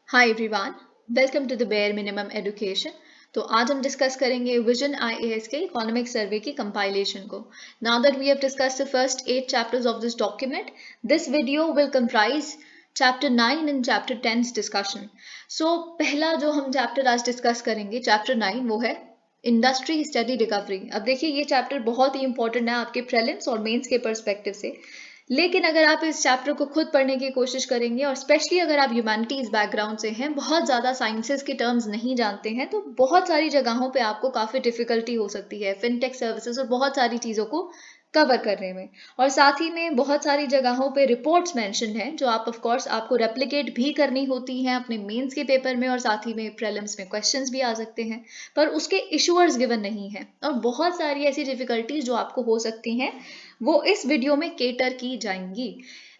Hi everyone, welcome to the bare minimum education. तो आज हम डिस्कस करेंगे विजन आईएएस के इकोनॉमिक सर्वे की कंपाइलेशन को। Now that we have discussed the first 8 chapters of this document, this video will comprise chapter 9 and chapter 10 discussion. So पहला जो हम चैप्टर आज डिस्कस करेंगे, चैप्टर 9, वो है इंडस्ट्री स्टडी रिकवरी। अब देखिए, ये चैप्टर बहुत ही इंपॉर्टेंट है आपके प्रीलिम्स और मेंस के पर्सपेक्टिव से। लेकिन अगर आप इस चैप्टर को खुद पढ़ने की कोशिश करेंगे और स्पेशली अगर आप ह्यूमैनिटीज बैकग्राउंड से हैं, बहुत ज़्यादा साइंसेस के टर्म्स नहीं जानते हैं, तो बहुत सारी जगहों पे आपको काफ़ी डिफिकल्टी हो सकती है फिनटेक सर्विसेज और बहुत सारी चीज़ों को कवर करने में। और साथ ही में बहुत सारी जगहों पे रिपोर्ट्स मेंशन्ड हैं जो आप ऑफ कोर्स आपको रेप्लिकेट भी करनी होती हैं अपने मेंस के पेपर में, और साथ ही में प्रीलिम्स में क्वेश्चंस भी आ सकते हैं, पर उसके इशूअर्स गिवन नहीं है। और बहुत सारी ऐसी डिफिकल्टीज जो आपको हो सकती हैं वो इस वीडियो में केटर की जाएंगी।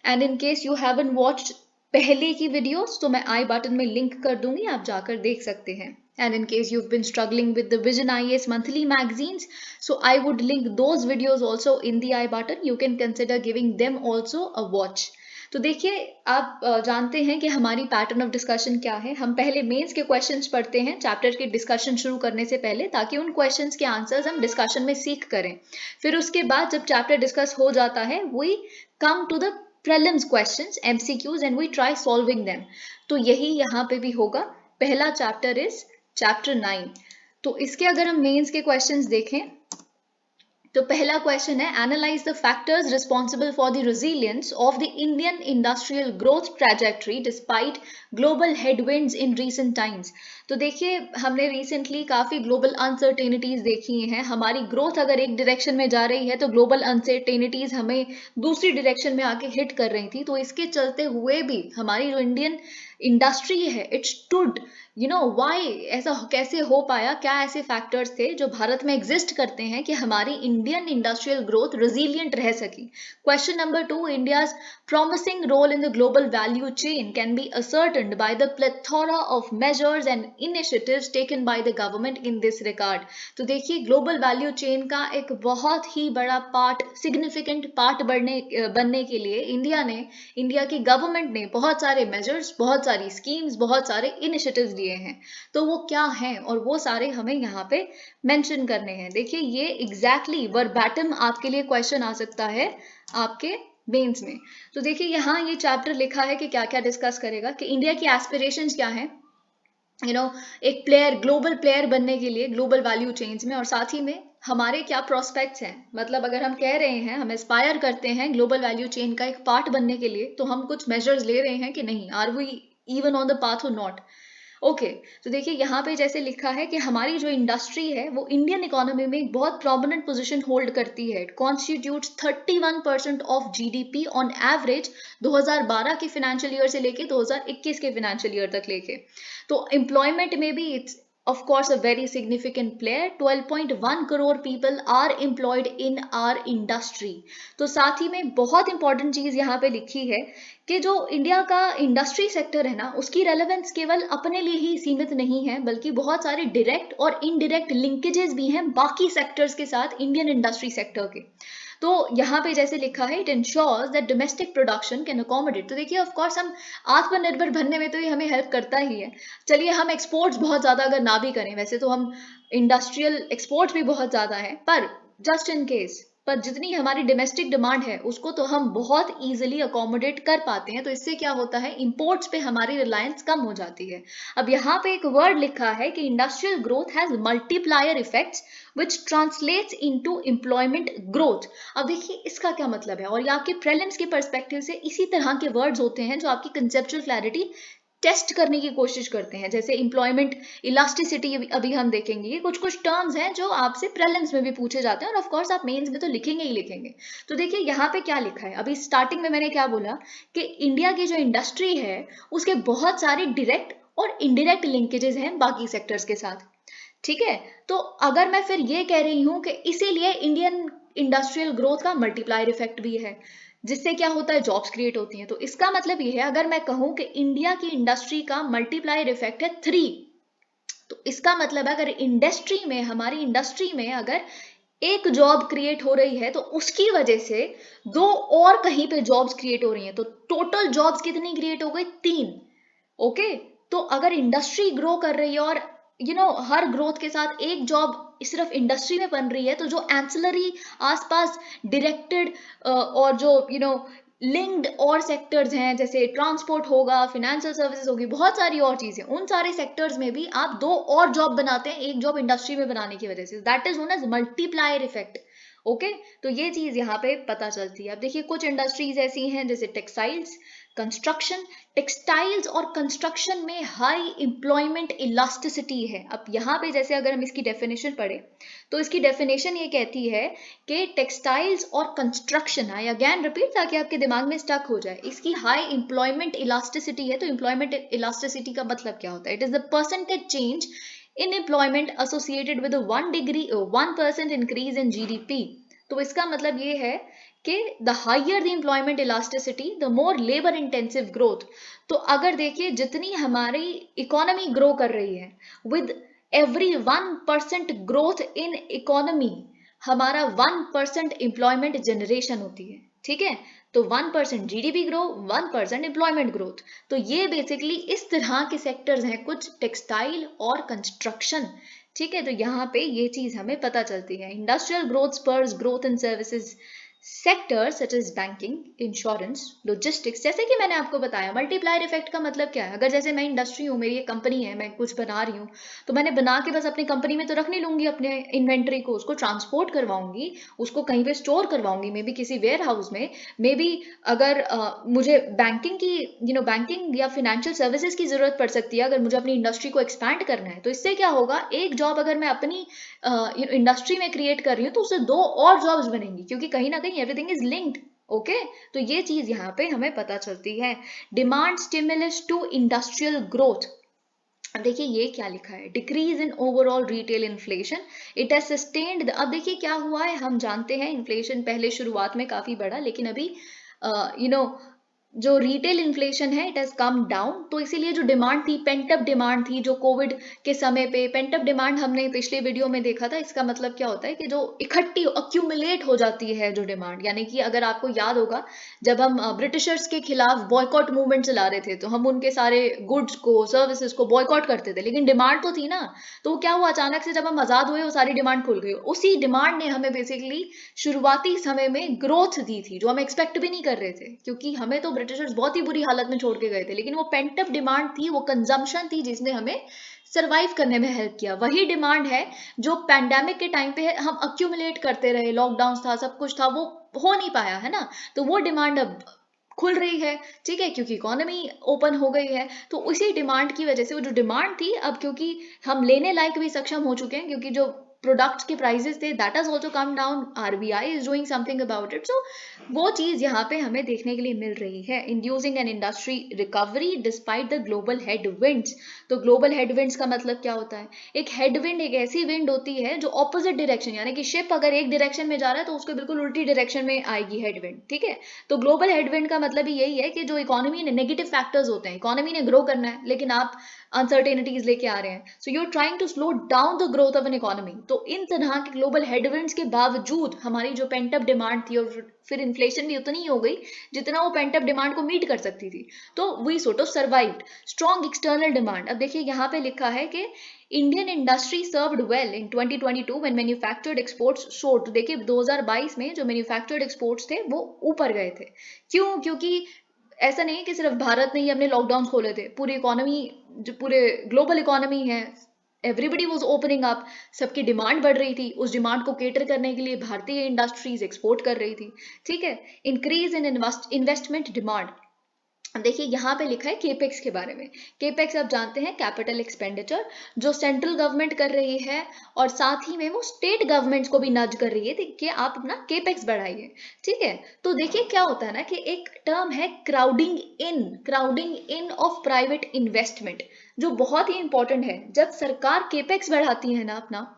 And in case you haven't watched पहले की वीडियोस, तो मैं आई बटन में लिंक कर दूंगी, आप जाकर देख सकते हैं। And in case you've been struggling with the Vision IAS monthly magazines, so I would link those videos also in the I button. You can consider giving them also a watch. तो देखिए, आप जानते हैं कि हमारी pattern of discussion क्या है। हम पहले मेंस के क्वेश्चंस पढ़ते हैं चैप्टर के डिस्कशन शुरू करने से पहले, ताकि उन क्वेश्चंस के आंसर्स हम डिस्कशन में सीख करें। फिर उसके बाद जब चैप्टर डिस्कस हो जाता है, we come to the prelims questions, MCQs, and we try solving them. तो यही यहाँ पे भी होगा। पहला चैप्टर इज चैप्टर 9। तो इसके अगर हम मेंस के क्वेश्चंस देखें, तो पहला क्वेश्चन है, analyse the factors responsible for the resilience of the Indian industrial growth trajectory despite global headwinds in recent times. तो देखिए, हमने रिसेंटली काफ़ी ग्लोबल अनसर्टेनिटीज़ देखी हैं। हमारी ग्रोथ अगर एक डायरेक्शन में जा रही है तो ग्लोबल अनसर्टेनिटीज़ हमें दूसरी डायरेक्शन में आके हिट कर रही थी। तो इसके चलते हुए भी हमारी जो इंडियन इंडस्ट्री है, इट स्टूड, वाई, ऐसा कैसे हो पाया, क्या ऐसे फैक्टर्स थे जो भारत में एग्जिस्ट करते हैं कि हमारी इंडियन इंडस्ट्रियल ग्रोथ रेजिलियंट रह सकी। Question number 2, India's promising role in the global value chain can be ascertained by the plethora of measures and initiatives taken by the government in this regard. तो देखिए, global value chain का एक बहुत ही बड़ा part, significant part बनने के लिए India की गवर्नमेंट ने बहुत सारे मेजर्स, बहुत सारी स्कीम्स, बहुत सारे इनिशिएटिव्स लिए हैं। तो वो क्या हैं और वो सारे हमें यहाँ पे मेंशन करने हैं। देखिए, ये एग्जैक्टली वर्बैटिम आपके लिए क्वेश्चन आ सकता है आपके मेंस में। तो देखिए, यहाँ ये चैप्टर लिखा है कि क्या क्या डिस्कस करेगा, कि इंडिया की एस्पिरेशंस क्या हैं, एक प्लेयर, ग्लोबल प्लेयर बनने के लिए ग्लोबल वैल्यू चेन्स में, और साथ ही में हमारे क्या प्रोस्पेक्ट्स हैं। मतलब अगर हम कह रहे हैं, हम एस्पायर करते हैं ग्लोबल वैल्यू चेन का एक पार्ट बनने के लिए, तो हम कुछ मेजर्स ले रहे हैं कि नहीं, are we even on the path और नॉट। ओके, तो देखिए, यहाँ पे जैसे लिखा है कि हमारी जो इंडस्ट्री है वो इंडियन इकोनॉमी में एक बहुत प्रोमिनेंट पोजीशन होल्ड करती है। It constitutes 31% of GDP on average 2012 के फिनेंशियल ईयर से लेके 2021 के फिनेंशियल ईयर तक लेके। तो एम्प्लॉयमेंट में भी it's of course a very significant player. 12.1 crore people are employed in our industry. तो साथ ही में बहुत इंपॉर्टेंट चीज यहाँ पे लिखी है कि जो इंडिया का इंडस्ट्री सेक्टर है ना, उसकी रेलेवेंस केवल अपने लिए ही सीमित नहीं है, बल्कि बहुत सारे डायरेक्ट और इनडायरेक्ट लिंकेजेस भी हैं बाकी सेक्टर्स के साथ इंडियन इंडस्ट्री सेक्टर के। तो यहाँ पे जैसे लिखा है, it ensures that domestic production can accommodate. तो देखिए, ऑफ कोर्स हम आत्मनिर्भर बनने में तो ये हमें हेल्प करता ही है। चलिए, हम एक्सपोर्ट्स बहुत ज़्यादा अगर ना भी करें, वैसे तो हम इंडस्ट्रियल एक्सपोर्ट भी बहुत ज़्यादा है, पर जस्ट इन केस, पर जितनी हमारी डोमेस्टिक डिमांड है उसको तो हम बहुत ईजिली अकोमोडेट कर पाते हैं। तो इससे क्या होता है, इंपोर्ट्स पे हमारी रिलायंस कम हो जाती है। अब यहाँ पे एक वर्ड लिखा है कि industrial growth has multiplier effects which translates into employment growth। अब देखिए, इसका क्या मतलब है, और ये आपके प्रीलिम्स के पर्सपेक्टिव से इसी तरह के वर्ड्स होते हैं जो आपकी कंसेप्चुअल क्लैरिटी टेस्ट करने की कोशिश करते हैं। जैसे एम्प्लॉयमेंट इलास्टिसिटी अभी हम देखेंगे। ये कुछ कुछ टर्म्स हैं जो आपसे प्रीलिम्स में भी पूछे जाते हैं, और ऑफ कोर्स आप मेंस में तो लिखेंगे ही लिखेंगे। तो देखिए, यहाँ पे क्या लिखा है, अभी स्टार्टिंग में मैंने क्या बोला कि इंडिया की जो इंडस्ट्री है उसके बहुत सारे डायरेक्ट और इनडायरेक्ट लिंकेजेस हैं बाकी सेक्टर्स के साथ। ठीक है, तो अगर मैं फिर ये कह रही हूँ कि इसीलिए इंडियन इंडस्ट्रियल ग्रोथ का मल्टीप्लायर इफेक्ट भी है, जिससे क्या होता है, जॉब्स क्रिएट होती हैं। तो इसका मतलब ये है, अगर मैं कहूँ कि इंडिया की इंडस्ट्री का मल्टीप्लायर इफेक्ट है 3, तो इसका मतलब है अगर इंडस्ट्री में, हमारी इंडस्ट्री में अगर एक जॉब क्रिएट हो रही है, तो उसकी वजह से 2 और कहीं पे जॉब्स क्रिएट हो रही हैं। तो टोटल जॉब्स कितनी क्रिएट हो गई, 3। ओके, तो अगर इंडस्ट्री ग्रो कर रही है और हर ग्रोथ के साथ एक जॉब सिर्फ इंडस्ट्री में बन रही है, तो जो एंसिलरी आसपास डायरेक्टेड और जो लिंक्ड और सेक्टर्स हैं, जैसे ट्रांसपोर्ट होगा, फाइनेंशियल सर्विसेज होगी, बहुत सारी और चीजें, उन सारे सेक्टर्स में भी आप 2 और जॉब बनाते हैं एक जॉब इंडस्ट्री में बनाने की वजह से। That is known as multiplier effect. Okay, तो ये चीज यहाँ पे पता चलती है। अब देखिए कुछ इंडस्ट्रीज ऐसी हैं जैसे टेक्सटाइल्स, कंस्ट्रक्शन। टेक्सटाइल्स और कंस्ट्रक्शन में हाई एम्प्लॉयमेंट इलास्टिसिटी है। अब यहाँ पे जैसे अगर हम इसकी डेफिनेशन पढ़े तो इसकी डेफिनेशन ये कहती है कि टेक्सटाइल्स और कंस्ट्रक्शन, आई अगेन रिपीट ताकि आपके दिमाग में स्टक हो जाए, इसकी हाई एम्प्लॉयमेंट इलास्टिसिटी है। तो एम्प्लॉयमेंट इलास्टिसिटी का मतलब क्या होता है? It is the percentage change in employment associated with a 1% increase in GDP। तो इसका मतलब ये है कि the higher the employment elasticity, the more labor intensive growth। तो अगर देखिए जितनी हमारी इकोनॉमी ग्रो कर रही है, with every 1% growth in economy हमारा 1% एम्प्लॉयमेंट जनरेशन होती है, ठीक है? तो 1% जीडीपी ग्रो, 1% एम्प्लॉयमेंट ग्रोथ। तो ये बेसिकली इस तरह के सेक्टर्स हैं कुछ, टेक्सटाइल और कंस्ट्रक्शन, ठीक है? तो यहाँ पे ये चीज हमें पता चलती है। Industrial growth spurs growth in services sectors such as banking, insurance, logistics. जैसे कि मैंने आपको बताया, मल्टीप्लायर इफेक्ट का मतलब क्या है? अगर जैसे मैं इंडस्ट्री हूँ, मेरी एक कंपनी है, मैं कुछ बना रही हूँ, तो मैंने बना के बस अपनी कंपनी में तो रख नहीं लूंगी अपने इन्वेंट्री को, उसको ट्रांसपोर्ट करवाऊंगी, उसको कहीं पे स्टोर करवाऊंगी, मे बी किसी वेयर हाउस में, मे बी अगर मुझे बैंकिंग की बैंकिंग या फिनेंशियल सर्विसेज की जरूरत पड़ सकती है अगर मुझे अपनी इंडस्ट्री को एक्सपैंड करना है। तो इससे क्या होगा, एक जॉब अगर मैं अपनी इंडस्ट्री में क्रिएट कर रही हूँ तो उससे 2 और जॉब्स बनेंगी, क्योंकि कहीं ना कहीं एवरीथिंग इज लिंक्ड। ओके, तो ये चीज यहाँ पे हमें पता चलती है। Demand stimulus to industrial growth. अब देखिए ये क्या लिखा है, decrease in overall retail inflation, it has sustained. अब देखिए क्या हुआ है, हम जानते हैं इन्फ्लेशन पहले शुरुआत में काफी बढ़ा, लेकिन अभी जो रिटेल इन्फ्लेशन है इट हैज कम डाउन। तो इसीलिए जो डिमांड थी, पेंटअप डिमांड थी, जो कोविड के समय पे पेंटअप डिमांड हमने पिछले वीडियो में देखा था। इसका मतलब क्या होता है कि जो इकट्ठी अक्यूमुलेट हो जाती है जो डिमांड, यानी कि अगर आपको याद होगा जब हम ब्रिटिशर्स के खिलाफ बॉयकॉट मूवमेंट चला रहे थे, तो हम उनके सारे गुड्स को, सर्विसेज को बॉयकॉट करते थे, लेकिन डिमांड तो थी ना। तो क्या हुआ, अचानक से जब हम आजाद हुए वो सारी डिमांड खुल गई। उसी डिमांड ने हमें बेसिकली शुरुआती समय में ग्रोथ दी थी, जो हम एक्सपेक्ट भी नहीं कर रहे थे, क्योंकि हमें तो ब्रिटिशर्स बहुत ही बुरी हालत में छोड़ के गए थे, लेकिन वो पेंटअप डिमांड थी, वो कंजम्पशन थी, जिसने हमें सरवाइव करने में हेल्प किया। वही डिमांड है जो पैंडेमिक के टाइम पे हम अक्यूमुलेट करते रहे, लॉकडाउन था, सब कुछ था, वो हो नहीं पाया, है ना? तो वो डिमांड अब खुल रही है, ठीक है, क्योंकि इकोनॉमी ओपन हो गई है। तो उसी डिमांड की वजह से वो जो डिमांड थी, अब क्योंकि हम लेने लायक भी सक्षम हो चुके हैं, क्योंकि जो प्रोडक्ट्स के प्राइसेस थे that has also come down, RBI is doing something about it. So वो चीज यहाँ पे हमें देखने के लिए मिल रही है, inducing an industry recovery despite the global headwinds. तो ग्लोबल हेडविंड्स का मतलब क्या होता है? एक हेडविंड एक ऐसी विंड होती है जो ऑपोजिट डायरेक्शन, यानी कि शिप अगर एक डायरेक्शन में जा रहा है तो उसके बिल्कुल उल्टी डायरेक्शन में आएगी हेडविंड, ठीक है? तो ग्लोबल हेडविंड का मतलब ही यही है कि जो इकोनॉमी ने नेगेटिव फैक्टर्स होते हैं, इकोनॉमी ने ग्रो करना है लेकिन आप अनसर्टेनिटीज लेके आ रहे हैं, so you are trying to slow down the growth of an economy. तो इन तरह के ग्लोबल हेडविंड्स के बावजूद हमारी जो पेंटअप डिमांड थी, और फिर इन्फ्लेशन भी उतनी ही हो गई जितना वो पेंटअप डिमांड को मीट कर सकती थी, तो we sort of survived strong external demand. अब देखिए यहाँ पे लिखा है कि Indian industry served well in 2022 when manufactured exports soared. तो देखिए 2022 में जो मैन्युफैक्चर्ड एक्सपोर्ट्स थे वो ऊपर गए थे। क्यों? क्योंकि ऐसा नहीं है कि सिर्फ भारत ने ही अपने लॉकडाउन खोले थे, पूरी इकोनॉमी, जो पूरे ग्लोबल इकोनॉमी है, एवरीबडी वाज ओपनिंग अप, सबकी डिमांड बढ़ रही थी, उस डिमांड को केटर करने के लिए भारतीय इंडस्ट्रीज एक्सपोर्ट कर रही थी, ठीक है? Increase in investment demand. देखिए यहाँ पे लिखा है केपेक्स के बारे में। केपेक्स आप जानते हैं, कैपिटल एक्सपेंडिचर, जो सेंट्रल गवर्नमेंट कर रही है और साथ ही में वो स्टेट गवर्नमेंट्स को भी नज कर रही है कि आप अपना केपेक्स बढ़ाइए, ठीक है? तो देखिए क्या होता है ना कि एक टर्म है crowding in of private investment, जो बहुत ही इंपॉर्टेंट है। जब सरकार केपेक्स बढ़ाती है ना अपना,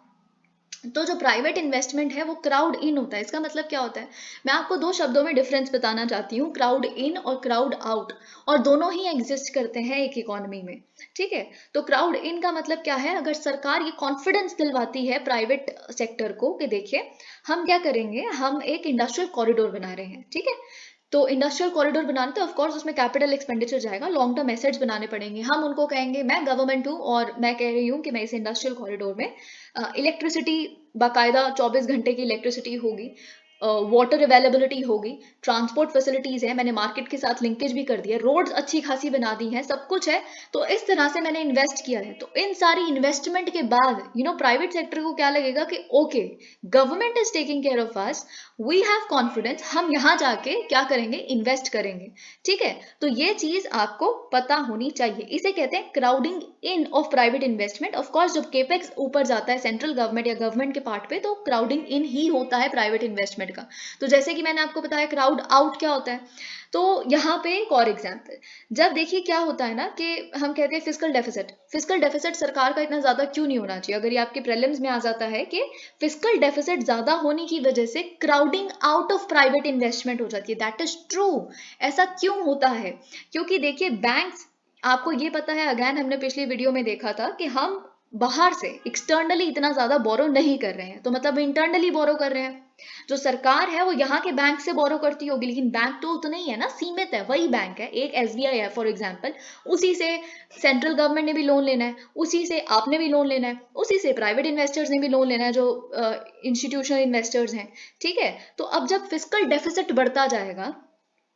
तो जो प्राइवेट इन्वेस्टमेंट है वो क्राउड इन होता है। इसका मतलब क्या होता है, मैं आपको 2 शब्दों में डिफरेंस बताना चाहती हूँ, क्राउड इन और क्राउड आउट, और दोनों ही एग्जिस्ट करते हैं एक इकोनॉमी में, ठीक है? तो क्राउड इन का मतलब क्या है, अगर सरकार ये कॉन्फिडेंस दिलवाती है प्राइवेट सेक्टर को कि देखिए हम क्या करेंगे, हम एक इंडस्ट्रियल कॉरिडोर बना रहे हैं, ठीक है? तो इंडस्ट्रियल कॉरिडोर बनाने तो ऑफ कोर्स उसमें कैपिटल एक्सपेंडिचर जाएगा, लॉन्ग टर्म एसेट्स बनाने पड़ेंगे। हम उनको कहेंगे, मैं गवर्नमेंट हूँ और मैं कह रही हूँ कि मैं इस इंडस्ट्रियल कॉरिडोर में इलेक्ट्रिसिटी, बाकायदा 24 घंटे की इलेक्ट्रिसिटी होगी, वाटर अवेलेबिलिटी होगी, ट्रांसपोर्ट फैसिलिटीज है, मैंने मार्केट के साथ लिंकेज भी कर दिया, रोड्स अच्छी खासी बना दी हैं, सब कुछ है। तो इस तरह से मैंने इन्वेस्ट किया है। तो इन सारी इन्वेस्टमेंट के बाद प्राइवेट सेक्टर को क्या लगेगा कि okay, government is taking care of us, we have confidence, हम यहाँ जाके क्या करेंगे, इन्वेस्ट करेंगे। ठीक है, तो ये चीज आपको पता होनी चाहिए। इसे कहते हैं crowding in of private investment. Of course जब केपेक्स ऊपर जाता है सेंट्रल गवर्नमेंट या गवर्नमेंट के पार्ट पे, तो क्राउडिंग इन ही होता है प्राइवेट इन्वेस्टमेंट का। तो जैसे कि मैंने आपको बताया क्राउड आउट क्या होता है, तो यहाँ पे एक और एग्जाम्पल, जब देखिए क्या होता है ना कि हम कहते हैं फिस्कल डेफिसिट। फिस्कल डेफिसिट सरकार का इतना ज्यादा क्यों नहीं होना चाहिए, अगर ये आपके प्रीलिम्स में आ जाता है कि फिस्कल डेफिसिट ज्यादा होने की वजह से crowding out of private investment हो जाती है। That is true. ऐसा क्यों होता है? क्योंकि देखिए बैंक्स, आपको ये पता है, अगेन हमने पिछली वीडियो में देखा था कि हम बाहर से एक्सटर्नली इतना ज्यादा बोरो नहीं कर रहे हैं, तो मतलब इंटरनली बोरो कर रहे हैं। जो सरकार है वो यहाँ के बैंक से बोरो करती होगी, लेकिन बैंक तो उतना ही है ना, सीमित है। वही बैंक है, एक एसबीआई है फॉर एग्जांपल, उसी से सेंट्रल गवर्नमेंट ने भी लोन लेना है, उसी से आपने भी लोन लेना है, उसी से प्राइवेट इन्वेस्टर्स ने भी लोन लेना है, जो इंस्टीट्यूशनल इन्वेस्टर्स हैं। ठीक है, तो अब जब फिस्कल डेफिसिट बढ़ता जाएगा,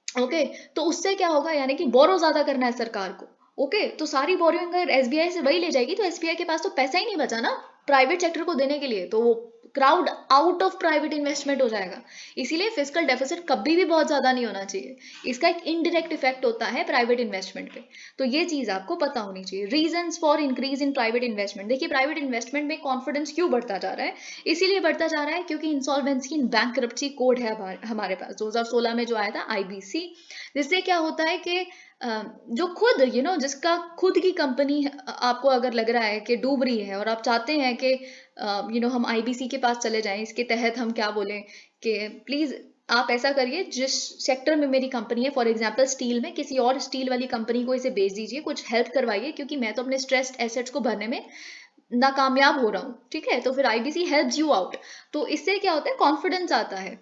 ओके, तो उससे क्या होगा, यानी कि बोरो ज्यादा करना है सरकार को। ओके, तो सारी बोरिंग अगर एसबीआई से वही ले जाएगी, तो एसबीआई के पास तो पैसा ही नहीं बचा ना प्राइवेट सेक्टर को देने के लिए, तो वो crowd out of private investment हो जाएगा। इसीलिए फिस्कल डेफिसिट कभी भी बहुत ज्यादा नहीं होना चाहिए। इसका एक इनडायरेक्ट इफेक्ट होता है प्राइवेट इन्वेस्टमेंट पे। तो ये चीज आपको पता होनी चाहिए। Reasons for increase in private investment, देखिए प्राइवेट इन्वेस्टमेंट में कॉन्फिडेंस क्यों बढ़ता जा रहा है? इसीलिए बढ़ता जा रहा है क्योंकि इंसॉल्वेंसी एंड बैंकरप्सी कोड है हमारे पास 2016 में जो आया था, आईबीसी। जिससे क्या होता है कि जो खुद जिसका खुद की कंपनी आपको अगर लग रहा है कि डूब रही है और आप चाहते हैं कि हम आईबीसी के पास चले जाएं, इसके तहत हम क्या बोलें कि प्लीज आप ऐसा करिए, जिस सेक्टर में मेरी कंपनी है, फॉर एग्जांपल स्टील में, किसी और स्टील वाली कंपनी को इसे बेच दीजिए, कुछ हेल्प करवाइए, क्योंकि मैं तो अपने स्ट्रेस्ड एसेट्स को भरने में नाकामयाब हो रहा हूँ। ठीक है, तो फिर आईबीसी हेल्प्स यू आउट। तो इससे क्या होता है, कॉन्फिडेंस आता है।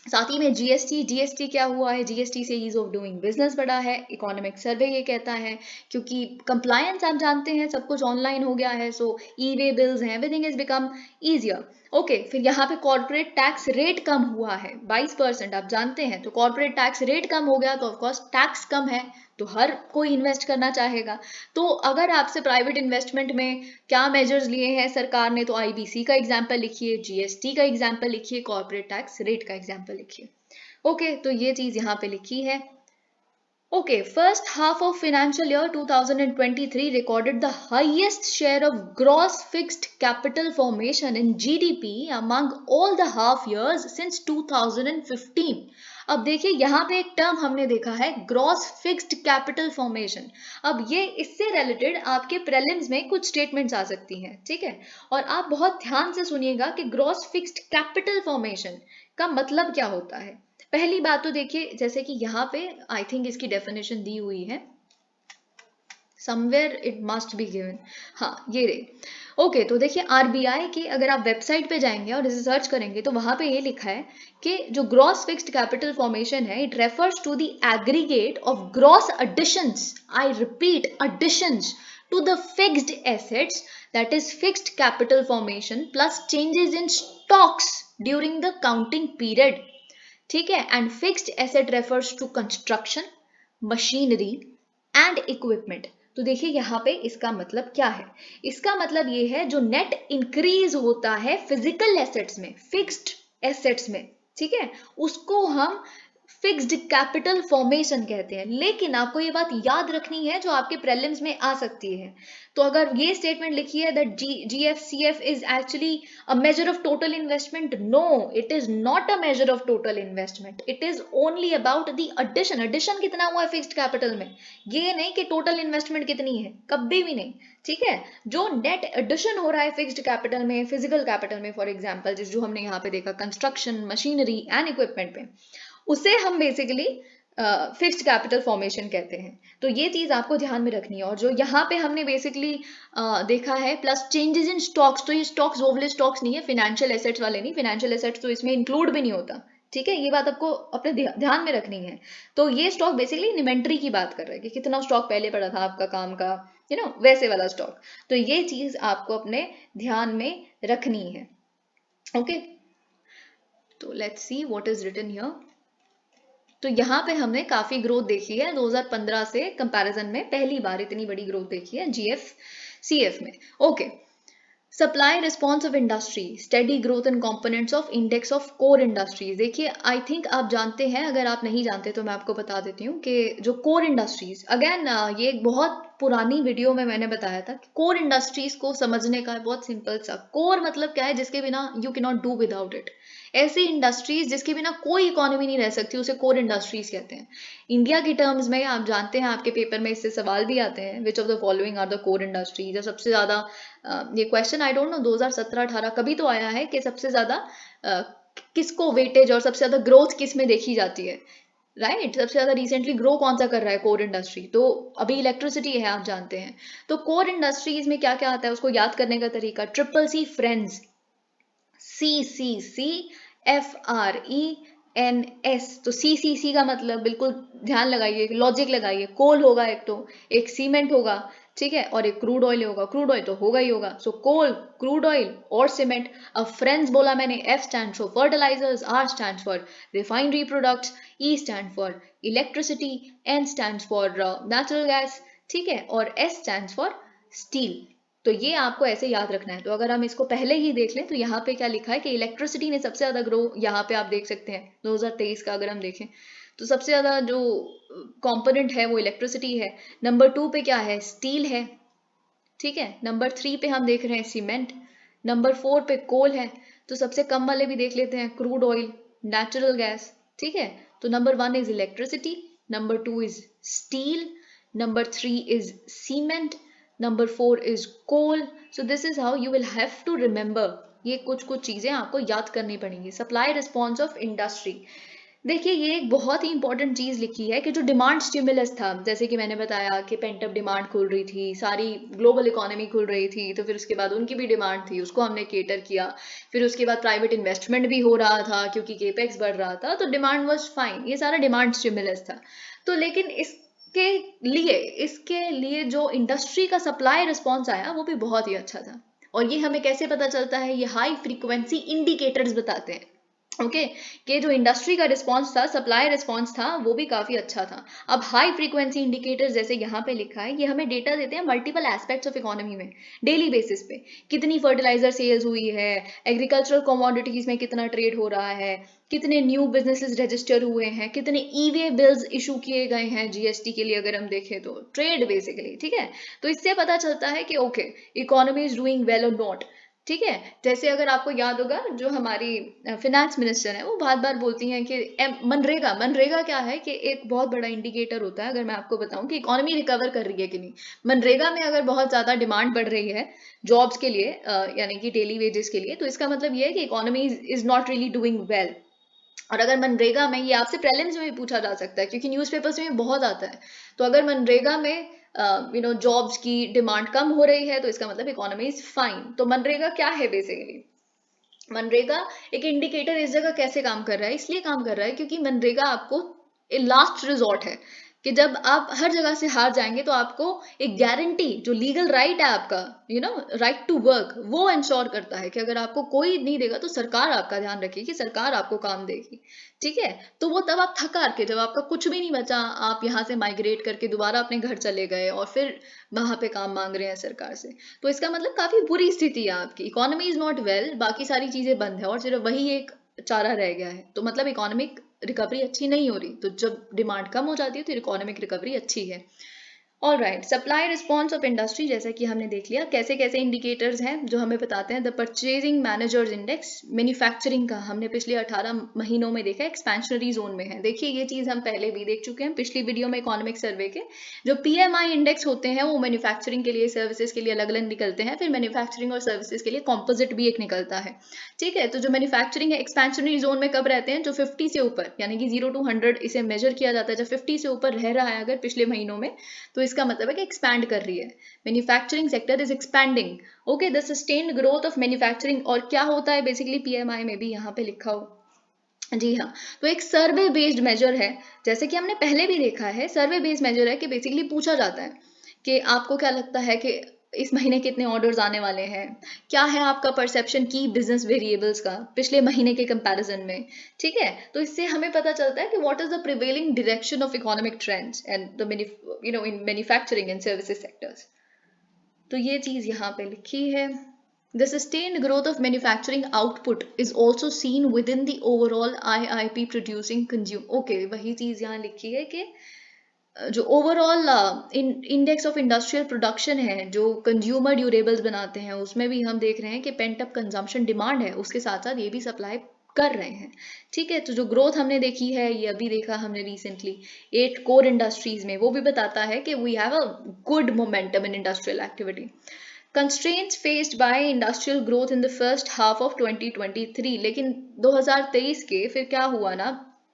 साथ ही में जीएसटी क्या हुआ है, जीएसटी से ईज ऑफ डूइंग बिजनेस बढ़ा है, इकोनॉमिक सर्वे ये कहता है, क्योंकि कंप्लायंस आप जानते हैं सब कुछ ऑनलाइन हो गया है, सो ई वे बिल्स हैं, everything is become easier. Okay, फिर यहाँ पे कॉर्पोरेट टैक्स रेट कम हुआ है 22%, आप जानते हैं, तो कॉर्पोरेट टैक्स रेट कम हो गया तो ऑफकोर्स टैक्स कम है, तो हर कोई इन्वेस्ट करना चाहेगा। तो अगर आपसे प्राइवेट इन्वेस्टमेंट में क्या मेजर्स लिए हैं सरकार ने, तो आईबीसी का एग्जाम्पल लिखिए, जीएसटी का एग्जाम्पल लिखिए, कॉर्पोरेट टैक्स रेट का एग्जाम्पल लिखिए। ओके, तो ये चीज यहाँ पे लिखी है। Okay, first half of financial year 2023 recorded the highest share of gross fixed capital formation in GDP among all the half years since 2015. अब देखिए यहाँ पे एक टर्म हमने देखा है, ग्रॉस फिक्स्ड कैपिटल फॉर्मेशन। अब ये इससे रिलेटेड आपके प्रीलिम्स में कुछ स्टेटमेंट्स आ सकती हैं। ठीक है, और आप बहुत ध्यान से सुनिएगा कि ग्रॉस फिक्स्ड कैपिटल फॉर्मेशन का मतलब क्या होता है। पहली बात तो देखिए, जैसे कि यहाँ पे आई थिंक इसकी डेफिनेशन दी हुई है, somewhere it must be given, हाँ ये रे। ओके, तो देखिए आरबीआई की अगर आप वेबसाइट पे जाएंगे और इसे सर्च करेंगे, तो वहां पे ये लिखा है कि जो ग्रॉस फिक्स्ड कैपिटल फॉर्मेशन है, it refers to the aggregate of gross additions, I repeat additions, to the fixed assets, that is fixed capital formation plus changes in stocks during the counting period. ठीक है, and fixed asset refers to construction, machinery and equipment. तो देखिए यहाँ पे इसका मतलब क्या है, इसका मतलब ये है जो नेट इंक्रीज होता है फिजिकल एसेट्स में, फिक्स्ड एसेट्स में, ठीक है, उसको हम फिक्स्ड कैपिटल फॉर्मेशन कहते हैं। लेकिन आपको ये बात याद रखनी है जो आपके प्रीलिम्स में आ सकती है। तो अगर ये स्टेटमेंट लिखी है that GFCF is actually a measure of total investment, no it is not a measure of total investment, it is only about the addition. Addition कितना हुआ है फिक्स्ड कैपिटल में, ये नहीं कि टोटल इन्वेस्टमेंट कितनी है, कभी भी नहीं। ठीक है, जो नेट एडिशन हो रहा है फिक्स्ड कैपिटल में, फिजिकल कैपिटल में, फॉर एग्जाम्पल जो हमने यहाँ पे देखा कंस्ट्रक्शन, मशीनरी एंड इक्विपमेंट पे, उसे हम बेसिकली फिक्स्ड कैपिटल फॉर्मेशन कहते हैं। तो ये चीज आपको ध्यान में रखनी है। और जो यहाँ पे हमने बेसिकली देखा है प्लस चेंजेस इन स्टॉक्स, तो ये स्टॉक्स वो वाले स्टॉक्स नहीं है, फिनेंशियल एसेट्स वाले नहीं, फिनेंशियल एसेट्स तो इसमें इंक्लूड भी नहीं होता। ठीक है, ये बात आपको अपने ध्यान में रखनी है। तो ये स्टॉक बेसिकली इन्वेंट्री की बात कर रहा है कि कितना स्टॉक पहले पड़ा था आपका काम का, वैसे वाला स्टॉक। तो ये चीज आपको अपने ध्यान में रखनी है। ओके, तो let's see what is written here. तो यहाँ पे हमने काफी ग्रोथ देखी है 2015 से कंपैरिजन में, पहली बार इतनी बड़ी ग्रोथ देखी है जीएफ सीएफ में। Okay, supply response of industry, steady growth in components of index of core industries. देखिए, आई थिंक आप जानते हैं, अगर आप नहीं जानते तो मैं आपको बता देती हूँ कि जो कोर इंडस्ट्रीज, अगेन ये एक बहुत पुरानी वीडियो में मैंने बताया था कि कोर इंडस्ट्रीज को समझने का बहुत सिंपल सा, कोर मतलब क्या है, जिसके बिना you can not do without it. ऐसी इंडस्ट्रीज जिसके बिना कोई इकोनॉमी नहीं रह सकती, उसे कोर इंडस्ट्रीज कहते हैं। इंडिया की टर्म्स में आप जानते हैं, आपके पेपर में इससे सवाल भी आते हैं, which of the following are the core industries. सबसे ज्यादा ये क्वेश्चन आई डोंट नो 2017-18 कभी तो आया है कि सबसे ज्यादा किसको वेटेज और सबसे ज्यादा ग्रोथ किस में देखी जाती है, राइट? सबसे ज्यादा रिसेंटली ग्रो कौन सा कर रहा है कोर इंडस्ट्री, तो अभी इलेक्ट्रिसिटी है, आप जानते हैं। तो कोर इंडस्ट्रीज में क्या क्या आता है, उसको याद करने का तरीका, ट्रिपल सी फ्रेंड्स, CCCFRENS। तो CCC का मतलब, बिल्कुल ध्यान लगाइए, लॉजिक लगाइए, कोल होगा एक, तो एक सीमेंट होगा, ठीक है, और एक क्रूड ऑयल होगा। क्रूड ऑयल तो होगा ही होगा, सो कोल, क्रूड ऑयल और सीमेंट। अब फ्रेंड्स बोला मैंने, F stand for fertilisers, R stand for refinery products, E stand for electricity, N stand for natural gas, ठीक है, और S स्टैंड फॉर स्टील। तो ये आपको ऐसे याद रखना है। तो अगर हम इसको पहले ही देख लें तो यहाँ पे क्या लिखा है कि इलेक्ट्रिसिटी ने सबसे ज्यादा ग्रो, यहाँ पे आप देख सकते हैं 2023 का अगर हम देखें तो सबसे ज्यादा जो कंपोनेंट है वो इलेक्ट्रिसिटी है। नंबर 2 पे क्या है, स्टील है, ठीक है। नंबर 3 पे हम देख रहे हैं सीमेंट। नंबर 4 पे कोल है। तो सबसे कम वाले भी देख लेते हैं, क्रूड ऑयल, नेचुरल गैस, ठीक है। तो number 1 is electricity, number 2 is steel, number 3 is cement, number 4 is coal. So this is how you will have to remember, ये कुछ कुछ चीजें आपको याद करनी पड़ेंगी। सप्लाई रिस्पॉन्स ऑफ इंडस्ट्री, देखिए ये एक बहुत ही इंपॉर्टेंट चीज लिखी है कि जो डिमांड स्टिमुलस था, जैसे कि मैंने बताया कि पेंटअप डिमांड खुल रही थी, सारी ग्लोबल इकोनॉमी खुल रही थी, तो फिर उसके बाद उनकी भी डिमांड थी, उसको हमने केटर किया। फिर उसके बाद प्राइवेट इन्वेस्टमेंट भी हो रहा था क्योंकि केपेक्स बढ़ रहा था, तो डिमांड वाज फाइन, ये सारा डिमांड स्टिमुलस था। तो लेकिन इसके लिए जो इंडस्ट्री का सप्लाई रिस्पॉन्स आया वो भी बहुत ही अच्छा था। और ये हमें कैसे पता चलता है, ये हाई फ्रीक्वेंसी इंडिकेटर्स बताते हैं। ओके, कि जो इंडस्ट्री का रिस्पांस था, सप्लाई रिस्पांस था, वो भी काफी अच्छा था। अब हाई फ्रीक्वेंसी इंडिकेटर्स जैसे यहाँ पे लिखा है, ये हमें डेटा देते हैं मल्टीपल एस्पेक्ट्स ऑफ इकोनॉमी में, डेली बेसिस पे। कितनी फर्टिलाइजर सेल्स हुई है, एग्रीकल्चरल कमोडिटीज में कितना ट्रेड हो रहा है, कितने न्यू बिजनेसेस रजिस्टर हुए हैं, कितने ईवे बिल्स इशू किए गए हैं जीएसटी के लिए, अगर हम देखें तो ट्रेड बेसिकली, ठीक है। तो इससे पता चलता है कि okay, economy is doing well और नॉट, ठीक है। जैसे अगर आपको याद होगा, जो हमारी फिनेंस मिनिस्टर है वो बार बार बोलती हैं कि मनरेगा, मनरेगा क्या है कि एक बहुत बड़ा इंडिकेटर होता है, अगर मैं आपको बताऊं कि इकोनॉमी रिकवर कर रही है कि नहीं। मनरेगा में अगर बहुत ज्यादा डिमांड बढ़ रही है जॉब्स के लिए, यानी कि डेली वेजेस के लिए, तो इसका मतलब ये है कि economy is not really doing well. और अगर मनरेगा में, ये आपसे प्रीलिम्स में भी पूछा जा सकता है क्योंकि न्यूज़पेपर्स में बहुत आता है, तो अगर मनरेगा में जॉब्स की डिमांड कम हो रही है तो इसका मतलब इकोनॉमी इज फाइन। तो मनरेगा क्या है बेसिकली, मनरेगा एक इंडिकेटर इस जगह कैसे काम कर रहा है, इसलिए काम कर रहा है क्योंकि मनरेगा आपको लास्ट रिजॉर्ट है, कि जब आप हर जगह से हार जाएंगे तो आपको एक गारंटी, जो लीगल राइट है आपका, राइट टू वर्क, वो इंश्योर करता है कि अगर आपको कोई नहीं देगा तो सरकार आपका ध्यान रखेगी, सरकार आपको काम देगी, ठीक है। तो वो तब आप थक हार के, जब आपका कुछ भी नहीं बचा, आप यहाँ से माइग्रेट करके दोबारा अपने घर चले गए और फिर वहां पे काम मांग रहे हैं सरकार से, तो इसका मतलब काफी बुरी स्थिति है आपकी, इकोनॉमी इज नॉट वेल, बाकी सारी चीजें बंद है और सिर्फ वही एक चारा रह गया है, तो मतलब इकोनॉमिक रिकवरी अच्छी नहीं हो रही। तो जब डिमांड कम हो जाती है तो इकोनॉमिक रिकवरी अच्छी है। All right, supply response of industry, जैसा कि हमने देख लिया कैसे कैसे इंडिकेटर्स हैं जो हमें बताते हैं। The purchasing managers index, manufacturing का हमने पिछले 18 महीनों में देखा, एक्सपेंशनरी जोन में है। देखिए ये चीज हम पहले भी देख चुके हैं पिछली वीडियो में, इकोनॉमिक सर्वे के जो पीएमआई इंडेक्स होते हैं वो मैन्युफैक्चरिंग के लिए, सर्विसेज के लिए अलग अलग निकलते हैं, फिर मैन्युफैक्चरिंग और सर्विसेज के लिए कॉम्पोजिट भी एक निकलता है, ठीक है। तो जो मैन्युफैक्चरिंग है, एक्सपेंशनरी जोन में कब रहते हैं, जो 50 से ऊपर, यानी कि 0 to 100 इसे मेजर किया जाता है, जब 50 से ऊपर रह रहा है अगर पिछले महीनों में, तो इसका मतलब है कि एक्सपैंड कर रही है, manufacturing sector is expanding. Okay, the sustained growth of manufacturing, और क्या होता है बेसिकली पीएमआई में भी यहाँ पे लिखा हो, जी हाँ, तो एक सर्वे बेस्ड मेजर है, जैसे कि हमने पहले भी देखा है, सर्वे बेस्ड मेजर है कि बेसिकली पूछा जाता है कि आपको क्या लगता है कि इस महीने कितने ऑर्डर्स आने वाले हैं, क्या है आपका परसेप्शन की बिजनेस वेरिएबल्स का पिछले महीने के कंपैरिजन में, ठीक है। तो इससे हमें पता चलता है कि what is the prevailing direction of economic trends and the in manufacturing and services sectors. तो ये चीज यहाँ पे लिखी है। The sustained growth of manufacturing output is also seen within the overall IIP producing consumer. Okay, वही चीज यहाँ लिखी है कि जो overall index of industrial production है, जो कंज्यूमर ड्यूरेबल्स बनाते हैं, उसमें भी हम देख रहे हैं कि पेंट अप कंजम्पशन डिमांड है, उसके साथ साथ ये भी सप्लाई कर रहे हैं, ठीक है। तो जो ग्रोथ हमने देखी है, ये अभी देखा हमने रिसेंटली 8 कोर इंडस्ट्रीज में, वो भी बताता है कि we have a good momentum in industrial activity. Constraints faced by industrial growth in the first half of 2023, लेकिन 2023 के फिर क्या हुआ ना,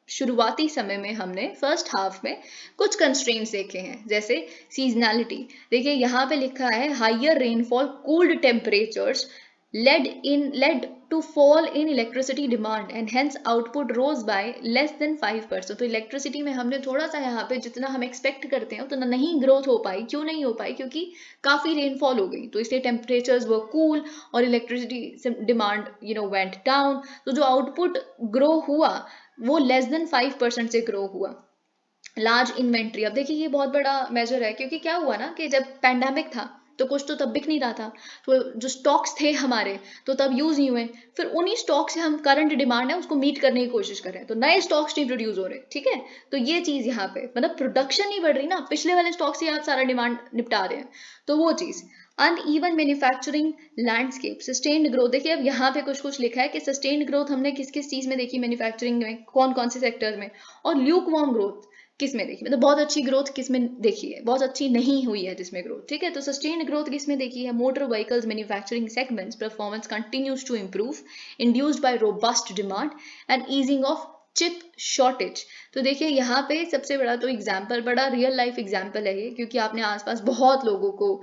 शुरुआती समय में हमने फर्स्ट हाफ में कुछ कंस्ट्रेंट्स देखे हैं, जैसे सीजनैलिटी। देखिए यहाँ पे लिखा है higher rainfall, cooled temperatures led to fall in electricity demand and hence output rose by less than 5%। तो इलेक्ट्रिसिटी में हमने थोड़ा सा यहाँ पे जितना हम एक्सपेक्ट करते हैं उतना नहीं ग्रोथ हो पाई। क्यों नहीं हो पाई? क्योंकि काफी रेनफॉल हो गई, तो इसलिए टेम्परेचर्स वो कूल और इलेक्ट्रिसिटी डिमांड वेंट डाउन। तो जो आउटपुट ग्रो हुआ वो लेस देन 5% से ग्रो हुआ। लार्ज इन्वेंट्री, अब देखिए ये बहुत बड़ा मेजर है, क्योंकि क्या हुआ ना कि जब पैंडेमिक था तो कुछ तो तब बिक नहीं रहा था, तो जो स्टॉक्स थे हमारे तो तब यूज नहीं हुए, फिर उन्हीं स्टॉक से हम करंट डिमांड है उसको मीट करने की कोशिश कर रहे हैं, तो नए स्टॉक्स नहीं प्रोड्यूस हो रहे, ठीक है। तो ये चीज यहाँ पे मतलब प्रोडक्शन नहीं बढ़ रही ना, पिछले वाले स्टॉक से आप सारा डिमांड निपटा रहे हैं, तो वो चीज। Uneven manufacturing landscape, sustained growth, देखिए अब यहाँ पे कुछ कुछ लिखा है कि सस्टेन्ड ग्रोथ हमने किस किस चीज में देखी मैन्युफैक्चरिंग में, कौन कौन से सेक्टर में, और ल्यूक वार्म ग्रोथ किस में देखी, मतलब बहुत अच्छी ग्रोथ किस में देखी है, बहुत अच्छी नहीं हुई है जिसमें ग्रोथ, ठीक है। तो सस्टेन्ड ग्रोथ किस में देखी है, motor vehicles manufacturing segments performance continues to improve induced by robust demand and easing of chip shortage. तो देखिए यहाँ पे सबसे बड़ा तो एग्जाम्पल, बड़ा रियल लाइफ एग्जाम्पल है ये, क्योंकि आपने आसपास बहुत लोगों को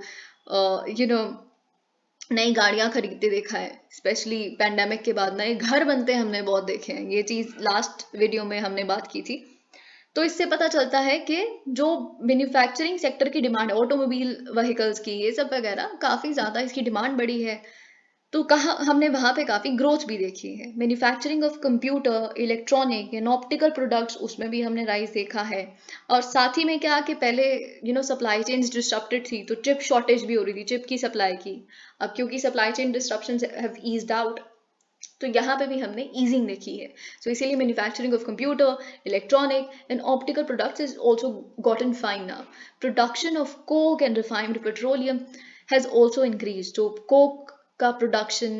नई गाड़ियां खरीदते देखा है, स्पेशली पैंडेमिक के बाद नए घर बनते हमने बहुत देखे हैं, ये चीज लास्ट वीडियो में हमने बात की थी। तो इससे पता चलता है कि जो मैन्युफैक्चरिंग सेक्टर की डिमांड है, ऑटोमोबाइल व्हीकल्स की, ये सब वगैरह काफी ज्यादा इसकी डिमांड बढ़ी है, तो कहा हमने वहां पे काफी ग्रोथ भी देखी है। Manufacturing of computer, electronic and optical products, उसमें भी हमने राइज देखा है। और साथ ही में क्या कि पहले सप्लाई चेन्स डिस्टर्बटेड थी, तो चिप शॉर्टेज भी हो रही थी, चिप की सप्लाई की। अब क्योंकि supply chain disruption have eased out, तो यहाँ पे भी हमने ईजिंग देखी है। सो इसीलिए manufacturing of computer, electronic and optical products is also gotten fine now. Production of coke and refined petroleum has also increase. तो कोक का प्रोडक्शन,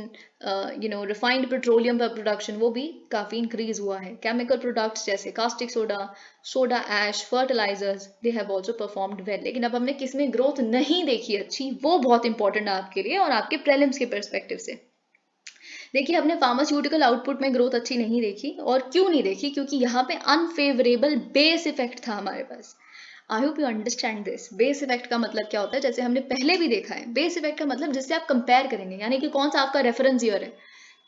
रिफाइंड पेट्रोलियम का प्रोडक्शन, वो भी काफी इंक्रीज हुआ है। केमिकल प्रोडक्ट्स जैसे caustic soda, soda ash, fertilisers, they have also performed well. लेकिन अब हमने किसमें ग्रोथ नहीं देखी अच्छी, वो बहुत इंपॉर्टेंट है आपके लिए और आपके प्रीलिम्स के परस्पेक्टिव से। देखिए हमने फार्मास्यूटिकल आउटपुट में ग्रोथ अच्छी नहीं देखी, और क्यों नहीं देखी, क्योंकि यहाँ पे अनफेवरेबल बेस इफेक्ट था हमारे पास। I hope you understand this. Base effect का मतलब क्या होता है, जैसे हमने पहले भी देखा है, बेस इफेक्ट का मतलब जिससे आप कंपेयर करेंगे, यानी कि कौन सा आपका रेफरेंस ईयर है,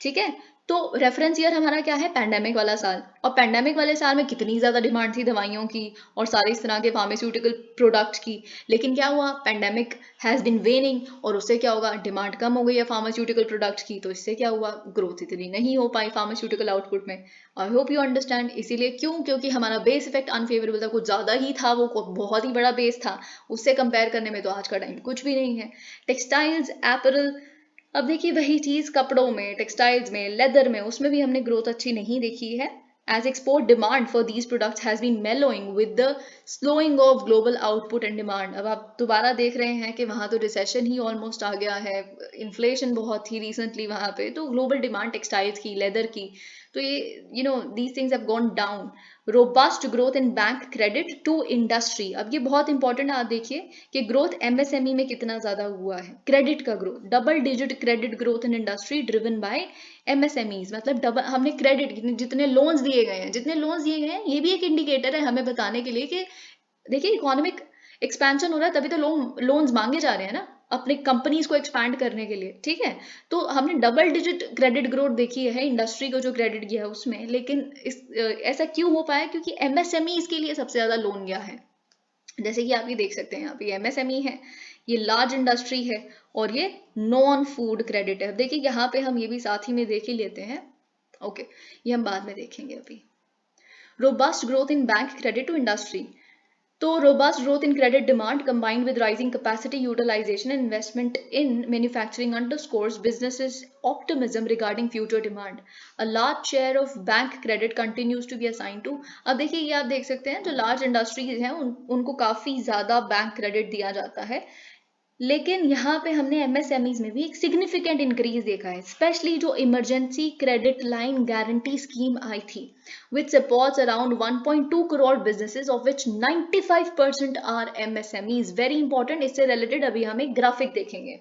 ठीक है। तो रेफरेंस ईयर हमारा क्या है, पैंडेमिक वाला साल, और पैंडेमिक वाले साल में कितनी ज्यादा डिमांड थी दवाइयों की और सारे इस तरह के फार्मास्यूटिकल प्रोडक्ट्स की। लेकिन क्या हुआ, पैंडेमिक हैज बीन वेनिंग, और उससे क्या होगा, डिमांड कम हो गई है फार्मास्यूटिकल प्रोडक्ट्स की, तो इससे क्या हुआ, ग्रोथ इतनी नहीं हो पाई फार्मास्यूटिकल आउटपुट में। आई होप यू अंडरस्टैंड। इसीलिए क्यों, क्योंकि हमारा बेस इफेक्ट अनफेवरेबल था, कुछ ज्यादा ही था, वो बहुत ही बड़ा बेस था, उससे कंपेयर करने में तो आज का टाइम कुछ भी नहीं है। टेक्सटाइल्स, एपरल, अब देखिए वही चीज कपड़ों में, टेक्सटाइल्स में, लेदर में, उसमें भी हमने ग्रोथ अच्छी नहीं देखी है। As export demand for these products has been mellowing with the slowing of global output and demand। अब आप दोबारा देख रहे हैं कि वहां तो रिसेशन ही ऑलमोस्ट आ गया है, इन्फ्लेशन बहुत थी रिसेंटली वहां पे, तो ग्लोबल डिमांड टेक्सटाइल्स की, लेदर की, तो ये these things have gone down। Robust growth in bank credit to industry, अब ये बहुत इंपॉर्टेंट है, आप देखिए कि ग्रोथ एमएसएमई में कितना ज्यादा हुआ है, क्रेडिट का growth, double digit credit growth in industry driven by MSMEs, मतलब डबल हमने क्रेडिट, जितने लोन्स दिए गए हैं, जितने लोन्स दिए गए हैं, ये भी एक इंडिकेटर है हमें बताने के लिए कि देखिए इकोनॉमिक एक्सपेंशन हो रहा है, तभी तो लोन्स मांगे जा रहे हैं ना। अपने कंपनीज को एक्सपैंड करने के लिए, ठीक है। तो हमने डबल डिजिट क्रेडिट ग्रोथ देखी है इंडस्ट्री को जो क्रेडिट गया है उसमें, लेकिन ऐसा क्यों हो पाया? क्योंकि एमएसएमई इसके लिए सबसे ज्यादा लोन गया है। जैसे कि आप ये देख सकते हैं, यहाँ पे एमएसएमई है, ये लार्ज इंडस्ट्री है, और ये नॉन फूड क्रेडिट है। देखिए यहाँ पे हम ये भी साथ ही में देख ही लेते हैं, ओके, ये हम बाद में देखेंगे अभी। Robust growth in bank credit to industry, तो robust growth in credit demand combined with rising capacity utilization and investment in manufacturing underscores businesses' optimism regarding future demand. A large share of bank credit continues to be assigned to. अब देखिए ये आप देख सकते हैं जो large industries हैं उनको काफी ज्यादा बैंक क्रेडिट दिया जाता है, लेकिन यहाँ पे हमने एमएसएमईज में भी एक सिग्निफिकेंट इंक्रीज देखा है, स्पेशली जो emergency credit line guarantee scheme आई थी, which supports around 1.2 crore businesses, of which 95% are MSMEs. Very important, इससे रिलेटेड अभी हम एक ग्राफिक देखेंगे।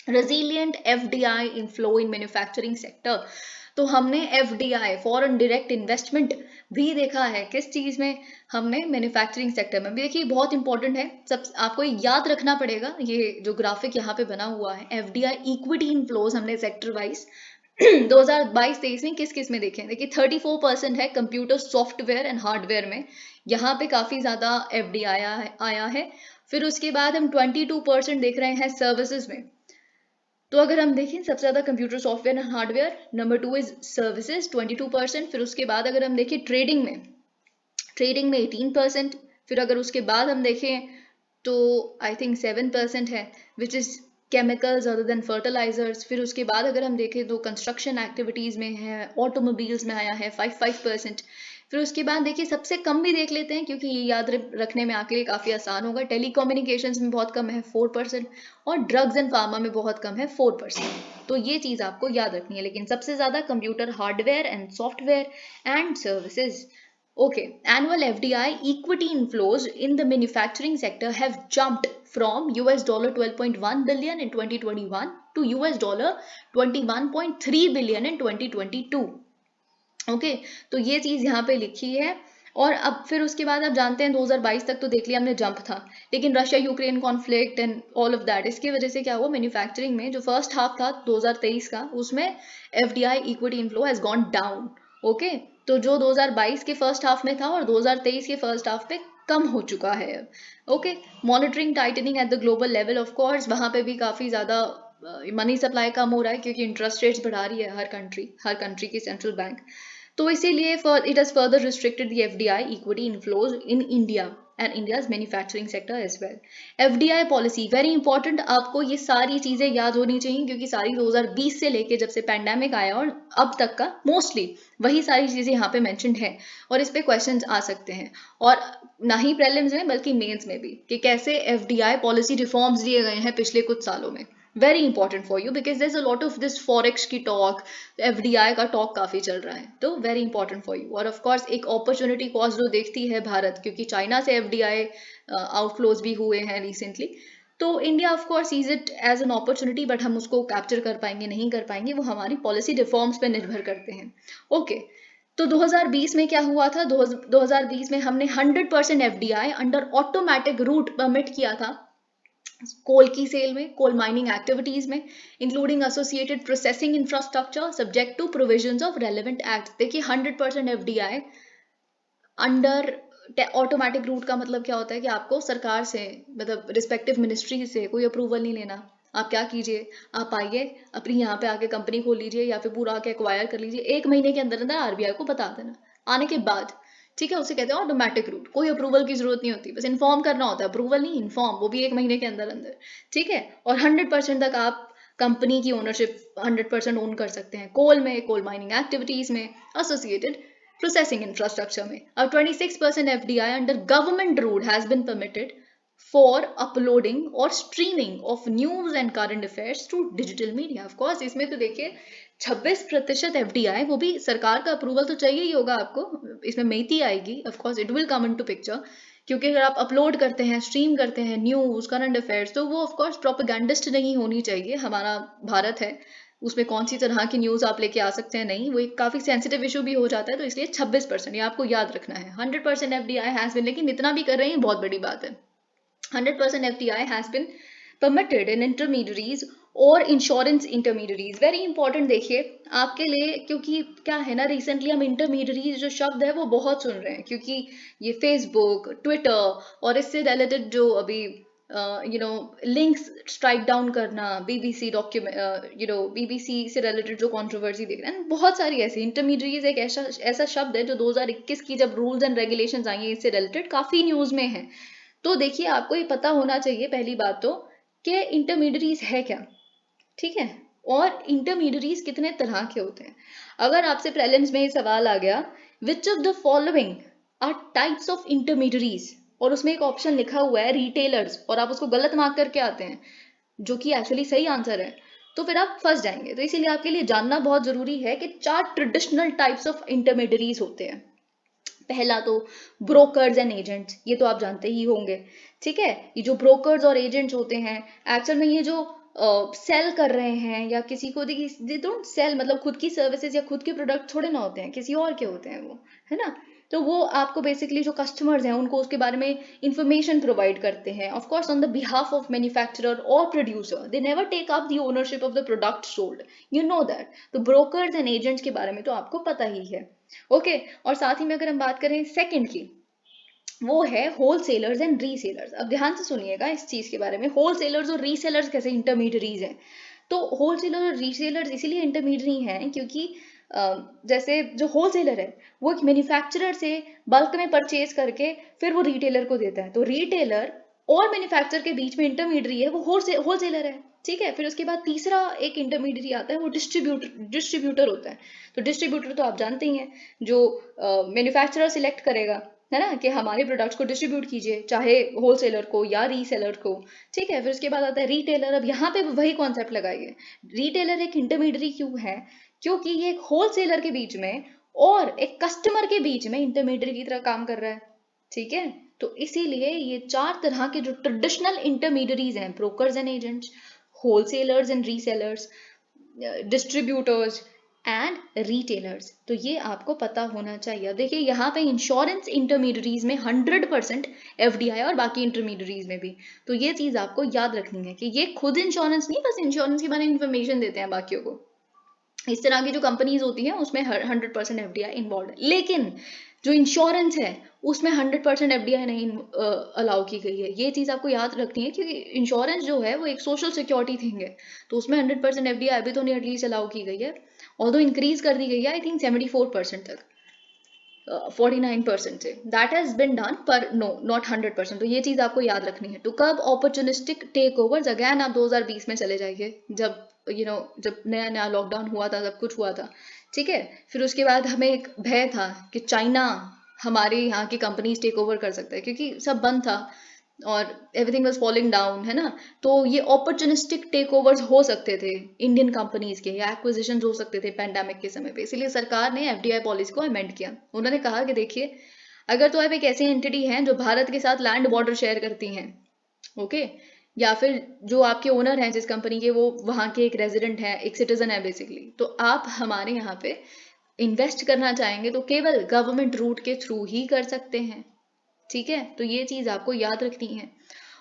Resilient FDI inflow in manufacturing sector, तो हमने FDI फॉरेन डायरेक्ट इन्वेस्टमेंट भी देखा है किस चीज में? हमने मैन्युफैक्चरिंग सेक्टर में भी। देखिए बहुत इंपॉर्टेंट है, सब आपको याद रखना पड़ेगा, ये जो ग्राफिक यहाँ पे बना हुआ है FDI इक्विटी इनफ्लोज हमने सेक्टर वाइज 2022-23 में किस किस में देखे हैं। देखिए 34% है कंप्यूटर सॉफ्टवेयर एंड हार्डवेयर में, यहाँ पे काफी ज्यादा FDI आया है। फिर उसके बाद हम 22% देख रहे हैं सर्विसेज में। तो अगर हम देखें सबसे ज्यादा computer software and hardware, number 2 is services 22%। फिर उसके बाद अगर हम देखें ट्रेडिंग में 18%। फिर अगर उसके बाद हम देखें तो आई थिंक 7% है, which is chemicals other than fertilisers. फिर उसके बाद अगर हम देखें तो कंस्ट्रक्शन एक्टिविटीज में है, ऑटोमोबाइल्स में आया है 5%। फिर उसके बाद देखिए सबसे कम भी देख लेते हैं, क्योंकि ये याद रखने में आपके लिए काफी आसान होगा। टेलीकम्युनिकेशंस में बहुत कम है 4%, और ड्रग्स एंड फार्मा में बहुत कम है 4%। तो ये चीज आपको याद रखनी है, लेकिन सबसे ज्यादा computer hardware and software and services. Okay, annual FDI equity inflows in the manufacturing sector have jumped from $12.1 billion in 2021 to $21.3 billion in 2022. Okay, तो ये चीज यहाँ पे लिखी है। और अब फिर उसके बाद आप जानते हैं 2022 तक तो देख लिया हमने जंप था, लेकिन Russia Ukraine conflict and all of that, इसकी वजह से क्या हुआ, मैन्युफैक्चरिंग में जो फर्स्ट हाफ था 2023 का उसमें FDI equity inflow has gone down. Okay, तो जो 2022 के फर्स्ट हाफ में था और 2023 के फर्स्ट हाफ पे कम हो चुका है। Okay, monitoring tightening at the global level, of course वहां पे भी काफी ज्यादा मनी सप्लाई कम हो रहा है, क्योंकि इंटरेस्ट रेट्स बढ़ा रही है हर कंट्री की सेंट्रल बैंक। तो इसीलिए it has further restricted the FDI equity inflows in India and India's manufacturing sector as well. FDI policy very important, आपको ये सारी चीजें याद होनी चाहिए, क्योंकि सारी 2020 से लेके जब से पैंडेमिक आया और अब तक का मोस्टली वही सारी चीजें यहाँ पे मेंशन्ड है, और इस पे क्वेश्चंस आ सकते हैं, और ना ही प्रीलिम्स में बल्कि मेंस में भी, कि कैसे FDI पॉलिसी रिफॉर्म्स दिए गए हैं पिछले कुछ सालों में। Very important for you, because there is a lot of this forex की टॉक, FDI का टॉक काफी चल रहा है, तो वेरी इंपॉर्टेंट फॉर यू। और ऑफ कोर्स एक अपॉर्चुनिटी कॉस्ट जो देखती है भारत, क्योंकि चाइना से FDI आउटफ्लोज भी हुए हैं रिसेंटली, तो India of course sees it as an opportunity, but हम उसको कैप्चर कर पाएंगे नहीं कर पाएंगे, वो हमारी पॉलिसी रिफॉर्म्स पे निर्भर करते हैं। ओके, तो 2020 में क्या हुआ था? 2020 में हमने 100% FDI under automatic route permit किया था कोल की सेल में, कोल माइनिंग एक्टिविटीज में, including associated processing infrastructure subject to provisions of relevant act. देखिए 100% FDI अंडर ऑटोमेटिक रूट का मतलब क्या होता है कि आपको सरकार से, मतलब रिस्पेक्टिव मिनिस्ट्री से कोई अप्रूवल नहीं लेना। आप क्या कीजिए, आप आइए अपनी यहाँ पे आके कंपनी खोल लीजिए या फिर पूरा आके एक्वायर कर लीजिए, 1 महीने के अंदर अंदर RBI को बता देना, आने के बाद, ठीक है, उसे कहते हैं ऑटोमेटिक रूट, कोई अप्रूवल की जरूरत नहीं होती, बस इन्फॉर्म करना होता है, अप्रूवल नहीं इन्फॉर्म, वो भी 1 महीने के अंदर अंदर, ठीक है। और 100% तक आप कंपनी की ओनरशिप 100% ओन कर सकते हैं कोल में, कोल माइनिंग एक्टिविटीज में, एसोसिएटेड processing infrastructure में। अब 26% FDI under government route has been permitted for uploading or streaming of news and current affairs through digital media. Of course, इसमें तो देखिए 26% FDI, वो भी सरकार का अप्रूवल तो चाहिए ही होगा आपको, इसमें मेथी आएगी, of course it will come into picture, क्योंकि अगर आप अपलोड करते हैं, स्ट्रीम करते हैं न्यूज करंट अफेयर्स, तो वो ऑफ कोर्स प्रोपेगेंडिस्ट नहीं होनी चाहिए। हमारा भारत है, उसमें कौन सी तरह की न्यूज आप लेके आ सकते हैं, नहीं, वो एक काफी सेंसिटिव इशू भी हो जाता है, तो इसलिए 26% ये आपको याद रखना है। 100% FDI हैज बिन, लेकिन इतना भी कर रहे हैं बहुत बड़ी बात है, 100% FDI has been permitted in intermediaries और इंश्योरेंस इंटरमीडियरीज। वेरी इंपॉर्टेंट देखिए आपके लिए, क्योंकि क्या है ना, रिसेंटली हम इंटरमीडियरीज जो शब्द है वो बहुत सुन रहे हैं, क्योंकि ये फेसबुक, ट्विटर और इससे रिलेटेड जो अभी लिंक्स स्ट्राइक डाउन करना, बीबीसी डॉक्यूमेंट बीबीसी से रिलेटेड जो कंट्रोवर्सी देख रहे हैं, बहुत सारी ऐसी इंटरमीडियरीज एक ऐसा शब्द है जो 2021 की जब रूल्स एंड रेगुलेशंस आई हैं इससे रिलेटेड काफी न्यूज में है। तो देखिए आपको ये पता होना चाहिए पहली बात तो कि इंटरमीडियरीज है क्या, ठीक है, और इंटरमीडियरीज कितने तरह के होते हैं। अगर आपसे प्रीलिम्स में ये सवाल आ गया which of the following are types of intermediaries, और उसमें एक ऑप्शन लिखा हुआ है रिटेलर्स, और आप उसको गलत मार्क करके आते हैं जो कि एक्चुअली सही आंसर है, तो फिर आप फंस जाएंगे। तो इसीलिए आपके लिए जानना बहुत जरूरी है कि 4 ट्रेडिशनल टाइप्स ऑफ इंटरमीडियरीज होते हैं। पहला तो ब्रोकर्स एंड एजेंट्स, ये तो आप जानते ही होंगे, ठीक है। ये जो ब्रोकर्स और एजेंट्स होते हैं एक्चुअल में ये जो सेल कर रहे हैं या किसी को दे डोंट सेल, मतलब खुद की सर्विसेज या खुद के प्रोडक्ट थोड़े ना होते हैं, किसी और के होते हैं वो, है ना। तो वो आपको बेसिकली जो कस्टमर्स हैं उनको उसके बारे में इंफॉर्मेशन प्रोवाइड करते हैं, of course on the behalf of manufacturer और producer, they never take up the ownership of the product sold, you know that. तो ब्रोकर्स एंड एजेंट्स के बारे में तो आपको पता ही है, ओके। और साथ ही में अगर हम बात करें सेकंड की, वो है होलसेलर्स एंड रीसेलर्स। अब ध्यान से सुनिएगा इस चीज के बारे में, होलसेलर्स और रीसेलर्स कैसे इंटरमीडियरीज हैं। तो होलसेलर और रीसेलर्स इसीलिए इंटरमीडियरी हैं क्योंकि जैसे जो होलसेलर है वो एक मैन्युफैक्चरर से बल्क में परचेज करके फिर वो रिटेलर को देता है, तो रिटेलर और मैन्युफैक्चरर के बीच में इंटरमीडियरी है वो होलसेलर है, ठीक है। फिर उसके बाद तीसरा एक इंटरमीडियरी आता है, वो डिस्ट्रीब्यूटर होता है। तो डिस्ट्रीब्यूटर तो आप जानते ही हैं, जो मैन्युफैक्चरर सिलेक्ट करेगा, है ना, कि हमारे प्रोडक्ट्स को डिस्ट्रीब्यूट कीजिए, चाहे होलसेलर को या रीसेलर को, ठीक है। फिर उसके बाद आता है रिटेलर। अब यहाँ पे वही कॉन्सेप्ट लगाइए, रिटेलर एक इंटरमीडियरी क्यों है, क्योंकि ये एक होलसेलर के बीच में और एक कस्टमर के बीच में इंटरमीडियरी की तरह काम कर रहा है, ठीक है। तो इसीलिए ये 4 तरह के जो ट्रेडिशनल इंटरमीडियरीज हैं, brokers and agents, wholesalers and resellers, distributors and retailers, तो ये आपको पता होना चाहिए। देखिए यहाँ पे इंश्योरेंस इंटरमीडियरीज में 100% एफडीआई और बाकी इंटरमीडियरीज में भी, तो ये चीज आपको याद रखनी है कि ये खुद इंश्योरेंस नहीं, बस इंश्योरेंस के बारे में इंफॉर्मेशन देते हैं बाकियों को। इस तरह की जो कंपनीज होती हैं उसमें 100% एफडीआई इन्वॉल्व है, लेकिन जो इंश्योरेंस है उसमें 100% एफडीआई नहीं अलाउ की गई है। ये चीज आपको याद रखनी है क्योंकि इंश्योरेंस जो है वो एक सोशल सिक्योरिटी थिंग है, तो उसमें 100% एफडीआई अभी तो नहीं एटलीस्ट अलाउ की गई है, ऑल्दो इंक्रीज कर दी गई है आई थिंक 74% तक, 49% से दैट हैज बिन डन, पर नो नॉट 100%। तो ये चीज आपको याद रखनी है। To curb opportunistic takeovers, again आप 2020 में चले जाइए, जब जब नया नया लॉकडाउन हुआ था, सब कुछ हुआ था, ठीक है। फिर उसके बाद हमें एक भय था कि चाइना हमारे यहाँ की कंपनीज टेक ओवर कर सकता है, क्योंकि सब बंद था और एवरीथिंग वाज फॉलिंग डाउन, है ना। तो ये अपॉर्चुनिस्टिक टेक ओवर्स हो सकते थे इंडियन कंपनीज के, या एक्विजिशन हो सकते थे पैंडेमिक के समय पे, इसीलिए सरकार ने एफडीआई पॉलिसी को अमेंड किया। उन्होंने कहा कि देखिए अगर तो आप एक ऐसी एंटिटी हैं जो भारत के साथ लैंड बॉर्डर शेयर करती हैं, ओके, या फिर जो आपके ओनर हैं जिस कंपनी के वो वहाँ के एक रेजिडेंट है, एक सिटीजन है बेसिकली, तो आप हमारे यहाँ पे इन्वेस्ट करना चाहेंगे तो केवल गवर्नमेंट रूट के थ्रू ही कर सकते हैं, ठीक है। तो ये चीज आपको याद रखनी है।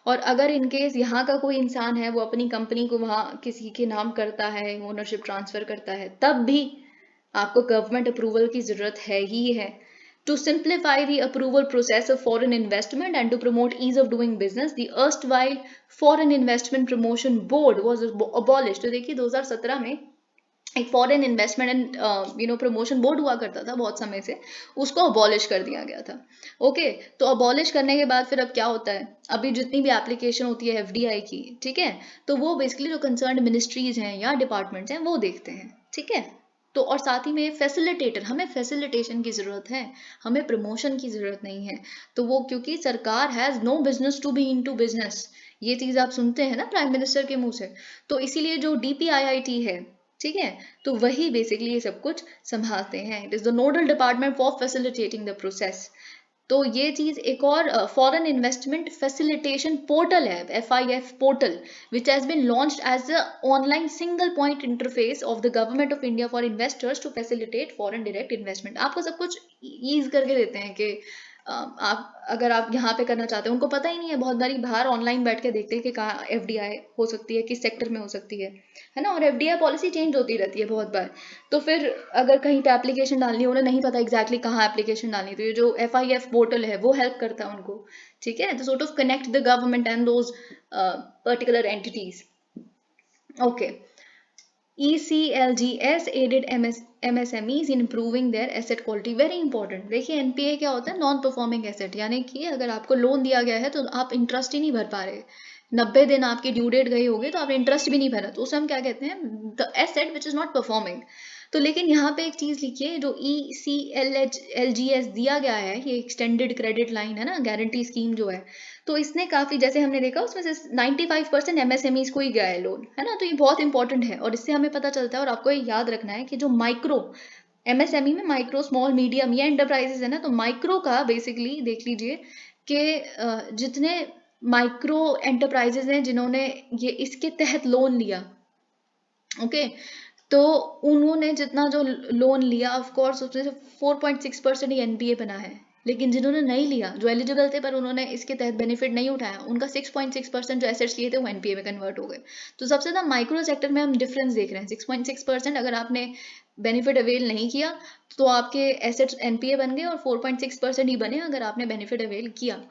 और अगर इनकेस यहाँ का कोई इंसान है वो अपनी कंपनी को वहाँ किसी के नाम करता है, ओनरशिप ट्रांसफर करता है, तब भी आपको गवर्नमेंट अप्रूवल की जरूरत है ही है। To simplify the approval process of foreign investment and to promote ease of doing business, the erstwhile Foreign Investment Promotion Board was abolished. तो देखिए 2017 में एक foreign investment and promotion board हुआ करता था बहुत समय से, उसको अबॉलिश कर दिया गया था, ओके। तो अबॉलिश करने के बाद फिर अब क्या होता है, अभी जितनी भी एप्लीकेशन होती है एफडीआई की, ठीक है, तो वो बेसिकली जो कंसर्न्ड मिनिस्ट्रीज हैं या डिपार्टमेंट्स हैं वो देखते हैं, ठीक है। तो और साथ ही में फैसिलिटेटर, हमें फैसिलिटेशन की जरूरत है, हमें प्रमोशन की जरूरत नहीं है। तो वो क्योंकि सरकार has no business to be into business, ये चीज आप सुनते हैं ना प्राइम मिनिस्टर के मुंह से, तो इसीलिए जो डीपीआईआईटी है, ठीक है, तो वही बेसिकली ये सब कुछ संभालते हैं। It is the nodal department for facilitating the process. तो ये चीज एक और फॉरेन इन्वेस्टमेंट फैसिलिटेशन पोर्टल है, FIF portal, which has been launched as the online single point interface of the government of India for investors to facilitate foreign direct investment. आपको सब कुछ ease करके देते हैं कि आप अगर आप यहाँ पे करना चाहते हो, उनको पता ही नहीं है, बहुत बारी बाहर ऑनलाइन बैठ के देखते हैं कि कहाँ एफडीआई हो सकती है, किस सेक्टर में हो सकती है ना। और एफडीआई पॉलिसी चेंज होती रहती है बहुत बार। तो फिर अगर कहीं पे एप्लीकेशन डालनी है, उन्हें नहीं पता एग्जैक्टली कहाँ एप्लीकेशन डालनी, तो ये जो FIF पोर्टल है वो हेल्प करता है उनको, ठीक है, तो sort of connect the government and those particular entities. Okay. ECLGS aided MSMEs in improving their asset quality. Very important. देखिए NPA क्या होता है, नॉन परफॉर्मिंग एसेट, यानी कि अगर आपको लोन दिया गया है तो आप इंटरेस्ट ही नहीं भर पा रहे, 90 दिन आपकी ड्यू डेट गई होगी तो आपने इंटरेस्ट भी नहीं भरा, तो उसे हम क्या कहते हैं, the asset which is not performing. तो लेकिन यहाँ पे एक चीज लिखिए, जो ECLGS दिया गया है, ये एक्सटेंडेड क्रेडिट लाइन है ना, गारंटी स्कीम जो है, तो इसने काफी, जैसे हमने देखा उसमें से 95% MSMEs को ही गया है लोन, है ना, तो ये बहुत इंपॉर्टेंट है। और इससे हमें पता चलता है, और आपको ये याद रखना है कि जो माइक्रो MSME में माइक्रो स्मॉल मीडियम या एंटरप्राइजेस है ना, तो माइक्रो का बेसिकली देख लीजिए कि जितने माइक्रो एंटरप्राइजेस हैं जिन्होंने ये इसके तहत लोन लिया, ओके, तो उन्होंने जितना जो लोन लिया, ऑफ कोर्स उसमें से 4.6% ही NPA बना है। लेकिन जिन्होंने नहीं लिया, जो एलिजिबल थे पर उन्होंने इसके तहत बेनिफिट नहीं उठाया, उनका 6.6% जो एसेट्स लिए थे वो NPA में कन्वर्ट हो गए। तो सबसे ज़्यादा माइक्रो सेक्टर में हम डिफरेंस देख रहे हैं, 6.6% अगर आपने बेनिफिट अवेल नहीं किया तो आपके एसेट्स NPA बन गए, और 4.6% ही बने अगर आपने बेनिफिट अवेल किया,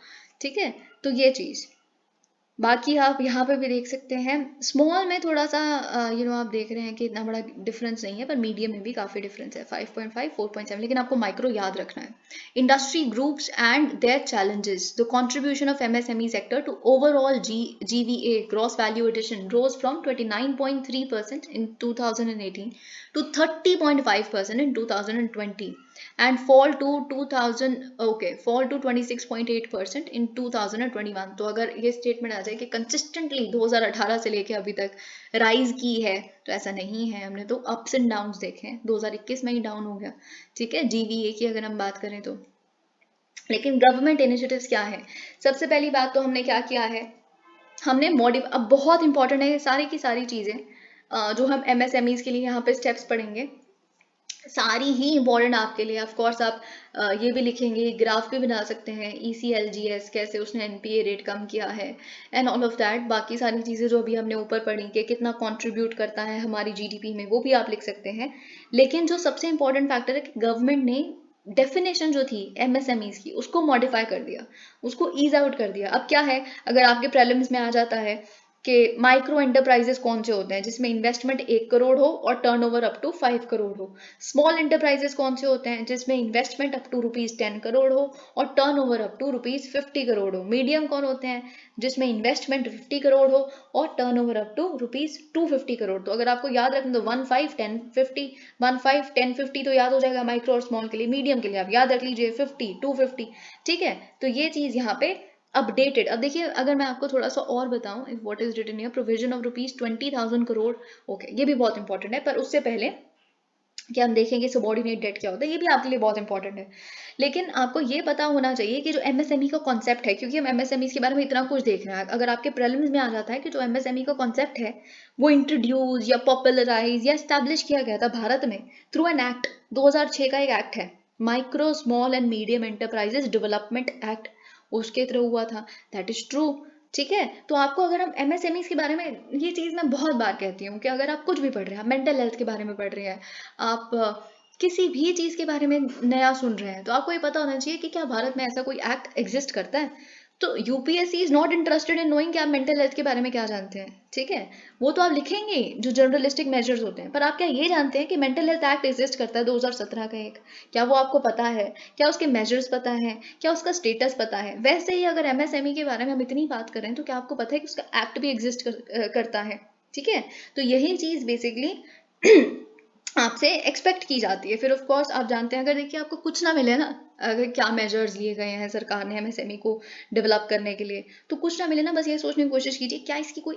ठीक है। तो ये चीज़, बाकी आप यहाँ पे भी देख सकते हैं, स्मॉल में थोड़ा सा आप देख रहे हैं कि इतना बड़ा डिफरेंस नहीं है, पर मीडियम में भी काफ़ी डिफरेंस है, 5.5 4.7, लेकिन आपको माइक्रो याद रखना है। Industry groups and their challenges, the contribution of MSME sector to overall GVA gross value addition rose from 29.3% in 2018 to 30.5% in 2020 and fall to 26.8% in 2021। तो अगर ये स्टेटमेंट आ जाए कि कंसिस्टेंटली 2018 से लेके अभी तक राइज की है, तो ऐसा नहीं है, हमने तो अप्स एंड डाउन्स देखे हैं, 2021 में ही डाउन हो गया, ठीक है, GVA की अगर हम बात करें तो। लेकिन गवर्नमेंट इनिशिएटिव्स क्या है, सबसे पहली बात तो हमने क्या किया है, हमने अब बहुत इंपॉर्टेंट है ये सारी की सारी चीज़ें जो हम MSMEs के लिए यहाँ पे स्टेप्स पढ़ेंगे, सारी ही इंपॉर्टेंट आपके लिए। ऑफ कोर्स आप ये भी लिखेंगे, ग्राफ भी बना सकते हैं, ECLGS कैसे उसने NPA रेट कम किया है एंड ऑल ऑफ दैट। बाकी सारी चीज़ें जो अभी हमने ऊपर पढ़ी कि कितना कंट्रीब्यूट करता है हमारी GDP में, वो भी आप लिख सकते हैं। लेकिन जो सबसे इंपॉर्टेंट फैक्टर है कि गवर्नमेंट ने डेफिनेशन जो थी MSMEs की उसको मॉडिफाई कर दिया, उसको ईज आउट कर दिया। अब क्या है, अगर आपके प्रीलिम्स में आ जाता है कि माइक्रो एंटरप्राइजेस कौन से होते हैं जिसमें इन्वेस्टमेंट 1 करोड़ हो और टर्नओवर अप टू 5 करोड़ हो, स्मॉल एंटरप्राइजेस कौन से होते हैं जिसमें इन्वेस्टमेंट अप टू ₹10 करोड़ हो और टर्नओवर अप टू ₹50 करोड़ हो, मीडियम कौन होते हैं जिसमें इन्वेस्टमेंट 50 करोड़ हो और टर्नओवर अप टू ₹250 करोड़। तो अगर आपको याद रखना तो 15 10 50, 15 10 50 तो याद हो जाएगा माइक्रो और स्मॉल के लिए। मीडियम के लिए आप याद रख लीजिए 50 250, ठीक है। तो ये चीज यहाँ पे अपडेटेड। अब देखिए, अगर मैं आपको थोड़ा सा और बताऊं, if what is written here, provision of ₹20,000 crore, okay, ये भी बहुत इंपॉर्टेंट है। पर उससे पहले क्या हम देखेंगे सबॉर्डिनेट डेट क्या होता है, ये भी आपके लिए बहुत इंपॉर्टेंट है। लेकिन आपको ये पता होना चाहिए कि जो MSME का कॉन्सेप्ट है, क्योंकि हम MSMEs के बारे में इतना कुछ देख रहे हैं, अगर आपके प्रीलिम्स में आ जाता है कि जो MSME का कॉन्सेप्ट है वो इंट्रोड्यूस या पॉपुलराइज या एस्टैब्लिश किया गया था भारत में थ्रू एन एक्ट, 2006 का एक एक्ट है, micro small and medium enterprises development act, उसके थ्रू हुआ था। दैट इज ट्रू, ठीक है। तो आपको, अगर हम MSMEs के बारे में, ये चीज़ मैं बहुत बार कहती हूँ कि अगर आप कुछ भी पढ़ रहे हैं, मेंटल हेल्थ के बारे में पढ़ रहे हैं, आप किसी भी चीज़ के बारे में नया सुन रहे हैं, तो आपको ये पता होना चाहिए कि क्या भारत में ऐसा कोई एक्ट एग्जिस्ट करता है। तो UPSC is not interested in knowing कि आप मेंटल हेल्थ के बारे में क्या जानते हैं, ठीक है, वो तो आप लिखेंगे जो जर्नलिस्टिक मेजर्स होते हैं, पर आप क्या ये जानते हैं कि मेंटल हेल्थ एक्ट एग्जिस्ट करता है 2017 का एक, क्या वो आपको पता है, क्या उसके मेजर्स पता है, क्या उसका स्टेटस पता है। वैसे ही अगर MSME के बारे में हम इतनी बात करें तो क्या आपको पता है कि उसका एक्ट भी एग्जिस्ट करता है, ठीक है। तो यही चीज़ बेसिकली आपसे एक्सपेक्ट की जाती है। फिर ऑफ कोर्स आप जानते हैं, अगर देखिए आपको कुछ ना मिले ना, अगर क्या मेजर्स लिए गए हैं सरकार ने MSME को डेवलप करने के लिए, तो कुछ ना मिले ना, बस ये सोचने की कोशिश कीजिए क्या इसकी कोई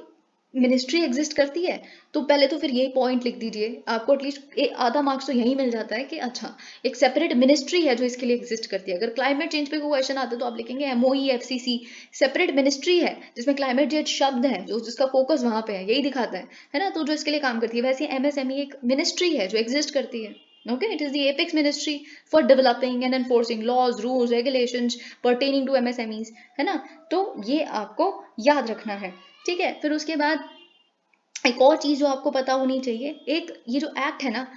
मिनिस्ट्री एग्जिस्ट करती है। तो पहले तो फिर यही पॉइंट लिख दीजिए, आपको एटलीस्ट आधा मार्क्स तो यही मिल जाता है कि अच्छा एक सेपरेट मिनिस्ट्री है जो इसके लिए एग्जिस्ट करती है। अगर क्लाइमेट चेंज पे कोई क्वेश्चन आता है तो आप लिखेंगे MOEFCC, सेपरेट मिनिस्ट्री है जिसमें क्लाइमेट चेंज शब्द है, जो जिसका फोकस वहां पे है, यही दिखाता है ना, तो जो इसके लिए काम करती है। वैसे MSME एक मिनिस्ट्री है जो एग्जिस्ट करती है। Okay, it is the apex ministry for developing and enforcing laws, rules, regulations pertaining to MSMEs, है ना। तो ये आपको याद रखना है, ठीक है। फिर उसके बाद एक और चीज जो आपको पता होनी चाहिए, एक ये जो एक्ट है ना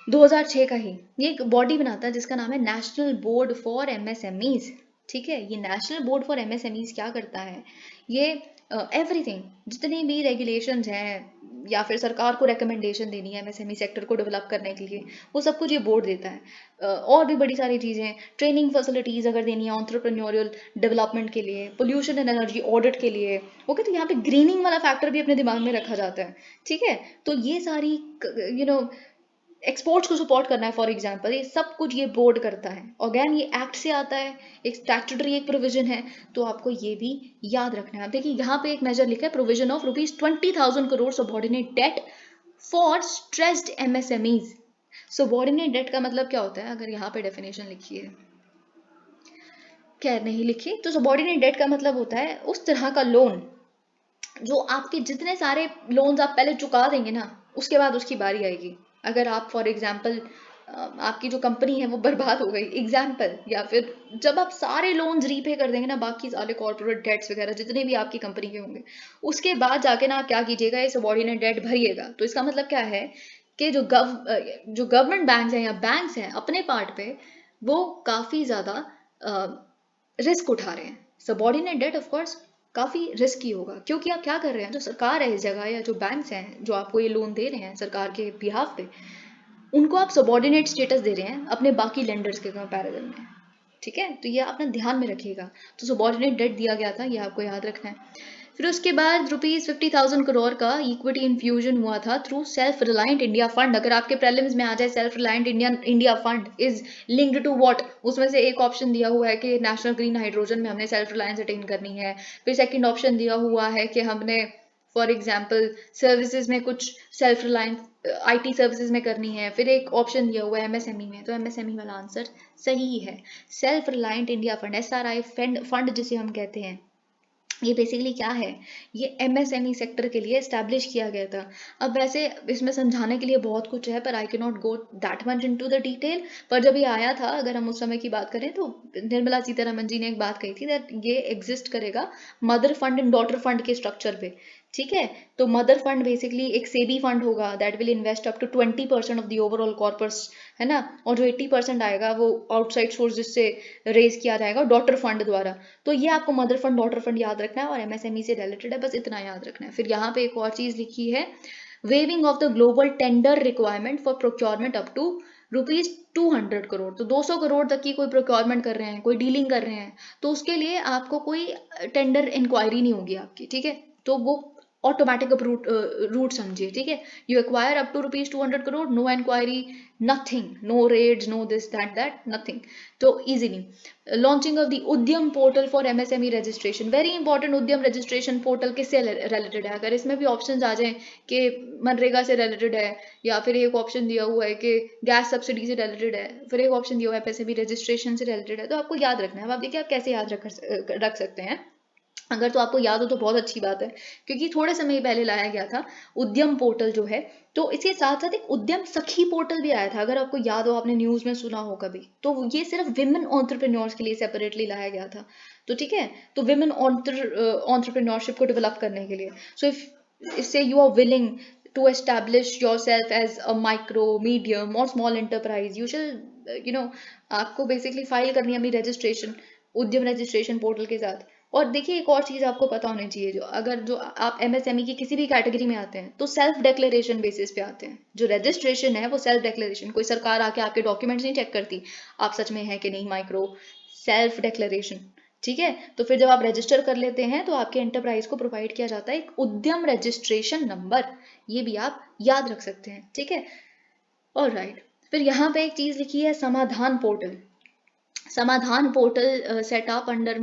2006 का ही, ये एक बॉडी बनाता है जिसका नाम है नेशनल बोर्ड फॉर एमएसएमईज, ठीक है। ये नेशनल बोर्ड फॉर एमएसएमईज क्या करता है, ये एवरीथिंग जितनी भी रेगुलेशंस हैं या फिर सरकार को रिकमेंडेशन देनी है एमएसएमई सेक्टर को डेवलप करने के लिए, वो सब कुछ ये बोर्ड देता है। और भी बड़ी सारी चीज़ें, ट्रेनिंग फैसिलिटीज़ अगर देनी है एंटरप्रेन्योरियल डेवलपमेंट के लिए, पोल्यूशन एंड एनर्जी ऑडिट के लिए, ओके। तो यहाँ पे ग्रीनिंग वाला फैक्टर भी अपने दिमाग में रखा जाता है, ठीक है। तो ये सारी एक्सपोर्ट्स को सपोर्ट करना है फॉर एग्जांपल, ये सब कुछ ये बोर्ड करता है। अगेन ये एक्ट से आता है, एक स्टैट्यूटरी एक प्रोविजन है, तो आपको ये भी याद रखना है। आप देखिए यहाँ पे एक मेजर लिखा है, provision of ₹20,000 crore subordinate debt for stressed MSMEs. Subordinate debt का मतलब क्या होता है, अगर यहाँ पे डेफिनेशन लिखी है, खैर नहीं लिखी, तो सबऑर्डिनेट डेट का मतलब होता है उस तरह का लोन जो आपके जितने सारे लोन्स आप पहले चुका देंगे ना, उसके बाद उसकी बारी आएगी। अगर आप फॉर एग्जांपल आपकी जो कंपनी है वो बर्बाद हो गई एग्जांपल, या फिर जब आप सारे लोन्स रीपे कर देंगे ना, बाकी सारे कॉर्पोरेट डेट्स वगैरह जितने भी आपकी कंपनी के होंगे, उसके बाद जाके ना आप क्या कीजिएगा, ये सबऑर्डिनेट डेट भरिएगा। तो इसका मतलब क्या है कि जो गवर्नमेंट बैंक्स हैं या बैंक्स हैं अपने पार्ट पे वो काफ़ी ज़्यादा रिस्क उठा रहे हैं। सबऑर्डिनेट डेट ऑफ कोर्स काफ़ी रिस्की होगा, क्योंकि आप क्या कर रहे हैं, जो सरकार है इस जगह या जो बैंक्स हैं जो आपको ये लोन दे रहे हैं सरकार के बिहाफ पे, उनको आप सबऑर्डिनेट स्टेटस दे रहे हैं अपने बाकी लेंडर्स के कंपैरिजन में, ठीक है। तो ये आपने ध्यान में रखिएगा। तो सबऑर्डिनेट डेट दिया गया था, ये आपको याद रखना है। फिर उसके बाद ₹50,000 करोड़ का इक्विटी इन्फ्यूजन हुआ था through self reliant India fund. अगर आपके प्रीलिम्स में आ जाए self reliant India fund is linked to what, उसमें से एक ऑप्शन दिया हुआ है कि नेशनल ग्रीन हाइड्रोजन में हमने सेल्फ रिलायंस अटेन करनी है। फिर सेकंड ऑप्शन दिया हुआ है कि हमने फॉर एग्जाम्पल सर्विसेज में कुछ सेल्फ रिलायंस आईटी सर्विसेज में करनी है। फिर एक ऑप्शन दिया हुआ है एमएसएमई में, तो एमएसएमई वाला आंसर सही है। Self reliant India fund, SRI fund जिसे हम कहते हैं, ये बेसिकली क्या है, ये एमएसएमई सेक्टर के लिए एस्टैब्लिश किया गया था। अब वैसे इसमें समझाने के लिए बहुत कुछ है, पर I can not go that much into the detail. पर जब ये आया था, अगर हम उस समय की बात करें, तो निर्मला सीतारमन जी ने एक बात कही थी दैट ये एग्जिस्ट करेगा mother fund and daughter fund के स्ट्रक्चर पे, ठीक है। तो मदर फंड बेसिकली एक सेबी फंड होगा that will invest up to 20% of the overall corpus, है ना। और जो 80% आएगा वो आउटसाइड सोर्सेज से रेज किया जाएगा डॉटर फंड द्वारा। तो ये आपको मदर फंड डॉटर फंड याद रखना है और एमएसएमई से रिलेटेड है, बस इतना याद रखना है। फिर यहाँ पे एक और चीज लिखी है, waiving of the global tender requirement for procurement up to ₹200 crore. तो 200 करोड़ तक की कोई प्रोक्योरमेंट कर रहे हैं, कोई डीलिंग कर रहे हैं, तो उसके लिए आपको कोई टेंडर इंक्वायरी नहीं होगी आपकी, ठीक है। तो वो ऑटोमेटिक रूट समझिए, ठीक है। You acquire up to ₹200 crore, no inquiry, nothing, no raids, no this that nothing, तो easily. Launching of the Udyam portal for MSME registration, very important. Udyam registration portal किससे रिलेटेड है, अगर इसमें भी ऑप्शन आ जाए कि मनरेगा से रिलेटेड है, या फिर एक ऑप्शन दिया हुआ है कि गैस सब्सिडी से रिलेटेड है, फिर एक ऑप्शन दिया हुआ है एमएसएमई रजिस्ट्रेशन से रिलेटेड है, तो आपको याद रखना है। अब आप देखिए आप कैसे याद रख सकते हैं। अगर तो आपको याद हो तो बहुत अच्छी बात है, क्योंकि थोड़े समय पहले लाया गया था उद्यम पोर्टल जो है। तो इसके साथ साथ एक उद्यम सखी पोर्टल भी आया था, अगर आपको याद हो, आपने न्यूज में सुना हो कभी, तो ये सिर्फ विमेन एंटरप्रेन्योर्स के लिए सेपरेटली लाया गया था। तो ठीक है, तो विमेन एंटरप्रेन्योरशिप को डेवलप करने के लिए, सो इफ इससे you are willing to establish yourself as a micro, medium or small enterprise, you shall आपको बेसिकली फाइल करनी है अपनी रजिस्ट्रेशन उद्यम रजिस्ट्रेशन पोर्टल के साथ। और देखिए एक और चीज आपको पता होनी चाहिए, जो आप एमएसएमई की किसी भी कैटेगरी में आते हैं तो सेल्फ डिक्लेरेशन बेसिस पे आते हैं। जो रजिस्ट्रेशन है वो सेल्फ डिक्लेरेशन, कोई सरकार आके आपके डॉक्यूमेंट्स नहीं चेक करती आप सच में है कि नहीं माइक्रो, सेल्फ डिक्लेरेशन, ठीक है। तो फिर जब आप रजिस्टर कर लेते हैं तो आपके एंटरप्राइज को प्रोवाइड किया जाता है एक उद्यम रजिस्ट्रेशन नंबर, ये भी आप याद रख सकते हैं, ठीक है। ऑलराइट, फिर यहाँ पे एक चीज लिखी है समाधान पोर्टल। समाधान portal setup under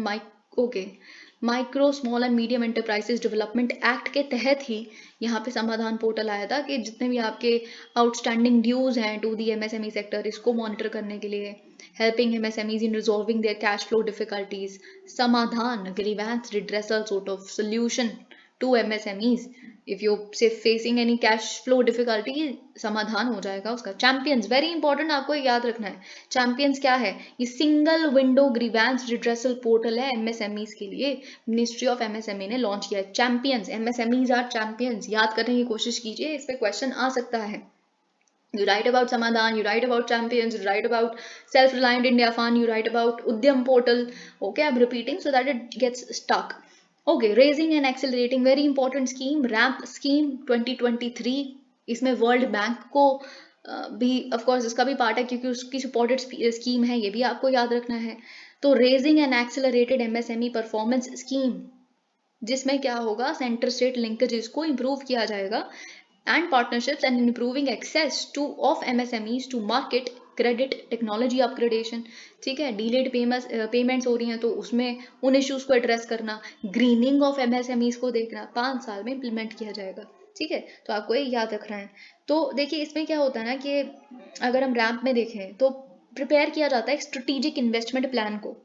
micro small and medium enterprises development act के तहत ही यहाँ पे समाधान पोर्टल आया था, कि जितने भी आपके आउटस्टैंडिंग ड्यूज हैं टू दी एमएसएमई सेक्टर, इसको मॉनिटर करने के लिए, helping MSMEs in resolving their cash flow difficulties, समाधान, grievance redressal sort of solution to MSMEs, if you say facing any cash flow difficulty, समाधान हो जाएगा उसका। चैंपियंस वेरी इंपॉर्टेंट, आपको याद रखना है। चैंपियंस क्या है? ये single window grievance redressal portal है एमएसएमईज के लिए, मिनिस्ट्री ऑफ एमएसएमई ने लॉन्च किया है। चैंपियंस, एमएसएमईज आर चैंपियंस, याद करने की कोशिश कीजिए, इस पे क्वेश्चन आ सकता है। You write about Samadhan, you write about champions, you write about self-reliant India Fund, you write about Udyam portal. Okay, I'm repeating so that it gets stuck. Okay, raising and accelerating, very important scheme, RAMP scheme 2023. इसमें world bank को भी of course इसका भी part है क्योंकि उसकी supported scheme है, ये भी आपको याद रखना है। तो raising and accelerated MSME performance scheme, जिसमें क्या होगा, सेंटर स्टेट लिंकेजेस को इंप्रूव किया जाएगा and partnerships and improving access to of MSMEs to market, credit, technology upgradation। ठीक है, delayed payments हो रही हैं तो उसमें उन issues को address करना, greening of MSMEs को देखना, 5 साल में implement किया जाएगा। ठीक है, तो आपको ये याद रखना है। तो देखिए इसमें क्या होता है ना कि अगर हम रैम्प में देखें तो प्रिपेयर किया जाता है एक स्ट्रेटेजिक इन्वेस्टमेंट प्लान को।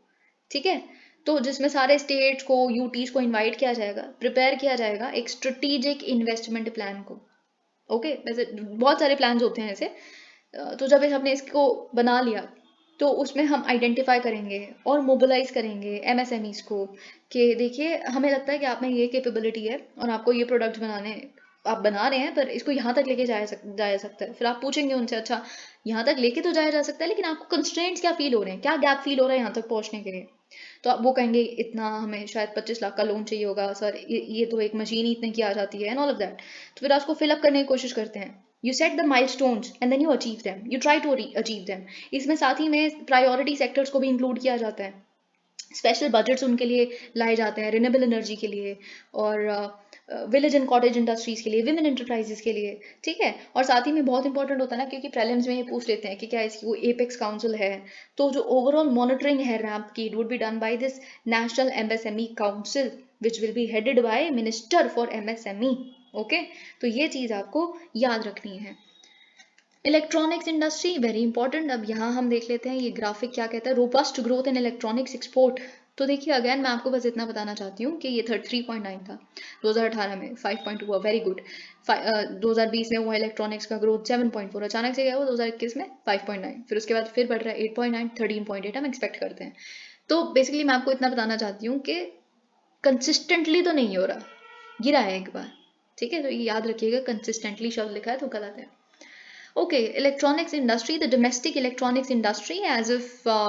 ठीक है, तो जिसमें सारे स्टेट्स को, यूटीज को इन्वाइट किया जाएगा, प्रिपेयर किया जाएगा एक स्ट्रेटेजिक इन्वेस्टमेंट प्लान को। ओके, वैसे बहुत सारे प्लान्स होते हैं ऐसे। तो जब हमने इसको बना लिया तो उसमें हम आइडेंटिफाई करेंगे और मोबिलाइज करेंगे एमएसएमईज को कि देखिए हमें लगता है कि आप में ये कैपेबिलिटी है और आपको ये प्रोडक्ट बनाने, आप बना रहे हैं पर इसको यहाँ तक लेके जाया सकता है। फिर आप पूछेंगे उनसे, अच्छा यहाँ तक लेके तो जाया जा सकता है लेकिन आपको कंस्ट्रेंट्स क्या फील हो रहे हैं, क्या गैप फील हो रहा है यहाँ तक पहुँचने के लिए? तो आप वो कहेंगे इतना हमें शायद 25 लाख का लोन चाहिए होगा सर, ये तो एक मशीन ही इतने की आ जाती है एंड ऑल ऑफ दैट। तो फिर आपको फिलअप करने की कोशिश करते हैं। You set the milestones and then you achieve them, you try to achieve them. इसमें साथ ही में प्रायोरिटी सेक्टर्स को भी इंक्लूड किया जाता है, स्पेशल बजट्स उनके लिए लाए जाते हैं, रिन्यूएबल एनर्जी के लिए और विलेज एंड कॉटेज इंडस्ट्रीज के लिए, विमेन एंटरप्राइजेस के लिए। ठीक है, और साथ ही में बहुत इंपॉर्टेंट होता है ना, क्योंकि प्रीलिम्स में ये पूछ लेते हैं कि क्या इसकी वो एपेक्स काउंसिल है, तो जो ओवरऑल मॉनिटरिंग है रैम्प की, it would be done by this national MSME council which will be headed by minister for MSME. Okay, तो ये चीज आपको याद रखनी है। Electronics industry very important. अब यहाँ हम देख लेते हैं ये ग्राफिक क्या कहता है, robust growth in electronics export. तो देखिए अगेन मैं आपको बस इतना बताना चाहती हूँ कि ये 33.9 था 2018 में, 5.2 हुआ, वेरी गुड। 2020 में हुआ इलेक्ट्रॉनिक्स का ग्रोथ 7.4, अचानक से गया वो 2021 में 5.9, फिर उसके बाद फिर बढ़ रहा है 8.9, 13.8 हम एक्सपेक्ट करते हैं। तो बेसिकली मैं आपको इतना बताना चाहती हूँ कि कंसिस्टेंटली तो नहीं हो रहा, गिरा है एक बार। ठीक है, तो ये याद रखिएगा, कंसिस्टेंटली शब्द लिखा है तो गलत है। Okay, electronics industry, the domestic electronics industry as of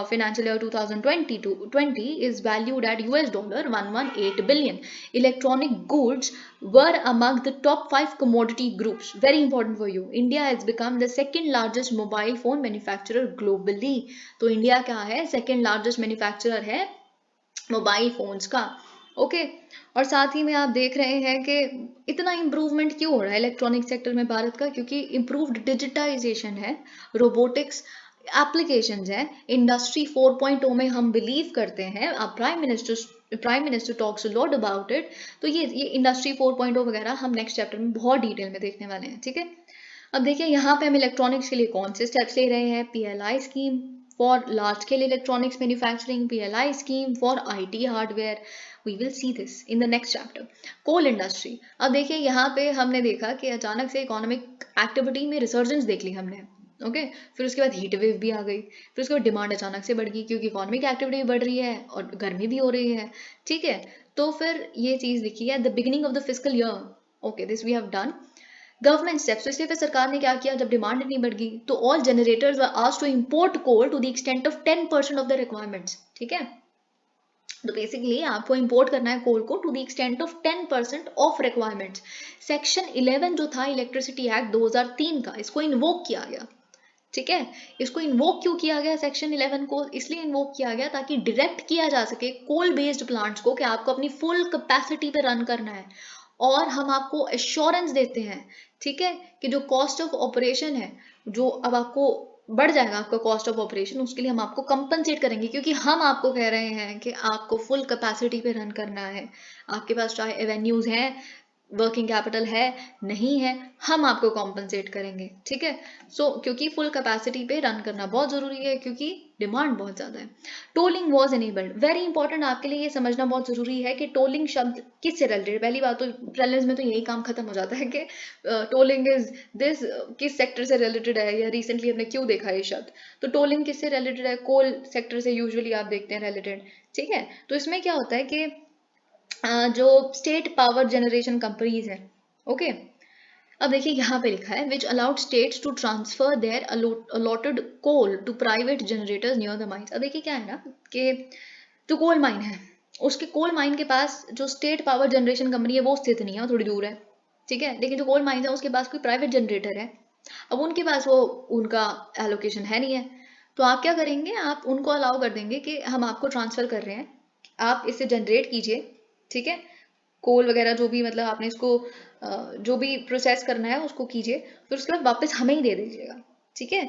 financial year 2020 is valued at US dollar 118 billion. Electronic goods were among the top 5 commodity groups. Very important for you. India has become the second largest mobile phone manufacturer globally. तो India क्या है? Second largest manufacturer है mobile phones का। Okay, और साथ ही में आप देख रहे हैं कि इतना इम्प्रूवमेंट क्यों हो रहा है इलेक्ट्रॉनिक सेक्टर में भारत का, क्योंकि इम्प्रूव्ड डिजिटाइजेशन है, रोबोटिक्स एप्लीकेशंस है, इंडस्ट्री 4.0 में हम बिलीव करते हैं। अब prime minister talks a lot about it. तो ये इंडस्ट्री 4.0 वगैरह हम नेक्स्ट चैप्टर में बहुत डिटेल में देखने वाले हैं। ठीक है, अब देखिए यहाँ पे हम इलेक्ट्रॉनिक्स के लिए कौन से स्टेप्स ले रहे हैं। PLI scheme for large scale electronics manufacturing, PLI scheme for IT hardware, we will see this in the next chapter. Coal industry, अब देखिए यहाँ पे हमने देखा कि अचानक से इकोनॉमिक एक्टिविटी में रिसर्जेंस देख ली हमने। ओके, फिर उसके बाद हीट वेव भी आ गई, फिर उसके बाद डिमांड अचानक से बढ़ गई क्योंकि इकोनॉमिक एक्टिविटी भी बढ़ रही है और गर्मी भी हो रही है। ठीक है, तो फिर ये चीज लिखी है the beginning of the fiscal year. Okay, this we have done. Government steps, इसलिए फिर सरकार ने क्या किया, जब डिमांड इतनी बढ़ गई तो all generators were asked to import coal to the extent of 10% of the requirements. ठीक है, तो बेसिकली आपको इंपोर्ट करना है कोल को to the extent of 10% of requirements. Section 11 जो था इलेक्ट्रिसिटी एक्ट 2003 का, इसको इन्वोक किया गया। ठीक है, इसको इन्वोक क्यों किया गया सेक्शन 11 को? इसलिए इन्वोक किया गया ताकि डायरेक्ट किया जा सके कोल बेस्ड प्लांट्स को कि आपको अपनी फुल कैपेसिटी पे रन करना है, और हम आपको एश्योरेंस देते हैं, ठीक है, कि जो कॉस्ट ऑफ ऑपरेशन है, जो अब आपको बढ़ जाएगा आपका कॉस्ट ऑफ ऑपरेशन, उसके लिए हम आपको कंपनसेट करेंगे, क्योंकि हम आपको कह रहे हैं कि आपको फुल कैपेसिटी पे रन करना है। आपके पास चाहे एवेन्यूज हैं, वर्किंग कैपिटल है नहीं है, हम आपको कॉम्पनसेट करेंगे, ठीक है। क्योंकि फुल कैपेसिटी पे रन करना बहुत ज़रूरी है, क्योंकि डिमांड बहुत ज़्यादा है। Tolling was enabled, very important, आपके लिए ये समझना बहुत ज़रूरी है कि टोलिंग शब्द किससे रिलेटेड। पहली बात तो प्रीलिम्स में तो यही काम खत्म हो जाता है कि टोलिंग इज दिस किस सेक्टर से रिलेटेड है, या रिसेंटली हमने क्यों देखा ये शब्द। तो टोलिंग किससे रिलेटेड है, कोल सेक्टर से यूजुअली आप देखते हैं रिलेटेड, ठीक है। तो इसमें क्या होता है कि जो स्टेट पावर जनरेशन कंपनीज हैं, ओके। अब देखिए यहाँ पे लिखा है which allowed states to transfer their allotted coal to private generators near the mines. अब देखिए क्या है ना कि जो कोल माइन है, उसके कोल माइन के पास जो स्टेट पावर जनरेशन कंपनी है वो स्थित नहीं है, वो थोड़ी दूर है, ठीक है। लेकिन जो कोल माइन है उसके पास कोई प्राइवेट जनरेटर है, अब उनके पास वो उनका एलोकेशन है नहीं है, तो आप क्या करेंगे, आप उनको अलाउ कर देंगे कि हम आपको ट्रांसफर कर रहे हैं, आप इसे जनरेट कीजिए, ठीक है। कोल वगैरह जो भी मतलब आपने इसको जो भी प्रोसेस करना है उसको कीजिए, फिर उसके बाद वापस हमें ही दे दीजिएगा, ठीक है।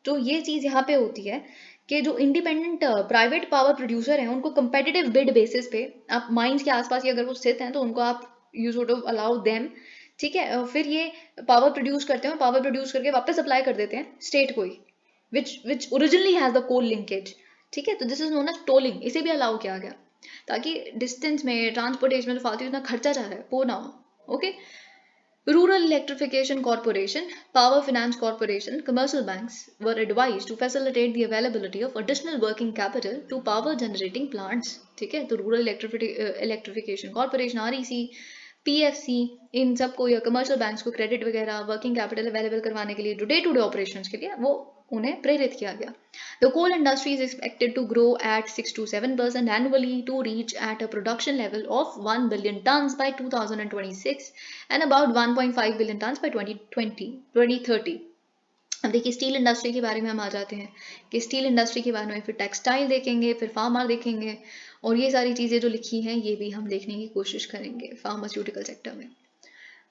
तो ये चीज़ यहाँ पे होती है कि जो इंडिपेंडेंट प्राइवेट पावर प्रोड्यूसर हैं उनको कंपेटिटिव बिड बेसिस पे, आप माइंस के आसपास ही अगर वो स्थित हैं तो उनको आप you sort of allow them, ठीक है। फिर ये पावर प्रोड्यूस करते हैं, पावर प्रोड्यूस करके वापस अप्लाई कर देते हैं स्टेट को ही, which originally has the coal linkage, ठीक है। तो this is known as tolling, इसे भी अलाउ किया गया ताकि डिस्टेंस में ट्रांसपोर्टेशन में फालतू इतना खर्चा जा रहा है वो ना हो, okay. Rural electrification corporation, power finance corporation, commercial banks were advised to facilitate the availability of additional working capital to power generating plants, ठीक है। तो rural electrification corporation, REC, PFC, इन सबको या कमर्शियल बैंक्स को क्रेडिट वगैरह working capital available करवाने के लिए, जो डे टू डे ऑपरेशंस के लिए वो उन्हें प्रेरित किया गया। The coal industry is expected to grow at 6 to 7% annually to reach at a production level of 1 billion tons by 2026 and about 1.5 billion tons by 2030. अब देखिए स्टील इंडस्ट्री के बारे में हम आ जाते हैं कि स्टील इंडस्ट्री के बारे में फिर टेक्सटाइल देखेंगे, फिर फार्मा देखेंगे, और ये सारी चीज़ें जो लिखी हैं ये भी हम देखने की कोशिश करेंगे फार्मास्यूटिकल सेक्टर में,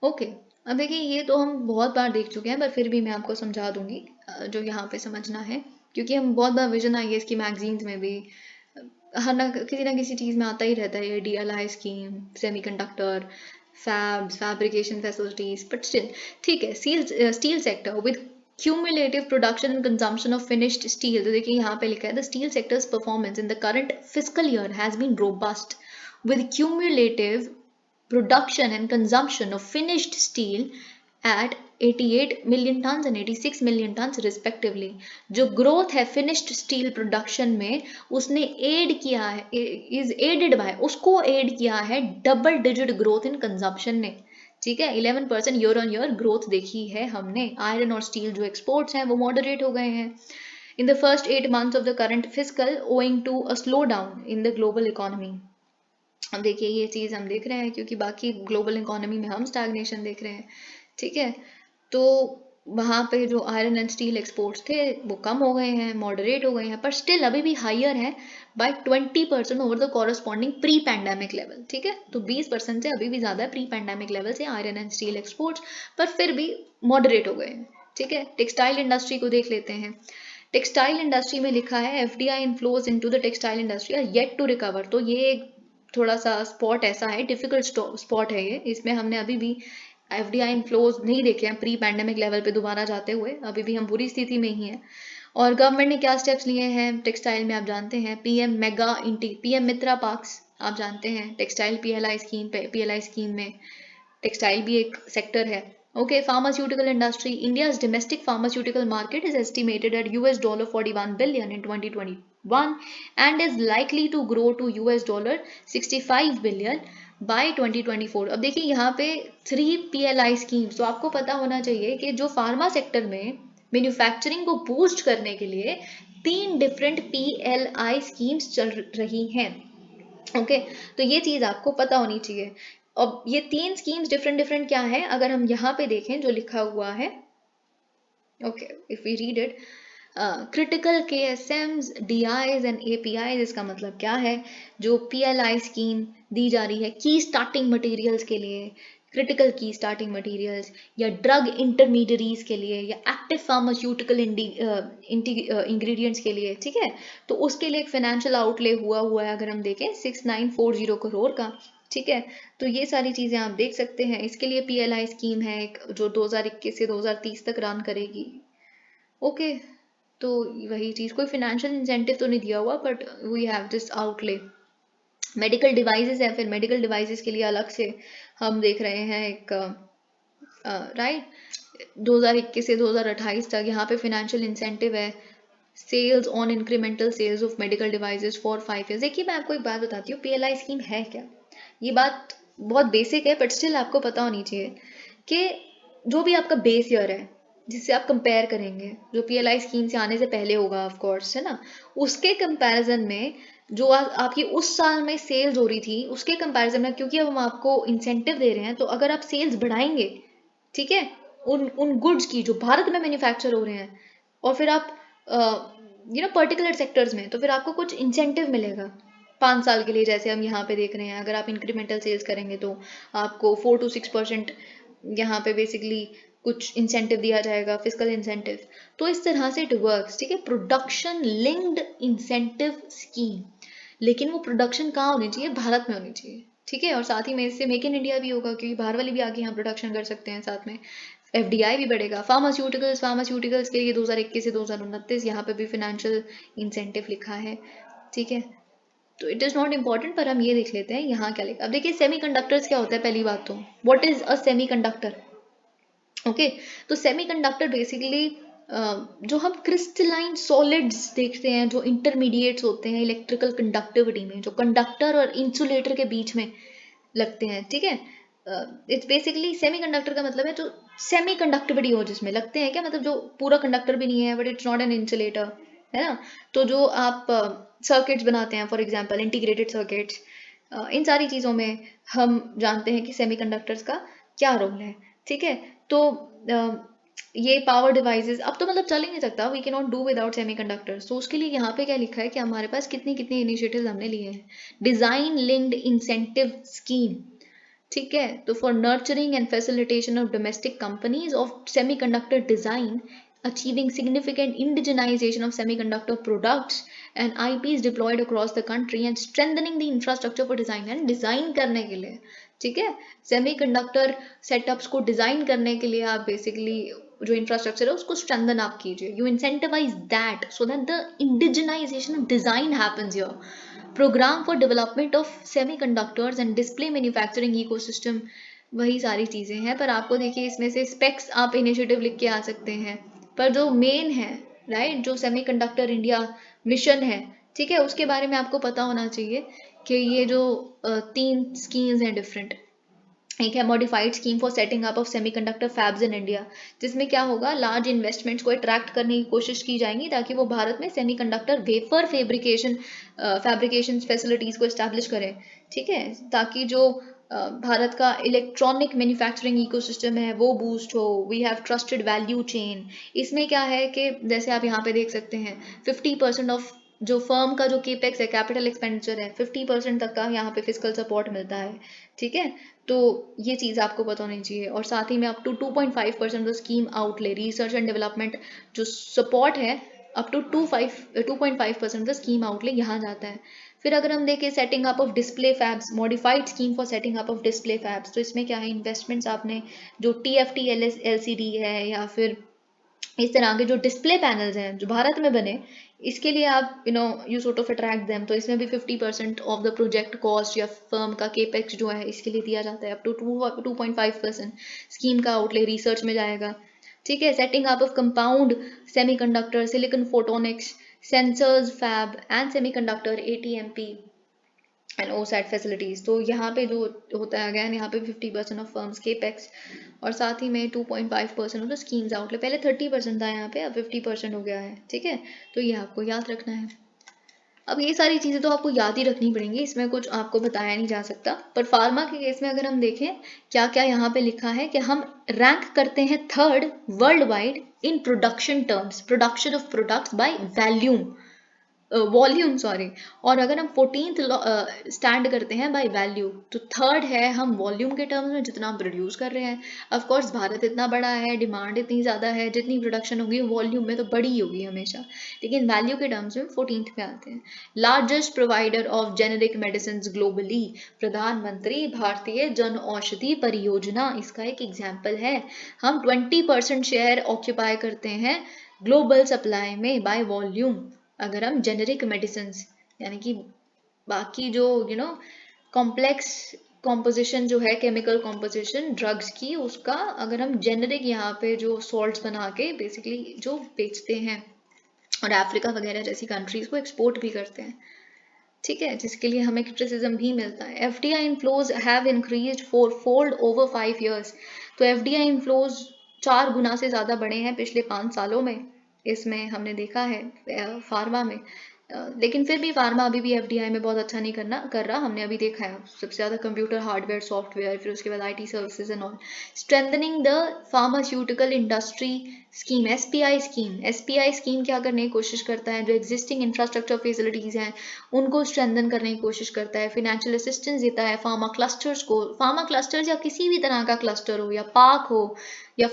ओके। अब देखिए ये तो हम बहुत बार देख चुके हैं, पर फिर भी मैं आपको समझा दूंगी जो यहाँ पे समझना है, क्योंकि हम बहुत बार विजन आई इसकी मैगजीन्स में भी हर ना किसी चीज़ में आता ही रहता है, ये DLI scheme, semiconductor, fabrication facilities, but still ठीक है। Steel sector with cumulative production and consumption of finished steel, तो देखिए यहाँ पे लिखा है the steel sectors performance in the current fiscal year has been robust with cumulative production and consumption of finished steel at 88 million tons and 86 million tons respectively. जो growth है finished steel production में उसने aid किया है, is aided by, उसको aid किया है double digit growth in consumption ने, ठीक है। 11% ईयर ऑन ईयर ग्रोथ देखी है हमने। आयरन और स्टील जो एक्सपोर्ट्स हैं वो मॉडरेट हो गए हैं in the first 8 months of the current fiscal owing to a slowdown in the global economy. अब देखिए ये चीज़ हम देख रहे हैं क्योंकि बाकी ग्लोबल इकोनॉमी में हम स्टैग्नेशन देख रहे हैं, ठीक है। तो वहाँ पे जो आयरन एंड स्टील एक्सपोर्ट्स थे वो कम हो गए हैं, मॉडरेट हो गए हैं, पर स्टिल अभी भी हाइयर है by 20% over the corresponding pre pandemic level, ठीक है। तो 20% से अभी भी ज़्यादा है प्री पैंडेमिक लेवल से आयरन एंड स्टील एक्सपोर्ट्स, पर फिर भी मॉडरेट हो गए हैं, ठीक है। टेक्सटाइल इंडस्ट्री को देख लेते हैं। टेक्सटाइल इंडस्ट्री में लिखा है FDI inflows into the textile industry are yet to recover. तो ये थोड़ा सा स्पॉट ऐसा है, डिफिकल्ट स्पॉट है ये, इसमें हमने अभी भी FDI इनफ्लोज नहीं देखे हैं प्री पैंडेमिक लेवल पे दोबारा जाते हुए, अभी भी हम बुरी स्थिति में ही हैं। और गवर्नमेंट ने क्या स्टेप्स लिए हैं टेक्सटाइल में आप जानते हैं, PM मित्रा पार्क्स आप जानते हैं, टेक्सटाइल PLI स्कीम में टेक्सटाइल भी एक सेक्टर है, okay. Pharmaceutical industry, India's domestic pharmaceutical market is estimated at $41 billion in 2021 and is likely to grow to $65 billion by 2024. अब देखिए यहाँ पे 3 PLI स्कीम्स, तो आपको पता होना चाहिए कि जो फार्मा सेक्टर में मैन्युफैक्चरिंग को बूस्ट करने के लिए 3 डिफरेंट PLI स्कीम्स चल रही हैं, ओके। तो ये चीज़ आपको पता होनी चाहिए। अब ये 3 स्कीम्स डिफरेंट क्या है, अगर हम यहाँ पे देखें जो लिखा हुआ है, okay, if we read it, critical KSMs, DIs and APIs, इसका मतलब क्या है, जो PLI स्कीम दी जा रही है की स्टार्टिंग मटेरियल्स के लिए, क्रिटिकल की स्टार्टिंग मटेरियल्स, या ड्रग इंटरमीडियरीज के लिए, या एक्टिव फार्मास्यूटिकल इंग्रेडिएंट्स के लिए, ठीक है। तो उसके लिए एक फाइनेंशियल आउटले हुआ है अगर हम देखें 6940 करोड़ का, ठीक है, तो ये सारी चीज़ें आप देख सकते हैं। इसके लिए PLI स्कीम है एक, जो 2021 से 2030 तक रन करेगी। ओके, तो वही चीज़, कोई फाइनेंशियल इंसेंटिव तो नहीं दिया हुआ, but we have this outlay. Medical devices है, फिर मेडिकल डिवाइसेस के लिए अलग से हम देख रहे हैं एक राइट 2021 से 2028 तक यहाँ पे फाइनेंशियल इंसेंटिव है, sales on incremental sales of medical devices for 5 years। देखिए मैं आपको एक बात बताती हूँ, PLI स्कीम है क्या। ये बात बहुत बेसिक है, बट स्टिल आपको पता होनी चाहिए कि जो भी आपका बेस ईयर है जिससे आप कंपेयर करेंगे, जो PLI स्कीम से आने से पहले होगा ऑफ कोर्स, है ना, उसके कंपैरिजन में जो आपकी उस साल में सेल्स हो रही थी उसके कंपैरिजन में, क्योंकि अब हम आपको इंसेंटिव दे रहे हैं, तो अगर आप सेल्स बढ़ाएंगे, ठीक है, उन गुड्स की जो भारत में मैन्युफैक्चर हो रहे हैं, और फिर आप पर्टिकुलर सेक्टर्स में, तो फिर आपको कुछ इंसेंटिव मिलेगा 5 साल के लिए। जैसे हम यहाँ पे देख रहे हैं, अगर आप इंक्रीमेंटल सेल्स करेंगे तो आपको 4 to 6% यहाँ पे बेसिकली कुछ इंसेंटिव दिया जाएगा, फिजिकल इंसेंटिव। तो इस तरह से इट वर्क्स, ठीक है, प्रोडक्शन लिंक्ड इंसेंटिव स्कीम। लेकिन वो प्रोडक्शन कहाँ होनी चाहिए, भारत में होनी चाहिए, ठीक है। और साथ ही में इससे मेक इन इंडिया भी होगा, क्योंकि बाहर वाले भी आके यहाँ प्रोडक्शन कर सकते हैं, साथ में FDI भी बढ़ेगा। फार्मास्यूटिकल्स के लिए 2021 से 2029 यहाँ पे भी फाइनेंशियल इंसेंटिव लिखा है, ठीक है। तो इट इज़ नॉट इम्पॉर्टेंट, पर हम ये देख लेते हैं यहाँ क्या लिखा। अब देखिए सेमीकंडक्टर्स क्या होता है, पहली बात तो what is a semiconductor. Okay, तो सेमीकंडक्टर बेसिकली जो हम क्रिस्टलाइन सॉलिड्स देखते हैं, जो इंटरमीडिएट्स होते हैं इलेक्ट्रिकल कंडक्टिविटी में, जो कंडक्टर और इंसुलेटर के बीच में लगते हैं, ठीक है। इट्स बेसिकली सेमीकंडक्टर का मतलब है जो सेमी कंडक्टिविटी हो, जिसमें लगते हैं क्या, मतलब जो पूरा कंडक्टर भी नहीं है but it's not an insulator, है ना। तो जो आप सर्किट्स बनाते हैं, फॉर एग्जांपल इंटीग्रेटेड सर्किट्स, इन सारी चीज़ों में हम जानते हैं कि सेमीकंडक्टर्स का क्या रोल है, ठीक है। तो ये पावर डिवाइसेस अब तो मतलब चल ही नहीं सकता, we can not do without semiconductors. तो उसके लिए यहाँ पे क्या लिखा है कि हमारे पास कितनी कितनी इनिशिएटिव्स हमने लिए हैं। डिजाइन लिंक्ड इंसेंटिव स्कीम, ठीक है, तो for nurturing and facilitation of domestic companies of semiconductor design, achieving significant indigenization of semiconductor products and IPs deployed across the country and strengthening the infrastructure for design and design करने के लिए, ठीक है, semiconductor setups को design करने के लिए आप बेसिकली जो इंफ्रास्ट्रक्चर है उसको स्ट्रेंथन आप कीजिए, you incentivise that so that the indigenisation of design happens here. Programme for development of semiconductors and display manufacturing ecosystem, वही सारी चीज़ें हैं। पर आपको देखिए इसमें से स्पेक्स आप इनिशिएटिव लिख के आ सकते हैं, पर जो मेन है, राइट, जो सेमीकंडक्टर इंडिया मिशन है, ठीक है, उसके बारे में आपको पता होना चाहिए कि ये जो 3 स्कीम्स हैं डिफरेंट। एक है modified scheme for setting up of semiconductor fabs in India, जिसमें क्या होगा, लार्ज इन्वेस्टमेंट्स को अट्रैक्ट करने की कोशिश की जाएंगी ताकि वो भारत में सेमीकंडक्टर वेफर फैब्रिकेशन फैसिलिटीज़ को इस्टेब्लिश करें, ठीक है, ताकि जो भारत का इलेक्ट्रॉनिक मैन्युफैक्चरिंग इकोसिस्टम है वो बूस्ट हो। We have trusted value chain. इसमें क्या है कि जैसे आप यहाँ पे देख सकते हैं 50% ऑफ जो फर्म का जो केपेक्स है, कैपिटल एक्सपेंडिचर है, 50% तक का यहाँ पे फिजिकल सपोर्ट मिलता है, ठीक है। तो ये चीज़ आपको पता होनी चाहिए। और साथ ही में up to 2.5% scheme outlay research and development जो सपोर्ट है, अप टू 2.5% स्कीम आउटले यहाँ जाता है। फिर अगर हम देखें setting up of display fabs, modified scheme for setting up of display fabs, तो इसमें क्या है, इन्वेस्टमेंट्स आपने जो TFT LCD है या फिर इस तरह के जो डिस्प्ले पैनल्स हैं जो भारत में बने, इसके लिए आप you sort of attract them. तो इसमें भी 50% ऑफ द प्रोजेक्ट कॉस्ट या फर्म का केपेक्स जो है इसके लिए दिया जाता है, अप टू 2.5% स्कीम का आउटले रिसर्च में जाएगा, ठीक है। Setting up of compound semiconductor, silicon photonics, sensors fab and semiconductor ATMP and OSAT facilities. तो यहाँ पे जो होता है अगैन, यहाँ पे 50% ऑफ फर्म्स केपेक्स, और साथ ही में 2.5% ऑफ द स्कीम्स आउटले। पहले 30% था यहाँ पे, अब 50% हो गया है, ठीक है। तो ये आपको याद रखना है। अब ये सारी चीज़ें तो आपको याद ही रखनी पड़ेंगी, इसमें कुछ आपको बताया नहीं जा सकता। पर फार्मा के केस में अगर हम देखें क्या क्या यहाँ पे लिखा है कि हम रैंक करते हैं 3rd worldwide in production terms, production of products by volume, volume sorry, और अगर हम 14th स्टैंड करते हैं बाय वैल्यू, तो थर्ड है हम वॉल्यूम के टर्म्स में जितना हम प्रोड्यूस कर रहे हैं। ऑफ कोर्स भारत इतना बड़ा है, डिमांड इतनी ज़्यादा है, जितनी प्रोडक्शन होगी वॉल्यूम में तो बड़ी होगी हमेशा, लेकिन वैल्यू के टर्म्स में 14th पे आते हैं। Largest provider of generic medicine globally, प्रधानमंत्री भारतीय जन औषधि परियोजना इसका एक एग्जाम्पल है। हम 20% शेयर ऑक्यूपाई करते हैं ग्लोबल सप्लाई में बाय वॉल्यूम। अगर हम जेनेरिक मेडिसिन यानी कि बाकी जो कॉम्प्लेक्स कॉम्पोजिशन जो है, केमिकल कॉम्पोजिशन ड्रग्स की, उसका अगर हम जेनेरिक यहाँ पे जो सॉल्ट्स बना के बेसिकली जो बेचते हैं और अफ्रीका वगैरह जैसी कंट्रीज को एक्सपोर्ट भी करते हैं, ठीक है, जिसके लिए हमें क्रिटिसिज्म भी मिलता है। FDI inflows have increased fourfold over 5 years। तो एफडीआई इनफ्लोज 4 गुना से ज़्यादा बढ़े हैं पिछले 5 सालों में, इसमें हमने देखा है फार्मा में। लेकिन फिर भी फार्मा अभी भी एफडीआई में बहुत अच्छा नहीं कर रहा, हमने अभी देखा है सबसे ज़्यादा कंप्यूटर हार्डवेयर सॉफ्टवेयर, फिर उसके बाद IT services and all. Strengthening the pharmaceutical industry scheme, SPI scheme क्या करने की कोशिश करता है, जो एग्जिस्टिंग इंफ्रास्ट्रक्चर फैसिलिटीज़ हैं उनको स्ट्रेंथन करने की कोशिश करता है, फाइनेंशियल असिस्टेंस देता है फार्मा क्लस्टर्स को। फार्मा क्लस्टर्स या किसी भी तरह का क्लस्टर हो, या पार्क हो, या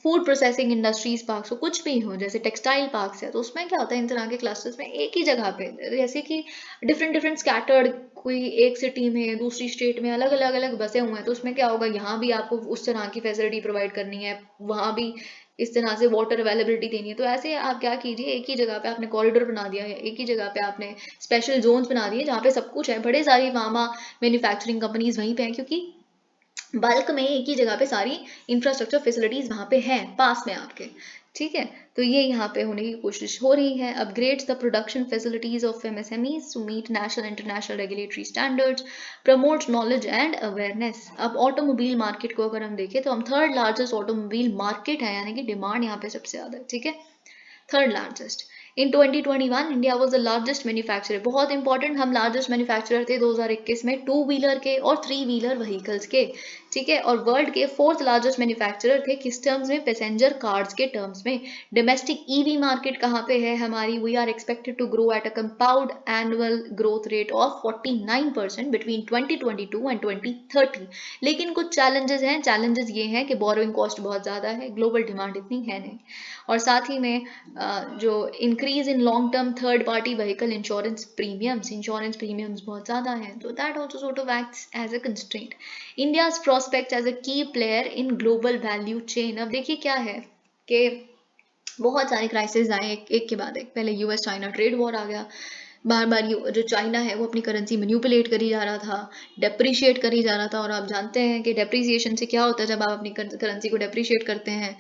फूड प्रोसेसिंग इंडस्ट्रीज पार्क्स हो, कुछ भी हो, जैसे टेक्सटाइल पार्क्स है, तो उसमें क्या होता है इन तरह के क्लस्टर्स में एक ही जगह पे, जैसे कि डिफरेंट स्कैटर्ड, कोई एक सिटी में दूसरी स्टेट में अलग अलग बसे हुए हैं, तो उसमें क्या होगा, यहाँ भी आपको उस तरह की फैसिलिटी प्रोवाइड करनी है, वहाँ भी इस तरह से वाटर अवेलेबिलिटी देनी है। तो ऐसे आप क्या कीजिए, एक ही जगह पे आपने कॉरिडोर बना दिया है, एक ही जगह पे आपने स्पेशल जोन्स बना दिए जहाँ पे सब कुछ है, बड़े सारी फार्मा मैन्युफैक्चरिंग कंपनीज वहीं पे हैं, क्योंकि बल्क में एक ही जगह पे सारी इंफ्रास्ट्रक्चर फैसिलिटीज वहाँ पे हैं पास में आपके, ठीक है। तो ये यहाँ पे होने की कोशिश हो रही है। Upgrades the production facilities of MSMEs to meet national international regulatory standards, promotes knowledge and awareness. अब ऑटोमोबाइल मार्केट को अगर हम देखें तो हम थर्ड लार्जेस्ट ऑटोमोबाइल मार्केट है, यानी कि डिमांड यहाँ पे सबसे ज़्यादा है, ठीक है, third largest. In 2021 India was the largest manufacturer, बहुत इंपॉर्टेंट, हम लार्जेस्ट मैन्युफैक्चरर थे 2021 में 2 व्हीलर के और 3 व्हीलर व्हीकल्स के, ठीक है, और वर्ल्ड के 4th लार्जेस्ट मैन्युफैक्चरर थे किस टर्म्स में, पैसेंजर कार्स के टर्म्स में। डोमेस्टिक ईवी मार्केट कहाँ पे है हमारी, we are expected to grow at a compound annual growth rate of 49% between 2022 and 2030। लेकिन कुछ चैलेंजेस हैं, चैलेंजेस ये हैं कि बोरोइंग कॉस्ट बहुत ज़्यादा है, ग्लोबल डिमांड इतनी है नहीं, और साथ ही में जो increase in long term third party vehicle insurance premiums बहुत ज़्यादा हैं, तो that also sort of acts as a constraint. India's prospect as a key player in global value chain. अब देखिए क्या है कि बहुत सारे क्राइसिस आए एक के बाद एक। पहले यूएस चाइना ट्रेड वॉर आ गया, बार बार जो चाइना है वो अपनी करेंसी मैनिपुलेट करी जा रहा था, डेप्रिशिएट करी जा रहा था, और आप जानते हैं कि डेप्रिसिएशन से क्या होता है, जब आप अपनी करेंसी को डेप्रिशिएट करते हैं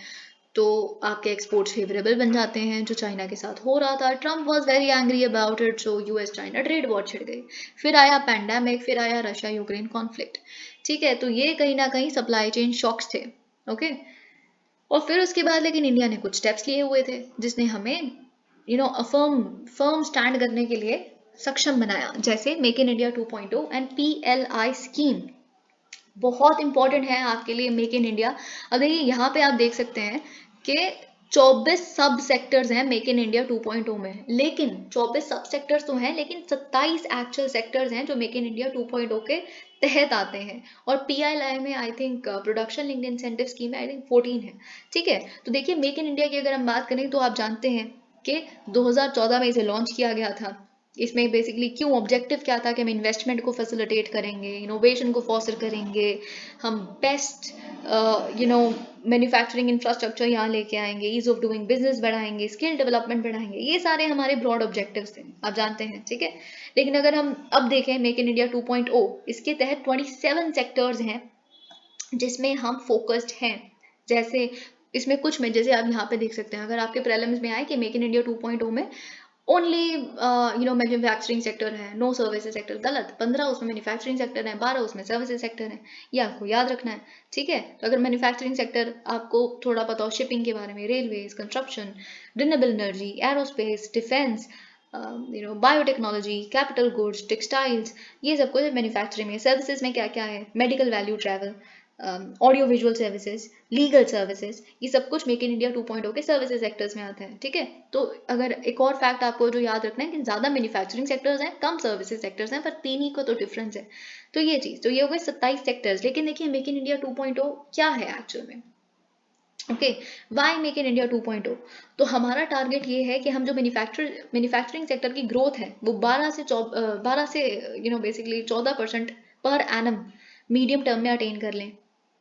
तो आपके एक्सपोर्ट्स फेवरेबल बन जाते हैं, जो चाइना के साथ हो रहा था। Trump was very angry about it, so US China trade war छिड़ गई। फिर आया पैंडेमिक, फिर आया रशिया यूक्रेन कॉन्फ्लिक्ट, ठीक है, तो ये कहीं ना कहीं सप्लाई चेन शॉक्स थे, ओके। और फिर उसके बाद लेकिन इंडिया ने कुछ स्टेप्स लिए हुए थे जिसने हमें फर्म स्टैंड करने के लिए सक्षम बनाया, जैसे make in India 2.0 and PLI scheme बहुत इंपॉर्टेंट है आपके लिए, मेक इन इंडिया। अब देखिए यहाँ पे आप देख सकते हैं कि 24 सब सेक्टर्स हैं मेक इन इंडिया 2.0 में, लेकिन 24 सब सेक्टर्स तो हैं, लेकिन 27 एक्चुअल सेक्टर्स हैं जो मेक इन इंडिया 2.0 के तहत आते हैं। और पीएलआई में I think production linked incentive scheme में आई थिंक 14 है, ठीक है। तो देखिए मेक इन इंडिया की अगर हम बात करें तो आप जानते हैं कि 2014 में इसे लॉन्च किया गया था। इसमें बेसिकली क्यों, ऑब्जेक्टिव क्या था कि हम इन्वेस्टमेंट को फैसिलिटेट करेंगे, इनोवेशन को फॉस्टर करेंगे, हम बेस्ट मैन्युफैक्चरिंग इंफ्रास्ट्रक्चर यहाँ लेके आएंगे, ईज ऑफ डूइंग बिजनेस बढ़ाएंगे, स्किल डेवलपमेंट बढ़ाएंगे, ये सारे हमारे ब्रॉड ऑब्जेक्टिव्स थे, आप जानते हैं, ठीक है। लेकिन अगर हम अब देखें मेक इन इंडिया 2.0, इसके तहत 27 सेक्टर्स हैं जिसमें हम फोकस्ड हैं। जैसे इसमें कुछ में, जैसे आप यहाँ पे देख सकते हैं, अगर आपके प्रीलिम्स में आए कि मेक इन इंडिया 2.0 में ओनली मैन्युफैक्चरिंग सेक्टर है, नो सर्विसेज सेक्टर, गलत। 15 उसमें मैन्युफैक्चरिंग सेक्टर है, 12 उसमें सर्विसेज सेक्टर है, ये आपको याद रखना है, ठीक है। तो अगर मैन्युफैक्चरिंग सेक्टर आपको थोड़ा पता हो शिपिंग के बारे में, railways, construction, renewable energy, aerospace, defence, biotechnology, capital goods, textiles, ये सब कुछ मैन्युफैक्चरिंग में। सर्विसेज में क्या क्या है, medical value travel, audio visual services, legal services, ये सब कुछ मेक इन इंडिया 2.0 के सर्विसेज सेक्टर्स में आता है, ठीक है। तो अगर एक और फैक्ट आपको जो याद रखना है कि ज़्यादा मैन्युफैक्चरिंग सेक्टर्स हैं, कम सर्विसेज सेक्टर्स हैं, पर तीन ही को तो डिफरेंस है। तो ये चीज़, तो ये हो गए 27 सेक्टर्स। लेकिन देखिए मेक इन इंडिया 2.0 क्या है एक्चुअल में, okay, why make in India 2.0। तो हमारा टारगेट ये है कि हम जो मैन्युफैक्चरिंग सेक्टर की ग्रोथ है वो 12 से basically 14% per annum medium term में अटेन कर लें,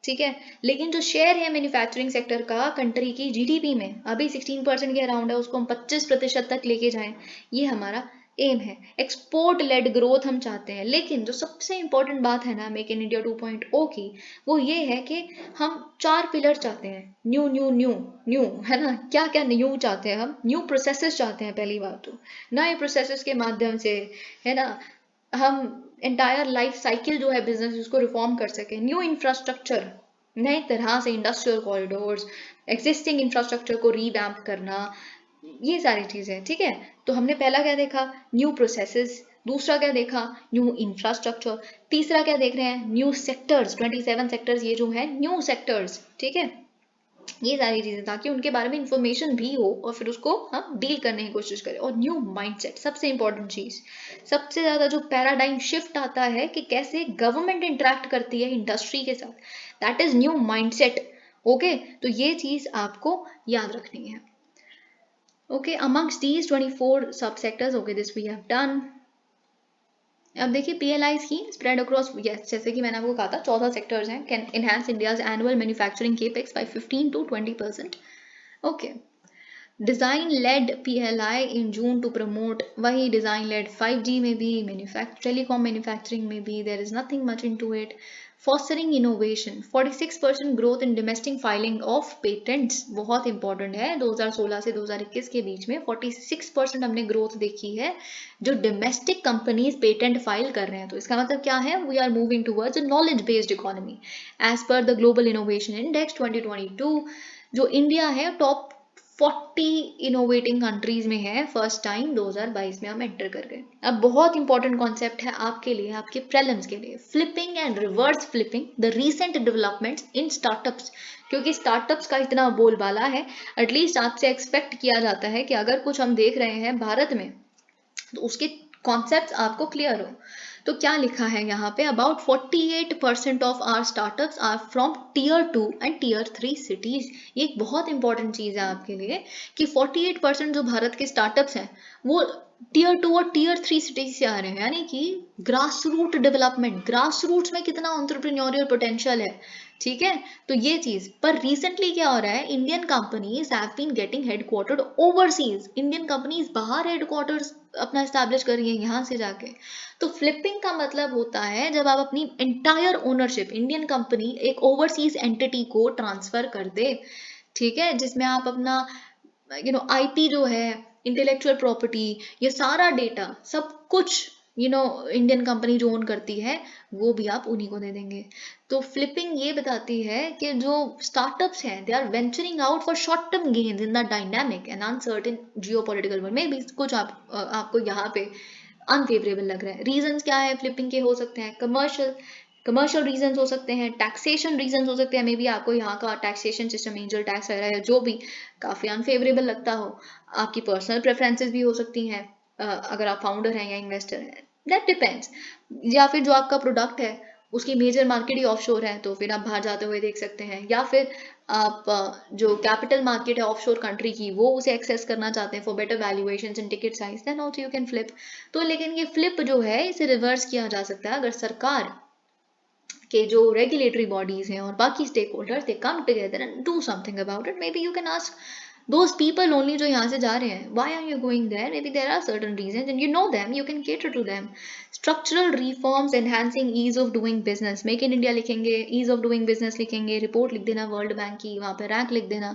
ठीक है। लेकिन जो शेयर है मैन्युफैक्चरिंग सेक्टर का कंट्री की जीडीपी में अभी 16% के अराउंड है, उसको हम 25% तक लेके जाएं, ये हमारा एम है। एक्सपोर्ट लेड ग्रोथ हम चाहते हैं। लेकिन जो सबसे इंपॉर्टेंट बात है ना मेक इन इंडिया 2.0 की, वो ये है कि हम 4 पिलर चाहते हैं। न्यू न्यू न्यू न्यू है ना, क्या क्या न्यू चाहते हैं हम? न्यू प्रोसेसेस चाहते हैं। पहली बात तो नए प्रोसेसेस के माध्यम से, है ना, हम एंटायर लाइफ साइकिल जो है बिजनेस उसको रिफॉर्म कर सकें। न्यू इंफ्रास्ट्रक्चर, नए तरह से इंडस्ट्रियल कॉरिडोर्स, एग्जिस्टिंग इंफ्रास्ट्रक्चर को रीवैम्प करना, ये सारी चीजें, ठीक है। तो हमने पहला क्या देखा? New processes. दूसरा क्या देखा? New infrastructure. तीसरा क्या देख रहे हैं? न्यू सेक्टर्स, 27 सेक्टर्स ये जो है न्यू सेक्टर्स, ठीक है। ये सारी चीजें ताकि उनके बारे में इंफॉर्मेशन भी हो और फिर उसको हम डील करने की कोशिश करें। और न्यू माइंडसेट, सबसे इंपॉर्टेंट चीज, सबसे ज्यादा जो पैराडाइम शिफ्ट आता है कि कैसे गवर्नमेंट इंटरेक्ट करती है इंडस्ट्री के साथ, that is new mindset, okay. तो ये चीज आपको याद रखनी है। Okay, amongst these 24 subsectors, okay, this we have done. अब देखिए PLI scheme spread across, yes, जैसे कि मैंने आपको कहा था 14 सेक्टर्स हैं, can enhance India's annual manufacturing capex by 15 to 20%. Okay, design led PLI in June to promote, वही डिज़ाइन लेड 5G में भी, टेलीकॉम मैन्युफैक्चरिंग में भी, there is nothing much in to it. Fostering innovation, 46% growth in domestic filing of patents, बहुत important है। 2016 से 2021 के बीच में 46% हमने ग्रोथ देखी है जो डोमेस्टिक कंपनीज पेटेंट फाइल कर रहे हैं। तो इसका मतलब क्या है? We are moving towards a knowledge based economy as per the global innovation index 2022। जो इंडिया है टॉप 40 इनोवेटिंग कंट्रीज में है, फर्स्ट टाइम 2022 में हम एंटर कर गए। अब बहुत इंपॉर्टेंट कॉन्सेप्ट है आपके लिए, आपके प्रीलिम्स के लिए, flipping and reverse flipping the recent developments in startups. क्योंकि स्टार्टअप्स का इतना बोलबाला है, एटलीस्ट आपसे एक्सपेक्ट किया जाता है कि अगर कुछ हम देख रहे हैं भारत में तो उसके कॉन्सेप्ट्स आपको क्लियर हो। तो क्या लिखा है यहाँ पे? About 48% of our startups are from tier 2 and tier 3 cities. ये एक बहुत इंपॉर्टेंट चीज है आपके लिए कि 48% जो भारत के स्टार्टअप्स हैं वो टीयर 2 और टीयर 3 सिटीज से आ रहे हैं। यानी कि grass root development, grass roots में कितना एंटरप्रेन्योरियल पोटेंशियल है, ठीक है। तो ये चीज, पर रिसेंटली क्या हो रहा है, Indian companies have been getting headquartered overseas. Indian companies बाहर हेडक्वार्टर्स अपना एस्टैब्लिश कर रही है यहाँ से जाके। तो फ्लिपिंग का मतलब होता है जब आप अपनी एंटायर ओनरशिप, इंडियन कंपनी एक ओवरसीज एंटिटी को ट्रांसफर कर दे, ठीक है, जिसमें आप अपना आईपी जो है, इंटेलेक्चुअल प्रॉपर्टी, ये सारा डेटा सब कुछ इंडियन कंपनी जो ओन करती है वो भी आप उन्हीं को दे देंगे। तो फ्लिपिंग ये बताती है कि जो स्टार्टअप्स हैं they are venturing out for short term gains in the dynamic and uncertain geopolitical world में भी। कुछ आपको यहाँ पे अनफेवरेबल लग रहा है। रीजंस क्या है फ्लिपिंग के? हो सकते हैं कमर्शियल रीजंस हो सकते हैं, टैक्सेशन रीजंस हो सकते हैं, मे बी आपको यहाँ का टैक्सेशन सिस्टम, एंजल टैक्स वगैरह जो भी काफ़ी अनफेवरेबल लगता हो। आपकी पर्सनल प्रेफरेंसेस भी हो सकती हैं, अगर आप फाउंडर हैं या इन्वेस्टर हैं, दैट डिपेंड्स। या फिर जो आपका प्रोडक्ट है उसकी मेजर मार्केट ही ऑफशोर है तो फिर आप बाहर जाते हुए देख सकते हैं। या फिर आप जो कैपिटल मार्केट है ऑफशोर कंट्री की वो उसे एक्सेस करना चाहते हैं for better valuations and ticket size, then also you can flip. तो लेकिन ये फ्लिप जो है इसे रिवर्स किया जा सकता है अगर सरकार के जो रेगुलेटरी बॉडीज हैं और बाकी stakeholders they come together and do something about it. Maybe you can ask those people only जो यहाँ से जा रहे हैं, why are you going there? Maybe there are certain reasons and you know them, you can cater to them. Structural reforms enhancing ease of doing business, make in India लिखेंगे, ease of doing business लिखेंगे, report लिख देना world bank की, वहाँ पे rank लिख देना।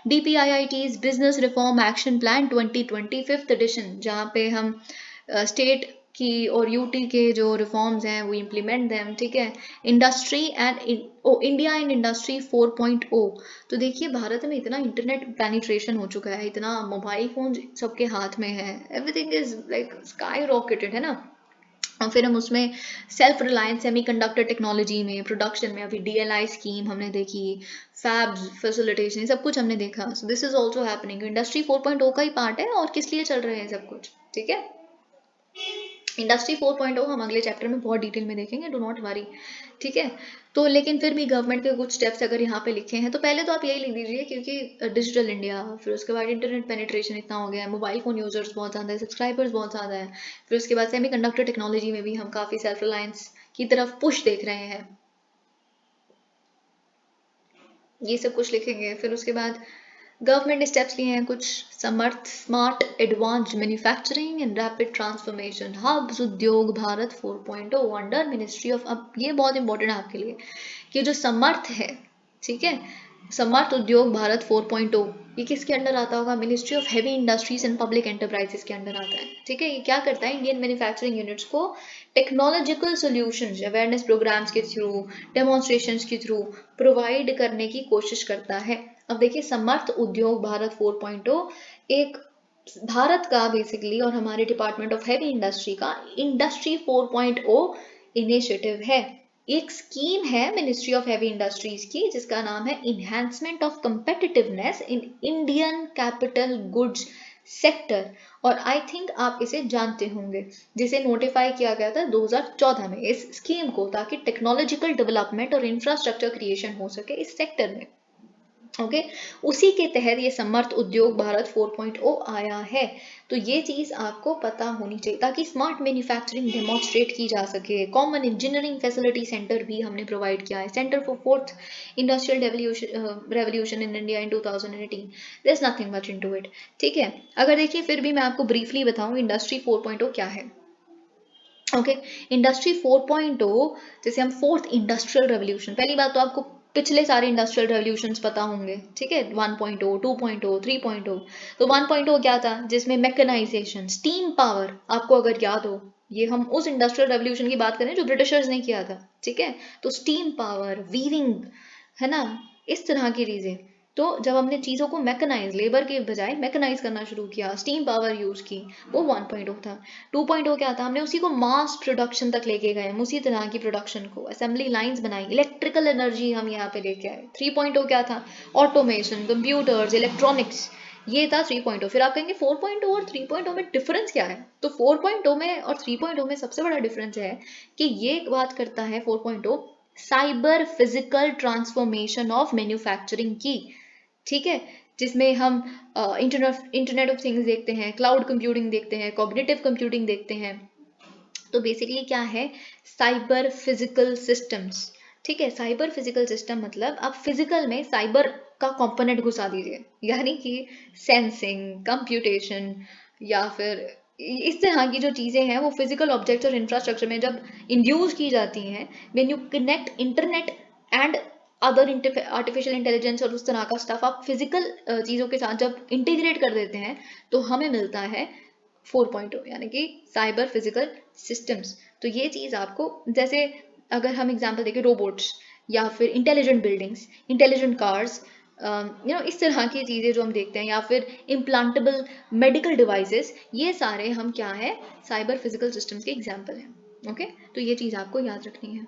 DPIIT's Business Reform Action Plan 2020 5th edition, जहाँ पे हम स्टेट की और यूटी के जो रिफॉर्म्स हैं वो इम्प्लीमेंट देम, ठीक है। Industry and India and industry 4.0। तो देखिए भारत में इतना इंटरनेट पेनिट्रेशन हो चुका है, इतना मोबाइल फोन सबके हाथ में है, everything is like sky rocketed, है ना। और फिर हम उसमें सेल्फ रिलायंस सेमीकंडक्टर टेक्नोलॉजी में, प्रोडक्शन में, अभी डीएलआई स्कीम हमने देखी, फैब्स फैसिलिटेशन, सब कुछ हमने देखा. सो this is also happening. Industry 4.0 का ही पार्ट है और किस लिए चल रहे हैं सब कुछ. ठीक है. इंडस्ट्री 4.0 हम अगले चैप्टर में बहुत डिटेल में देखेंगे, डू नॉट वरी. ठीक है. तो लेकिन फिर भी गवर्नमेंट के कुछ स्टेप्स अगर यहाँ पे लिखे हैं तो पहले तो आप यही लिख दीजिए, क्योंकि डिजिटल इंडिया, फिर उसके बाद इंटरनेट पेनिट्रेशन इतना हो गया है, मोबाइल फोन यूजर्स बहुत ज़्यादा है, सब्सक्राइबर्स बहुत ज़्यादा है, फिर उसके बाद सेमीकंडक्टर टेक्नोलॉजी में भी हम काफ़ी सेल्फ रिलायंस की तरफ पुश देख रहे हैं. ये सब कुछ लिखेंगे. फिर उसके बाद गवर्नमेंट ने स्टेप्स लिए हैं कुछ. Samarth smart advanced manufacturing and rapid transformation hubs Udyog Bharat 4.0 under ministry of. अब ये बहुत इंपॉर्टेंट है आपके लिए कि जो समर्थ है, ठीक है, समर्थ उद्योग भारत 4.0, ये किसके अंडर आता होगा? Ministry of heavy industries and public enterprises के अंडर आता है. ठीक है. ये क्या करता है? इंडियन मैन्युफैक्चरिंग यूनिट्स को टेक्नोलॉजिकल सॉल्यूशंस, अवेयरनेस प्रोग्राम्स के थ्रू, डेमोन्स्ट्रेशंस के थ्रू प्रोवाइड करने की कोशिश करता है. अब देखिए, समर्थ उद्योग भारत 4.0 एक भारत का बेसिकली और हमारे डिपार्टमेंट ऑफ हैवी इंडस्ट्री का इंडस्ट्री 4.0 इनिशिएटिव है. एक स्कीम है मिनिस्ट्री ऑफ हैवी इंडस्ट्रीज की जिसका नाम है enhancement of competitiveness in Indian capital goods sector, और आई थिंक आप इसे जानते होंगे, जिसे नोटिफाई किया गया था 2014 में इस स्कीम को, ताकि टेक्नोलॉजिकल डेवलपमेंट और इंफ्रास्ट्रक्चर क्रिएशन हो सके इस सेक्टर में. ओके. उसी के तहत ये समर्थ उद्योग भारत 4.0 आया है. तो ये चीज आपको पता होनी चाहिए ताकि स्मार्ट मैन्युफैक्चरिंग डेमोन्स्ट्रेट की जा सके. कॉमन इंजीनियरिंग फैसिलिटी सेंटर भी हमने प्रोवाइड किया है. Centre for fourth industrial revolution in India in 2018. There is nothing much into it. ठीक है. अगर देखिए, फिर भी मैं आपको ब्रीफली बताऊं इंडस्ट्री 4.0 क्या है. ओके. इंडस्ट्री 4.0 जैसे हम फोर्थ इंडस्ट्रियल रेवोल्यूशन, पहली बात तो आपको पिछले सारे इंडस्ट्रियल रेवोल्यूशंस पता होंगे. ठीक है. 1.0, 2.0, 3.0. तो 1.0 क्या था? जिसमें मैकेनाइजेशन, स्टीम पावर, आपको अगर याद हो, ये हम उस इंडस्ट्रियल रेवोल्यूशन की बात करें जो ब्रिटिशर्स ने किया था. ठीक है. तो स्टीम पावर, वीविंग, है ना, इस तरह की चीजें. तो जब हमने चीज़ों को मैकेनाइज, लेबर के बजाय मैकेनाइज करना शुरू किया, स्टीम पावर यूज़ की, वो 1.0 था. 2.0 क्या था? हमने उसी को मास प्रोडक्शन तक लेके गए, हम उसी तरह की प्रोडक्शन को, असेंबली लाइंस बनाई, इलेक्ट्रिकल एनर्जी हम यहाँ पे लेके आए. 3.0 क्या था? ऑटोमेशन, कंप्यूटर्स, इलेक्ट्रॉनिक्स, ये था 3.0. फिर आप कहेंगे 4.0 और 3.0 में डिफरेंस क्या है? तो 4.0 में और 3.0 में सबसे बड़ा डिफरेंस है कि ये बात करता है 4.0 cyber physical transformation of manufacturing की. ठीक है. जिसमें हम इंटरनेट ऑफ थिंग्स देखते हैं, क्लाउड कंप्यूटिंग देखते हैं, कॉग्निटिव कंप्यूटिंग देखते हैं. तो बेसिकली क्या है? Cyber physical systems. ठीक है. साइबर फिजिकल सिस्टम मतलब आप फिजिकल में साइबर का कंपोनेंट घुसा दीजिए, यानी कि सेंसिंग, कंप्यूटेशन, या फिर इस तरह की जो चीज़ें हैं वो फिजिकल ऑब्जेक्ट्स और इंफ्रास्ट्रक्चर में जब इंड्यूस की जाती हैं, when you connect internet and other artificial intelligence और उस तरह का स्टफ आप फिजिकल चीज़ों के साथ जब इंटीग्रेट कर देते हैं, तो हमें मिलता है 4.0, यानी कि साइबर फिजिकल सिस्टम्स. तो ये चीज़ आपको, जैसे अगर हम एग्जांपल देखें, रोबोट्स या फिर इंटेलिजेंट बिल्डिंग्स, इंटेलिजेंट कार्स, इस तरह की चीज़ें जो हम देखते हैं, या फिर इम्प्लांटेबल मेडिकल डिवाइसेस, ये सारे हम क्या है? साइबर फिजिकल सिस्टम्स के एग्जांपल हैं. ओके. तो ये चीज़ आपको याद रखनी है.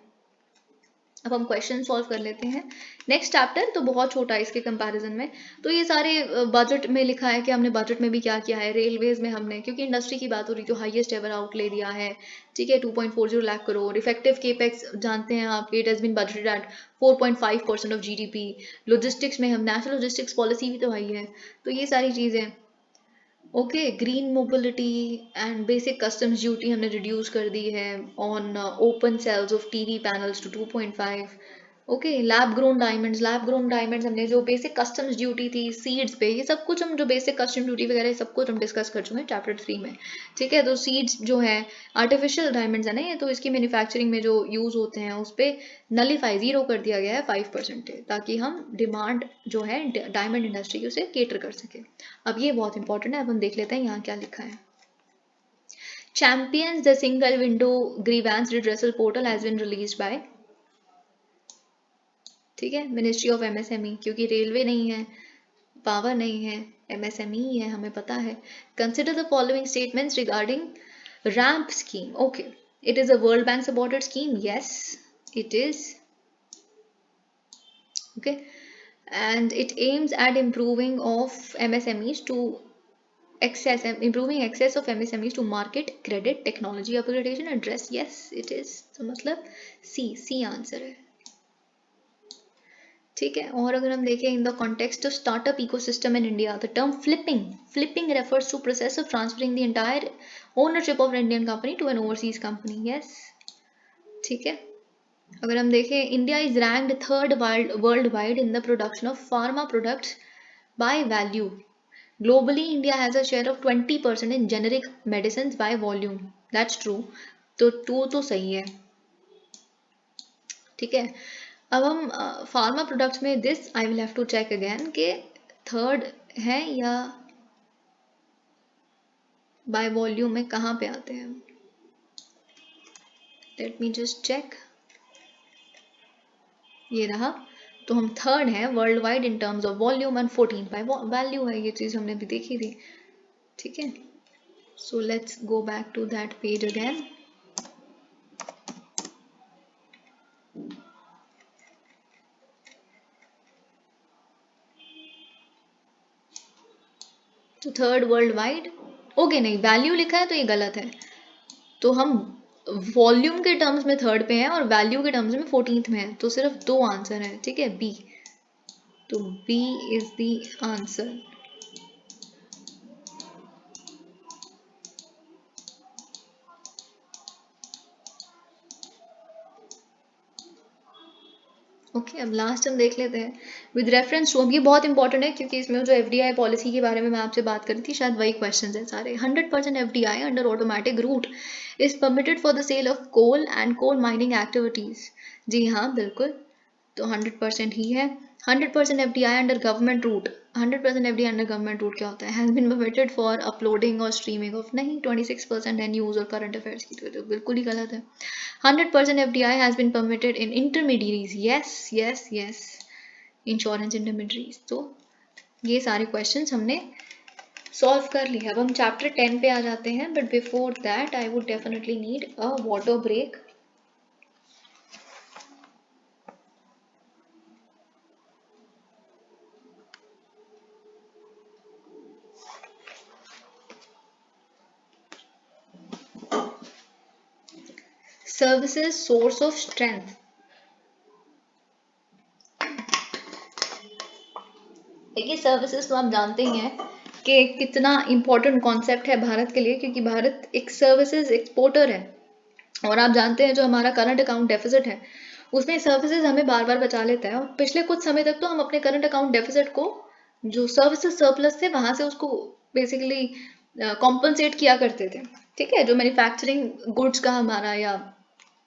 अब हम क्वेश्चन सॉल्व कर लेते हैं. नेक्स्ट चैप्टर तो बहुत छोटा है इसके कंपैरिजन में. तो ये सारे बजट में लिखा है कि हमने बजट में भी क्या किया है. रेलवेज में हमने, क्योंकि इंडस्ट्री की बात हो रही, तो हाईएस्ट एवर आउटले दिया है. ठीक है. 2.40 लाख करोड़. इफेक्टिव केपेक्स जानते हैं आपके, it has been budgeted at 4.5% of GDP. Logistics में हम नेशनल लॉजिस्टिक्स पॉलिसी भी तो आई है. तो ये सारी चीज़ें. Okay. Green mobility and basic customs duty हमने रिड्यूस कर दी है on open cells of TV panels to 2.5. Okay. Lab grown diamonds हमने, जो बेसिक कस्टम्स ड्यूटी थी सीड्स पे, ये सब कुछ हम, जो बेसिक कस्टम ड्यूटी वगैरह सब कुछ हम डिस्कस कर चुके हैं चैप्टर 3 में. ठीक है. तो सीड्स जो है आर्टिफिशियल डायमंड्स है ना, ये तो इसकी मैन्युफैक्चरिंग में जो यूज़ होते हैं उस पर नलीफाई, ज़ीरो कर दिया गया है 5%, ताकि हम डिमांड जो है डायमंड इंडस्ट्री की उसे केटर कर सके. अब ये बहुत इंपॉर्टेंट है. अब हम देख लेते हैं यहाँ क्या लिखा है. Champions the single window grievance redressal portal has been released by, ठीक है, मिनिस्ट्री ऑफ एमएसएमई, क्योंकि रेलवे नहीं है, पावर नहीं है, एमएसएमई है, हमें पता है. Consider the following statements regarding ramp scheme. Okay. It is a World Bank supported scheme. Yes, it is. Okay, and it aims at improving of MSMEs to improving access of MSMEs to market, credit, technology upgradation, address. Yes, it is. तो मतलब C answer है. ठीक है. और अगर हम देखें इन the context of startup ecosystem in India, the term flipping refers to process of transferring the entire ownership of an Indian company to an overseas company. Yes. ठीक है. अगर हम देखें, India is ranked third worldwide in the production of pharma products by value. Globally, India has a share of 20% in generic medicines by volume. That's true. तो 2 तो सही है. ठीक है. अब हम फार्मा प्रोडक्ट्स में this I will have to check again कि थर्ड है या बाय वॉल्यूम में कहाँ पे आते हैं. Let me just check. ये रहा. तो हम थर्ड है worldwide in terms of volume and 14 by value है. ये चीज़ हमने भी देखी थी. ठीक है. So let's go back to that page again. तो थर्ड वर्ल्ड वाइड. ओके, नहीं वैल्यू लिखा है तो ये गलत है. तो हम वॉल्यूम के टर्म्स में थर्ड पे हैं और वैल्यू के टर्म्स में 14th में है. तो सिर्फ 2 आंसर है. ठीक है. बी. तो B is the answer. Okay, अब लास्ट हम देख लेते हैं विद रेफरेंस टू. अब ये बहुत इंपॉर्टेंट है क्योंकि इसमें जो एफडीआई पॉलिसी के बारे में मैं आपसे बात करी थी, शायद वही क्वेश्चंस हैं सारे. 100% FDI under automatic route is permitted for the sale of coal and coal mining activities. जी हाँ, बिल्कुल. तो 100% ही है. 100% FDI under government route. 100% FDI under government route क्या होता है? Has been permitted for uploading और स्ट्रीमिंग ऑफ. नहीं, 26% है न्यूज़ और करंट अफेयर्स की. तो बिल्कुल ही गलत है. 100% FDI has been permitted in intermediaries. Yes. Insurance intermediaries. तो ये सारे क्वेश्चंस हमने सॉल्व कर लिए. अब हम चैप्टर 10 पे आ जाते हैं. But before that I would definitely need a water break. Services source of strength. देखिए, सर्विसेज तो आप जानते ही हैं कि कितना इम्पोर्टेंट कॉन्सेप्ट है भारत के लिए, क्योंकि भारत एक सर्विसेज एक्सपोर्टर है. और आप जानते हैं जो हमारा करंट अकाउंट डेफिसिट है उसमें सर्विसेज हमें बार बार बचा लेता है. और पिछले कुछ समय तक तो हम अपने करंट अकाउंट डेफिसिट को जो सर्विसेज सरप्लस थे वहां से उसको बेसिकली कॉम्पनसेट किया करते थे. ठीक है. जो मैन्युफैक्चरिंग गुड्स का हमारा या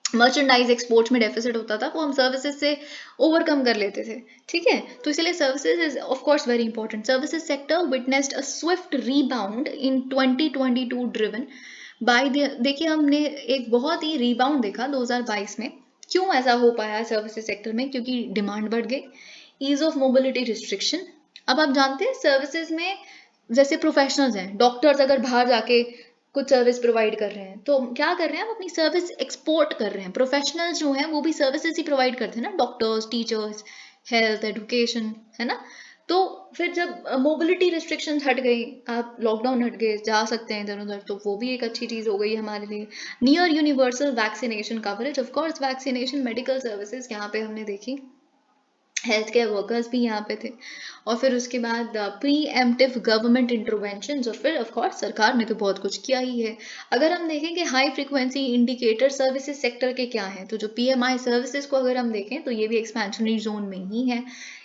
मर्चेंडाइज एक्सपोर्ट्स में डेफिसिट होता था वो हम सर्विसेज से ओवरकम कर लेते थे. ठीक है. तो इसलिए services is of course very important. Services sector witnessed a Swift rebound in 2022 driven by देखिए, हमने एक बहुत ही रीबाउंड देखा 2022 में. क्यों ऐसा हो पाया सर्विसेज सेक्टर में? क्योंकि डिमांड बढ़ गई. Ease of mobility restriction. अब आप जानते हैं सर्विसेज में जैसे प्रोफेशनल्स हैं, डॉक्टर्स अगर बाहर जाके कुछ सर्विस प्रोवाइड कर रहे हैं तो क्या कर रहे हैं? हम अपनी सर्विस एक्सपोर्ट कर रहे हैं. प्रोफेशनल्स जो हैं वो भी सर्विसेज ही प्रोवाइड करते हैं ना, डॉक्टर्स, टीचर्स, हेल्थ, एजुकेशन, है ना. तो फिर जब मोबिलिटी रिस्ट्रिक्शंस हट गई, आप लॉकडाउन हट गए, जा सकते हैं इधर उधर, तो वो भी एक अच्छी चीज़ हो गई हमारे लिए. Near universal vaccination coverage. Of course vaccination medical services यहाँ पे हमने देखी. हेल्थ केयर वर्कर्स भी यहाँ पे थे. और फिर उसके बाद प्री एम्प्टिव गवर्नमेंट इंटरवेंशन. और फिर ऑफ कोर्स सरकार ने तो बहुत कुछ किया ही है. अगर हम देखें कि high frequency indicator services sector के क्या हैं, तो जो PMI सर्विसेज को अगर हम देखें तो ये भी एक्सपेंशनरी जोन में ही है.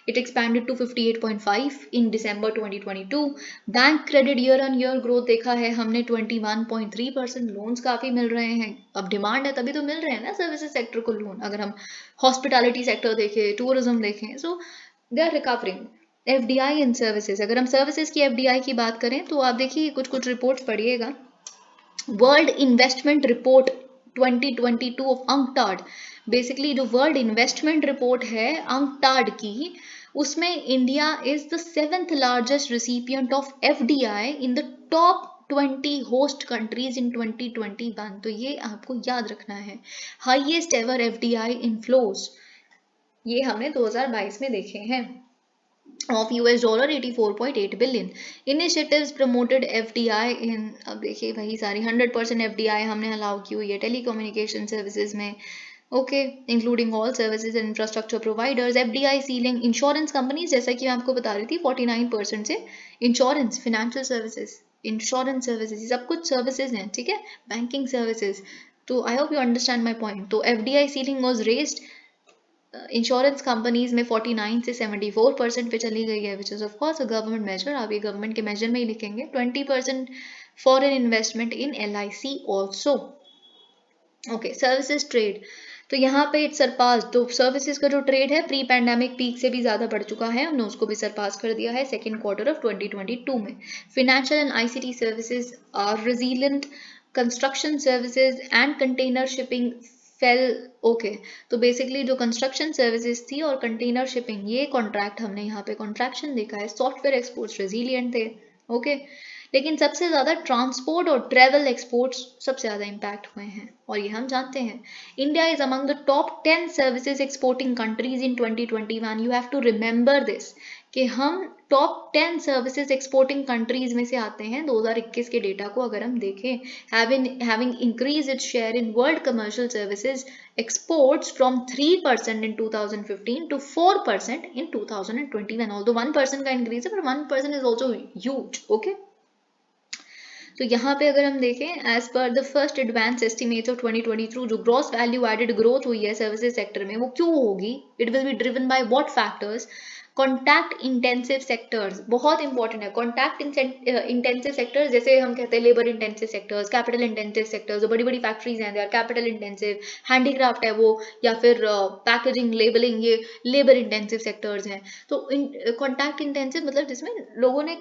It expanded to 58.5 in December 2022. Bank credit year on year growth देखा है हमने 21.3%. लोन्स काफ़ी मिल रहे हैं. अब डिमांड है तभी तो मिल रहे हैं ना सर्विसेज सेक्टर को लोन. अगर हम हॉस्पिटैलिटी सेक्टर देखें, टूरिज्म देखें, so they are recovering. FDI in services. अगर हम सर्विसेज की FDI की बात करें तो आप देखिए कुछ रिपोर्ट्स पढ़िएगा. World investment report 2022 of UNCTAD. Basically जो वर्ल्ड इन्वेस्टमेंट रिपोर्ट है अंकटाड की, उसमें India is the 7th largest recipient of FDI in the top 20 host countries in 2021, तो ये आपको याद रखना है। हाईएस्ट एवर एफडीआई इनफ्लोज ये हमने 2022 में देखे हैं of US dollar 84.8 billion. Initiatives promoted FDI in, अब देखिए वही सारी 100% FDI हमने अलाउ की हुई है टेलीकम्युनिकेशन सर्विसेज में, okay, including all services and infrastructure providers. FDI ceiling insurance companies, जैसा कि मैं आपको बता रही थी 49% से insurance, financial services, insurance services, सब कुछ सर्विसेज हैं, ठीक है, बैंकिंग सर्विसेज। तो I hope you understand my point. तो FDI ceiling was raised insurance companies में 49 से 74% पे चली गई है, which is of course a government measure. आप ये गवर्नमेंट के मेजर में ही लिखेंगे। 20% फॉरेन इन्वेस्टमेंट इन LIC also. Okay, services trade, तो यहाँ पे इट सरपास, तो सर्विसेज का जो ट्रेड है प्री पैंडेमिक पीक से भी ज़्यादा बढ़ चुका है, हमने उसको भी सरपास कर दिया है सेकेंड क्वार्टर ऑफ 2022 में। Financial and ICT services are resilient, construction services and container shipping fell. Okay, तो बेसिकली जो कंस्ट्रक्शन सर्विसेज थी और कंटेनर शिपिंग, ये कॉन्ट्रैक्ट हमने यहाँ पे कॉन्ट्रैक्शन देखा है। सॉफ्टवेयर एक्सपोर्ट्स रेजिलिएंट थे, ओके, लेकिन सबसे ज़्यादा ट्रांसपोर्ट और ट्रेवल एक्सपोर्ट्स सबसे ज़्यादा इम्पैक्ट हुए हैं, और ये हम जानते हैं। India is among the top 10 services exporting countries in 2021। You have to remember this कि हम टॉप 10 सर्विसेज एक्सपोर्टिंग कंट्रीज में से आते हैं 2021 के डेटा को अगर हम देखें। Having increase its share in world commercial services exports from 3% in 2015 to 4% in 2021. Although 1% का increase है, but 1% is also huge. Okay. तो यहाँ पे अगर हम देखें, as per the first advance estimates of 2023, जो ग्रॉस वैल्यू एडेड ग्रोथ हुई है सर्विसेज सेक्टर में, वो क्यों होगी? It will be driven by what factors? Contact intensive sectors बहुत इंपॉर्टेंट है। कॉन्टैक्ट इंटेंसिव सेक्टर्स, जैसे हम कहते हैं labour intensive sectors, capital intensive sectors, जो बड़ी बड़ी फैक्ट्रीज हैं, they are capital intensive. Handicraft है वो, या फिर पैकेजिंग, लेबलिंग, ये लेबर इंटेंसिव सेक्टर्स हैं। तो कॉन्टैक्ट इंटेंसिव मतलब जिसमें लोगों ने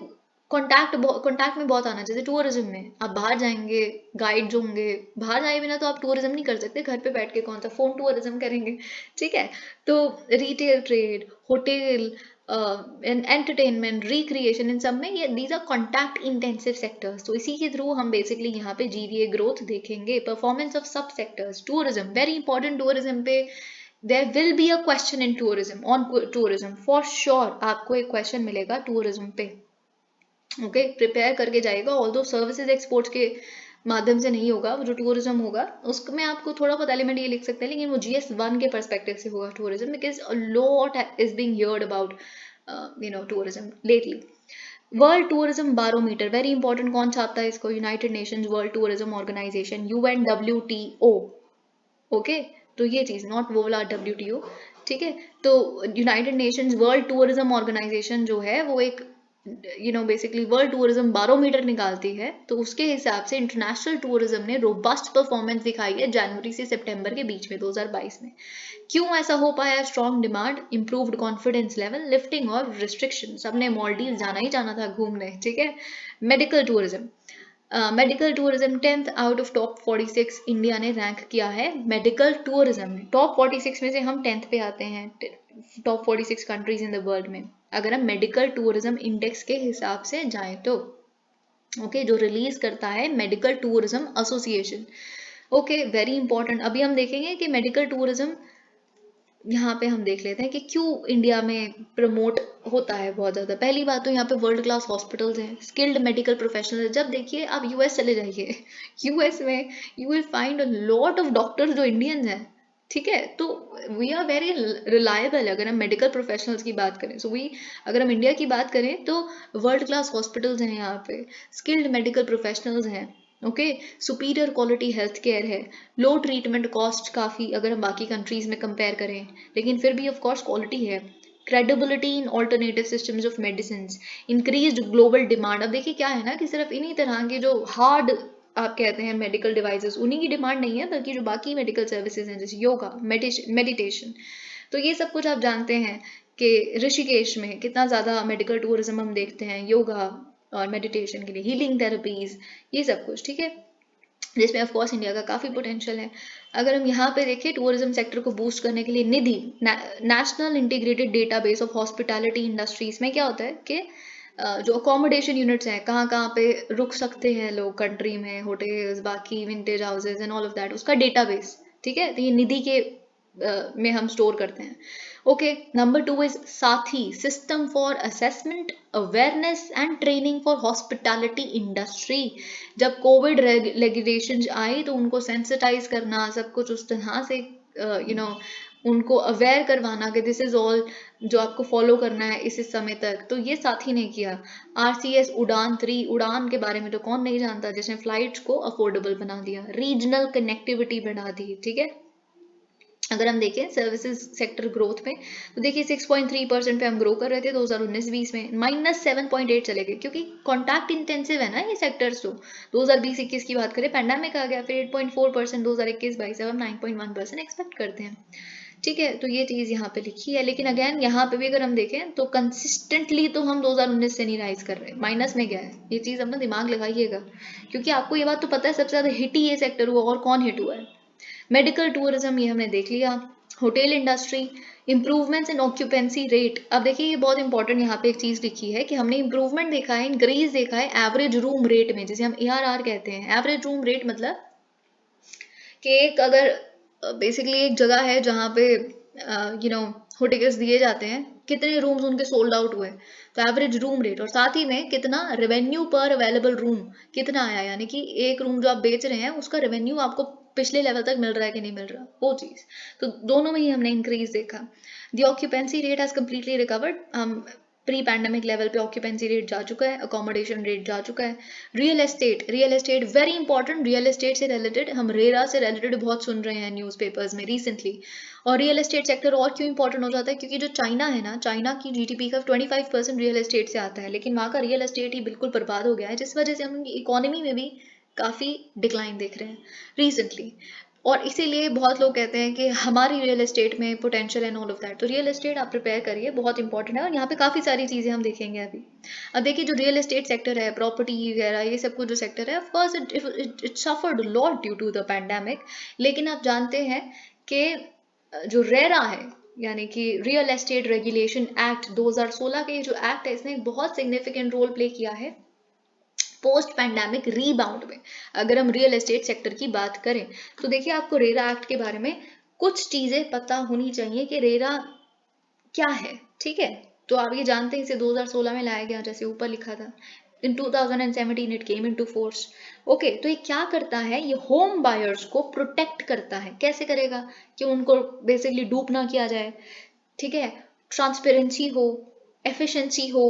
कॉन्टैक्ट में बहुत आना, जैसे टूरिज्म में आप बाहर जाएंगे, गाइड होंगे, बाहर जाए बिना तो आप टूरिज्म नहीं कर सकते, घर पे बैठ के कौन सा फोन टूरिज्म करेंगे, ठीक है। तो retail trade, hotel, entertainment, recreation, इन सब में ये these are contact intensive sectors. तो इसी के थ्रू हम बेसिकली यहाँ पे GVA ग्रोथ देखेंगे। Performance of sub sectors, tourism very important, tourism पे there will be a question in tourism, on tourism for sure आपको एक क्वेश्चन मिलेगा टूरिज्म पे, ओके, प्रिपेयर करके जाएगा। ऑल्दो सर्विसेज एक्सपोर्ट्स के माध्यम से नहीं होगा, वो जो टूरिज्म होगा उसमें आपको थोड़ा बहुत एलिमेंट ये लिख सकते हैं, लेकिन वो GS1 के परस्पेक्टिव से होगा tourism, because a lot is being heard about tourism lately. World tourism barometer very important, कौन छापता है इसको? United Nations world tourism Organization, UNWTO, okay, तो ये चीज, नॉट वो वाला WTO, ठीक है। तो United Nations world tourism Organization जो है वो एक बेसिकली वर्ल्ड टूरिज्म बारोमीटर निकालती है, तो उसके हिसाब से इंटरनेशनल टूरिज्म ने रोबस्ट परफॉर्मेंस दिखाई है जनवरी से सितंबर के बीच में 2022 में। क्यों ऐसा हो पाया? Strong demand, improved confidence level, lifting और रिस्ट्रिक्शन। सबने मालदीव जाना ही जाना था घूमने, ठीक है। Medical tourism, medical tourism 10th out of top 46 India ने रैंक किया है मेडिकल टूरिज्म में। टॉप 46 में से हम 10th पे आते हैं, top 46 countries in the world में, अगर हम मेडिकल टूरिज्म इंडेक्स के हिसाब से जाएं तो, ओके, जो रिलीज करता है medical tourism association, okay, very important. अभी हम देखेंगे कि मेडिकल टूरिज्म यहाँ पे हम देख लेते हैं कि क्यों इंडिया में प्रमोट होता है बहुत ज़्यादा। पहली बात तो यहाँ पे वर्ल्ड क्लास हॉस्पिटल्स हैं, स्किल्ड मेडिकल प्रोफेशनल्स। जब देखिए आप US चले जाइए, US में you will find a lot of doctors जो इंडियंस हैं, ठीक है। तो वी आर वेरी रिलायबल अगर हम मेडिकल प्रोफेशनल्स की बात करें। सो अगर हम इंडिया की बात करें तो वर्ल्ड क्लास हॉस्पिटल्स हैं यहाँ पे, स्किल्ड मेडिकल प्रोफेशनल्स हैं, okay, superior quality health care है, लो ट्रीटमेंट कॉस्ट काफ़ी अगर हम बाकी कंट्रीज में कंपेयर करें, लेकिन फिर भी ऑफ कोर्स क्वालिटी है। Credibility in alternative systems of medicine, increased global demand. अब देखिए क्या है ना कि सिर्फ इन्हीं तरह के जो हार्ड आप कहते हैं मेडिकल डिवाइसेस, उन्हीं की डिमांड नहीं है, बल्कि जो बाकी मेडिकल सर्विसेज हैं जैसे योगा, मेडिटेशन, तो ये सब कुछ आप जानते हैं कि ऋषिकेश में कितना ज़्यादा मेडिकल टूरिज्म हम देखते हैं, योगा और मेडिटेशन के लिए, हीलिंग थेरेपीज, ये सब कुछ, ठीक है, जिसमें ऑफ कोर्स इंडिया का काफ़ी पोटेंशियल है। अगर हम यहाँ पे देखें टूरिज्म सेक्टर को बूस्ट करने के लिए Nidhi, national integrated database of hospitality industries में क्या होता है कि जो अकोमोडेशन यूनिट्स हैं, कहाँ कहाँ पे रुक सकते हैं लोग कंट्री में, होटल्स, बाकी vintage houses and all of that, उसका डेटाबेस, ठीक है। तो ये निधि के में हम स्टोर करते हैं। ओके, नंबर 2 इज साथी, system for assessment, awareness and training for hospitality industry. जब कोविड रेगुलेशंस आई तो उनको सेंसिटाइज करना, सब कुछ उस तरह से उनको अवेयर करवाना कि दिस इज ऑल जो आपको फॉलो करना है इस समय तक, तो ये साथी ने किया। RCS उड़ान 3, उड़ान के बारे में तो कौन नहीं जानता, जिसने फ्लाइट्स को अफोर्डेबल बना दिया, रीजनल कनेक्टिविटी बढ़ा दी, ठीक है। अगर हम देखें सर्विसेज सेक्टर ग्रोथ में, तो देखिए 6.3% पे हम ग्रो कर रहे थे 2019-20 में, -7.8 चले गए, क्योंकि कॉन्टैक्ट इंटेंसिव है ना ये सेक्टर्स। तो 2020-21 की बात करें, पैंडेमिक आ गया, फिर 8.4%, 2021-22 अब हम 9.1% एक्सपेक्ट करते हैं, ठीक है। तो ये चीज़ यहाँ पे लिखी है, लेकिन अगेन यहाँ पे भी अगर हम देखें तो कंसिस्टेंटली तो हम 2019 से नहीं राइज कर रहे, माइनस में गया है। ये चीज़ अपना दिमाग लगाइएगा, क्योंकि आपको ये बात तो पता है सबसे ज़्यादा हिट ही ये सेक्टर हुआ, और कौन हिट हुआ है? मेडिकल टूरिज्म, ये हमने देख लिया। होटल इंडस्ट्री, इम्प्रूवमेंट्स इन ऑक्यूपेंसी रेट। अब देखिए ये बहुत इंपॉर्टेंट यहाँ पे एक चीज़ लिखी है कि हमने इम्प्रूवमेंट देखा है, इंक्रीज देखा है एवरेज रूम रेट में, जिसे हम ARR कहते हैं। एवरेज रूम रेट मतलब कि एक अगर बेसिकली एक जगह है जहाँ पे होटल्स दिए जाते हैं, कितने रूम्स उनके सोल्ड आउट हुए, तो एवरेज रूम रेट, और साथ ही में कितना रेवेन्यू पर अवेलेबल रूम कितना आया, यानी कि एक रूम जो आप बेच रहे हैं उसका रेवेन्यू आपको पिछले लेवल तक मिल रहा है कि नहीं मिल रहा, वो चीज़। तो दोनों में ही हमने इंक्रीज देखा। The occupancy rate has completely recovered, हम प्री पैंडमिक लेवल पे ऑक्यूपेंसी रेट जा चुका है, अकोमोडेशन रेट जा चुका है। Real estate very important, real estate से रिलेटेड हम रेरा से रिलेटेड बहुत सुन रहे हैं न्यूज़पेपर्स में रिसेंटली। और रियल एस्टेट सेक्टर और क्यों इंपॉर्टेंट हो जाता है, क्योंकि जो चाइना है ना, चाइना की GDP का 25% रियल एस्टेट से आता है, लेकिन वहाँ का रियल एस्टेट ही बिल्कुल बर्बाद हो गया है, जिस वजह से हम इकोनॉमी में भी काफ़ी डिक्लाइन देख रहे हैं रिसेंटली। और इसीलिए बहुत लोग कहते हैं कि हमारी रियल एस्टेट में potential and all of that. तो रियल एस्टेट आप प्रिपेयर करिए, बहुत इंपॉर्टेंट है, और यहाँ पे काफ़ी सारी चीज़ें हम देखेंगे अभी। अब देखिए जो रियल एस्टेट सेक्टर है, प्रॉपर्टी वगैरह, ये सब कुछ जो सेक्टर है, of course it suffered lot due to the pandemic, लेकिन आप जानते हैं कि जो रेरा है, यानी कि रियल एस्टेट रेगुलेशन एक्ट 2016 के जो एक्ट है, इसने एक बहुत सिग्निफिकेंट रोल प्ले किया है पोस्ट पैंडेमिक रीबाउंड में। अगर हम रियल एस्टेट सेक्टर की बात करें तो देखिए आपको रेरा एक्ट के बारे में कुछ चीजें पता होनी चाहिए कि रेरा क्या है, ठीक है। तो आप ये जानते हैं इसे 2016 में लाया गया, जैसे ऊपर लिखा था। इन 2017 it came into force. Okay, तो ये क्या करता है, ये होम बायर्स को प्रोटेक्ट करता है। कैसे करेगा कि उनको बेसिकली डूप ना किया जाए, ठीक है। ट्रांसपेरेंसी हो, एफिशिएंसी हो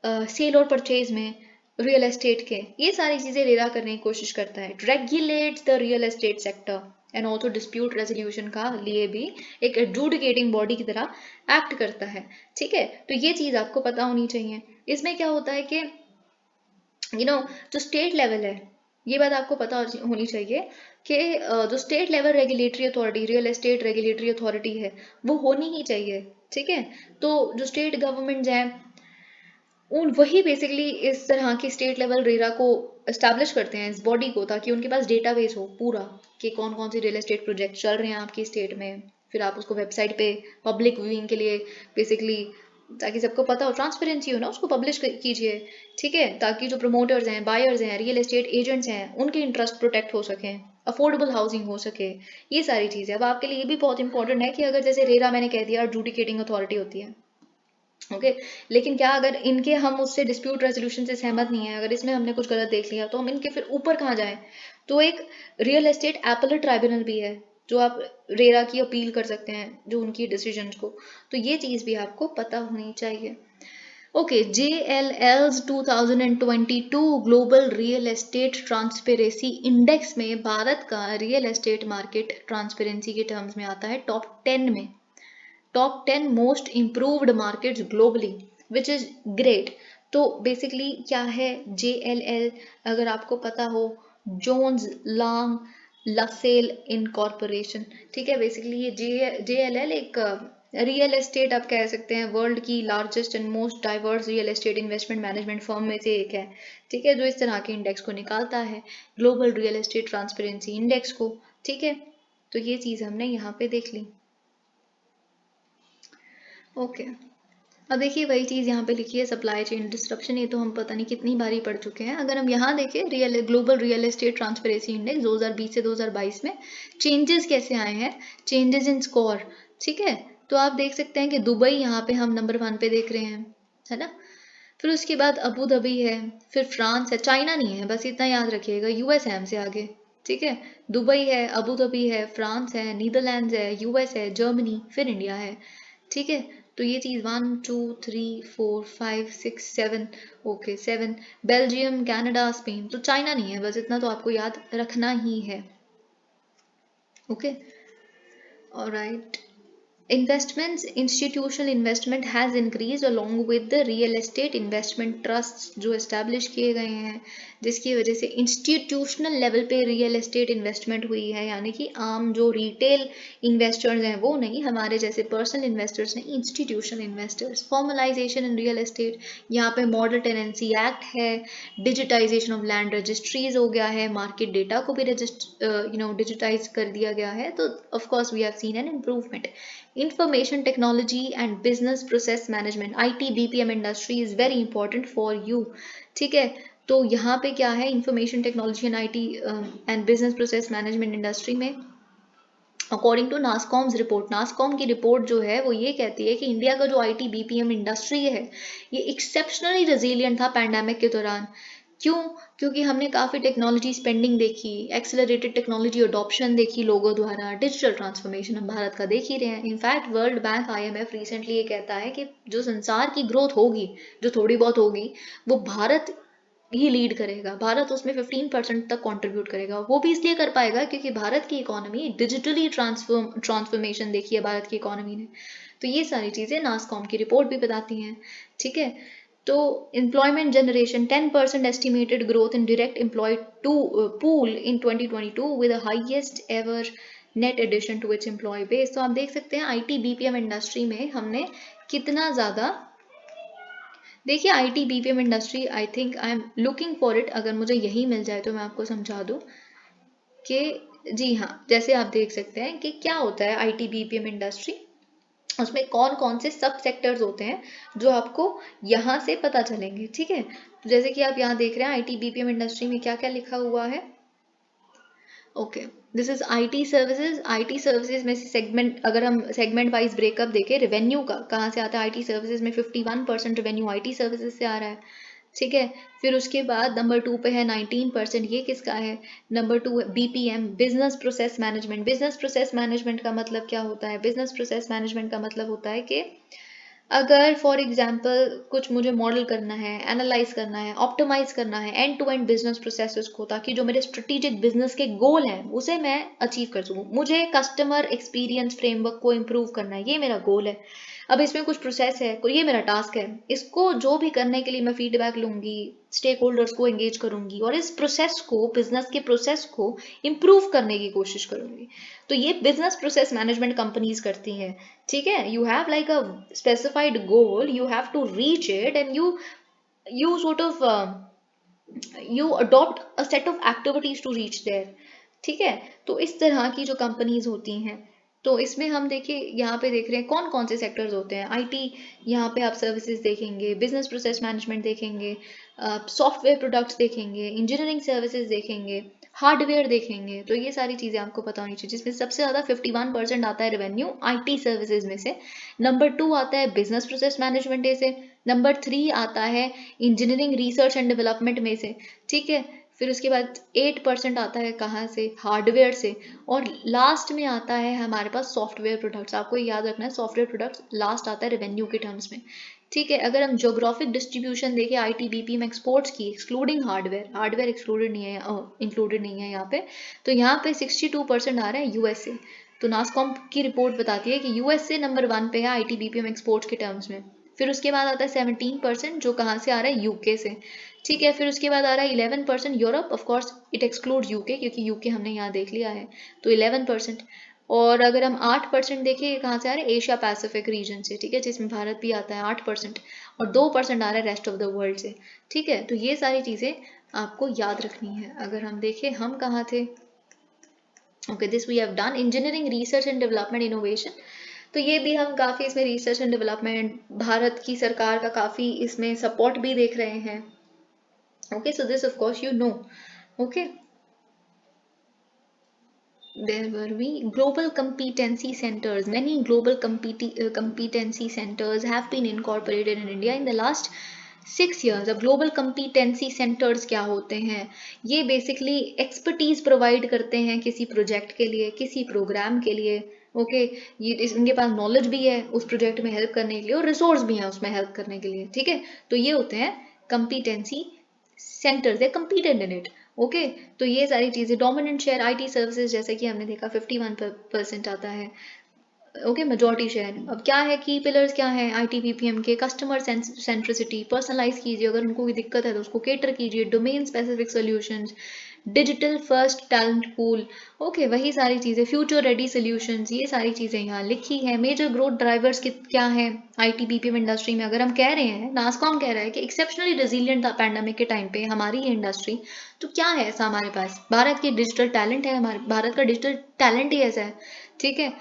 सेल और परचेज में रियल एस्टेट के, ये सारी चीजें रेरा करने की कोशिश करता है। Regulates the real estate sector and also dispute resolution का लिए भी एक एडजुडिकेटिंग बॉडी की तरह एक्ट करता है, ठीक है। तो ये चीज आपको पता होनी चाहिए। इसमें क्या होता है कि जो स्टेट लेवल है, ये बात आपको पता होनी चाहिए कि जो state level regulatory authority, real estate regulatory authority है, वो होनी ही चाहिए, ठीक है। तो जो स्टेट गवर्नमेंट्स हैं उन वही बेसिकली इस तरह की स्टेट लेवल रेरा को एस्टैब्लिश करते हैं, इस बॉडी को, ताकि उनके पास डेटाबेस हो पूरा कि कौन कौन से रियल एस्टेट प्रोजेक्ट चल रहे हैं आपकी स्टेट में। फिर आप उसको वेबसाइट पे पब्लिक व्यूइंग के लिए बेसिकली, ताकि सबको पता हो, ट्रांसपेरेंसी हो ना, उसको पब्लिश कीजिए, ठीक है, ताकि जो प्रमोटर्स हैं, बायर्स हैं, रियल एस्टेट एजेंट्स हैं, उनके इंटरेस्ट प्रोटेक्ट हो सकें, अफोर्डेबल हाउसिंग हो सके, ये सारी चीज़ें। अब आपके लिए ये भी बहुत इंपॉर्टेंट है कि अगर जैसे रेरा मैंने कह दिया एडजुडिकेटिंग अथॉरिटी होती है, ओके, लेकिन क्या अगर इनके हम उससे डिस्प्यूट रेजोल्यूशन से सहमत नहीं है, अगर इसमें हमने कुछ गलत देख लिया, तो हम इनके फिर ऊपर कहाँ जाएं? तो एक रियल एस्टेट एपेलेट ट्राइब्यूनल भी है, जो आप रेरा की अपील कर सकते हैं, जो उनकी डिसीजंस को। तो ये चीज़ भी आपको पता होनी चाहिए। Okay, JLL's 2022 global real estate transparency index में भारत का रियल एस्टेट मार्केट ट्रांसपेरेंसी के टर्म्स में आता है top 10 most improved markets globally, which is great. तो बेसिकली क्या है JLL, अगर आपको पता हो, जोन्स लॉन्ग लसेल इनकॉर्पोरेशन, ठीक है। बेसिकली ये JLL एक रियल एस्टेट आप कह सकते हैं वर्ल्ड की largest and most diverse real estate investment management firm में से एक है, ठीक है, जो इस तरह के इंडेक्स को निकालता है, global real estate transparency index को, ठीक है। तो ये चीज़ हमने यहाँ पे देख ली। ओके, अब देखिए वही चीज़ यहाँ पे लिखी है, सप्लाई चेन डिस्ट्रप्शन, ये तो हम पता नहीं कितनी बारी पढ़ चुके हैं। अगर हम यहाँ देखें global real estate transparency index 2020 से 2022 में चेंजेस कैसे आए हैं, चेंजेस इन स्कोर, ठीक है। तो आप देख सकते हैं कि दुबई यहाँ पे हम नंबर 1 पे देख रहे हैं, है ना। फिर उसके बाद अबू धाबी है, फिर फ्रांस है, चाइना नहीं है, बस इतना याद रखिएगा, यूएस है हमसे आगे, ठीक है। दुबई है, अबू धाबी है, फ्रांस है, नीदरलैंड्स है, यूएस है, जर्मनी, फिर इंडिया है, ठीक है। तो ये चीज़ 1 2 3 4 5 6 7, ओके 7, बेल्जियम, कनाडा, स्पेन, तो चाइना नहीं है, बस इतना तो आपको याद रखना ही है, okay, alright. Investments, institutional investment has increased along with the real estate investment trusts जो establish किए गए हैं, जिसकी वजह से institutional level पे real estate investment हुई है, यानी कि आम जो retail investors हैं वो नहीं, हमारे जैसे personal investors नहीं, institutional investors। formalization in real estate, यहाँ पे model tenancy act है, digitization of land registries हो गया है, market data को भी digitize कर दिया गया है, तो of course we have seen an improvement। Information technology and business process management, IT BPM industry is very important for you, ठीक है। तो यहाँ पे क्या है, information technology and IT and business process management industry में अकॉर्डिंग टू नासकॉम्स रिपोर्ट, नासकॉम की report जो है वो ये कहती है कि इंडिया का जो IT BPM इंडस्ट्री है ये एक्सेप्शनली रेजिलियंट था पैंडेमिक के दौरान। क्यों? क्योंकि हमने काफ़ी टेक्नोलॉजी स्पेंडिंग देखी, एक्सेलरेटेड टेक्नोलॉजी अडॉप्शन देखी लोगों द्वारा, डिजिटल ट्रांसफॉर्मेशन हम भारत का देख ही रहे हैं। In fact world bank IMF recently ये कहता है कि जो संसार की ग्रोथ होगी, जो थोड़ी बहुत होगी, वो भारत ही लीड करेगा, भारत उसमें 15% तक कंट्रीब्यूट करेगा। वो भी इसलिए कर पाएगा क्योंकि भारत की इकोनॉमी डिजिटली ट्रांसफॉर्मेशन देखी है भारत की इकोनॉमी ने। तो ये सारी चीज़ें नासकॉम की रिपोर्ट भी बताती हैं, ठीक है। तो employment generation 10% estimated growth in direct employed pool in 2022 with the highest ever net addition to its employ base. तो आप देख सकते हैं IT BPM इंडस्ट्री में हमने कितना ज़्यादा, देखिए IT BPM industry, I think I am looking for it, अगर मुझे यही मिल जाए तो मैं आपको समझा दूँ कि जी हाँ, जैसे आप देख सकते हैं कि क्या होता है IT BPM इंडस्ट्री, उसमें कौन कौन से सब सेक्टर्स होते हैं जो आपको यहाँ से पता चलेंगे, ठीक है। तो जैसे कि आप यहाँ देख रहे हैं IT BPM इंडस्ट्री में क्या क्या लिखा हुआ है, okay, this is IT services. IT services में से सेगमेंट, अगर हम सेगमेंट वाइज ब्रेकअप देखें, रेवेन्यू का कहाँ से आता है, IT सर्विसेज में 51% रेवेन्यू IT सर्विसेज से आ रहा है, ठीक है। फिर उसके बाद नंबर 2 पे है 19%, ये किसका है, number 2 BPM, business process management. Business process management का मतलब क्या होता है, बिजनेस प्रोसेस मैनेजमेंट का मतलब होता है कि अगर फॉर एग्जांपल कुछ मुझे मॉडल करना है, एनालाइज करना है, ऑप्टिमाइज करना है end to end business processes को, ताकि जो मेरे स्ट्रेटेजिक बिजनेस के गोल हैं उसे मैं अचीव कर सकूं, मुझे कस्टमर एक्सपीरियंस फ्रेमवर्क को इम्प्रूव करना है, ये मेरा गोल है। अब इसमें कुछ प्रोसेस है, ये मेरा टास्क है, इसको जो भी करने के लिए मैं फीडबैक लूंगी, स्टेक होल्डर्स को एंगेज करूंगी और इस प्रोसेस को, बिजनेस के प्रोसेस को इम्प्रूव करने की कोशिश करूंगी। तो ये बिजनेस प्रोसेस मैनेजमेंट कंपनीज करती हैं, ठीक है। You have like a specified goal, you have to reach it and you sort of you adopt a set of activities to reach there, ठीक है। तो इस तरह की जो कंपनीज होती हैं, तो इसमें हम देखिए यहाँ पे देख रहे हैं कौन कौन से सेक्टर्स होते हैं। IT, यहाँ पे आप सर्विसेज देखेंगे, बिजनेस प्रोसेस मैनेजमेंट देखेंगे, सॉफ्टवेयर प्रोडक्ट्स देखेंगे, इंजीनियरिंग सर्विसेज देखेंगे, हार्डवेयर देखेंगे। तो ये सारी चीज़ें आपको पता होनी चाहिए, जिसमें सबसे ज़्यादा 51% आता है रेवेन्यू IT सर्विसेज में से, नंबर 2 आता है बिजनेस प्रोसेस मैनेजमेंट से, नंबर 3 आता है इंजीनियरिंग रिसर्च एंड डेवलपमेंट में से, ठीक है। फिर उसके बाद 8% आता है कहाँ से, हार्डवेयर से, और लास्ट में आता है हमारे पास सॉफ्टवेयर प्रोडक्ट्स। आपको याद रखना है सॉफ्टवेयर प्रोडक्ट्स लास्ट आता है रेवेन्यू के टर्म्स में, ठीक है। अगर हम ज्योग्राफिक डिस्ट्रीब्यूशन देखें IT BPM एक्सपोर्ट्स की, एक्सक्लूडिंग हार्डवेयर, हार्डवेयर एक्सक्लूडेड नहीं है, इंक्लूडेड नहीं है यहाँ पे, तो यहाँ पे 62% आ रहा है USA। तो नासकॉम की रिपोर्ट बताती है कि USA नंबर 1 पे है IT BPM एक्सपोर्ट्स के टर्म्स में। फिर उसके बाद आता है 17% जो कहाँ से आ रहा है, UK से, ठीक है। फिर उसके बाद आ रहा है 11% Europe, of course it excludes UK क्योंकि UK हमने यहाँ देख लिया है, तो 11%। और अगर हम 8% देखें, कहाँ से आ रहे हैं, एशिया पैसिफिक रीजन से, ठीक है, जिसमें भारत भी आता है 8%, और 2% आ रहा है रेस्ट ऑफ द वर्ल्ड से, ठीक है। तो ये सारी चीज़ें आपको याद रखनी है। अगर हम देखें हम कहाँ थे, okay, this we have done engineering research and development innovation. तो ये भी हम काफ़ी इसमें रिसर्च एंड डेवलपमेंट, भारत की सरकार का काफ़ी इसमें सपोर्ट भी देख रहे हैं. Okay, so this of course you know. Okay, there were we global competency centers. Many global competency centers have been incorporated in India in the last 6 years. अब ग्लोबल competency centers क्या होते हैं? ये basically expertise provide करते हैं किसी project के लिए, किसी प्रोग्राम के लिए. ओके, ये इनके पास नॉलेज भी है उस प्रोजेक्ट में हेल्प करने के लिए और रिसोर्स भी है उसमें हेल्प करने के लिए. ठीक है, तो ये होते हैं competency centers, they competed in it. Okay, तो ये सारी चीज़ें. डोमिनेंट शेयर आईटी सर्विसेज, जैसे कि हमने देखा 51% आता है. Okay, majority share. अब क्या है, की पिलर्स क्या है आईटी बीपीएम के? कस्टमर सेंट्रिसिटी, पर्सनलाइज कीजिए, अगर उनको कोई दिक्कत है तो उसको केटर कीजिए. Domain specific solutions, digital first talent pool. Okay, वही सारी चीज़ें. फ्यूचर रेडी सॉल्यूशंस, ये सारी चीज़ें यहाँ लिखी है. मेजर ग्रोथ ड्राइवर्स क्या है आईटी बीपीएम इंडस्ट्री में? अगर हम कह रहे हैं, नास्कॉम कह रहा है कि एक्सेप्शनली रेजिलिएंट था पैंडेमिक के टाइम पे हमारी ये इंडस्ट्री, तो क्या है ऐसा हमारे पास? भारत की डिजिटल टैलेंट है, हमारे भारत का डिजिटल टैलेंट ही ऐसा है. ठीक है,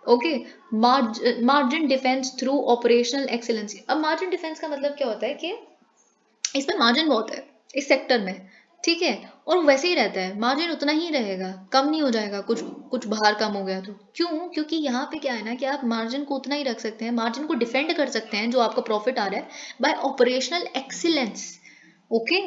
okay. Margin defence through operational excellency. अब मार्जिन डिफेंस का मतलब क्या होता है कि इसमें मार्जिन बहुत है इस सेक्टर में. ठीक है, और वैसे ही रहता है, मार्जिन उतना ही रहेगा, कम नहीं हो जाएगा. कुछ कुछ बाहर कम हो गया तो क्यों? क्योंकि यहाँ पे क्या है ना कि आप मार्जिन को उतना ही रख सकते हैं, मार्जिन को डिफेंड कर सकते हैं जो आपका प्रॉफिट आ रहा है by operational excellence. Okay,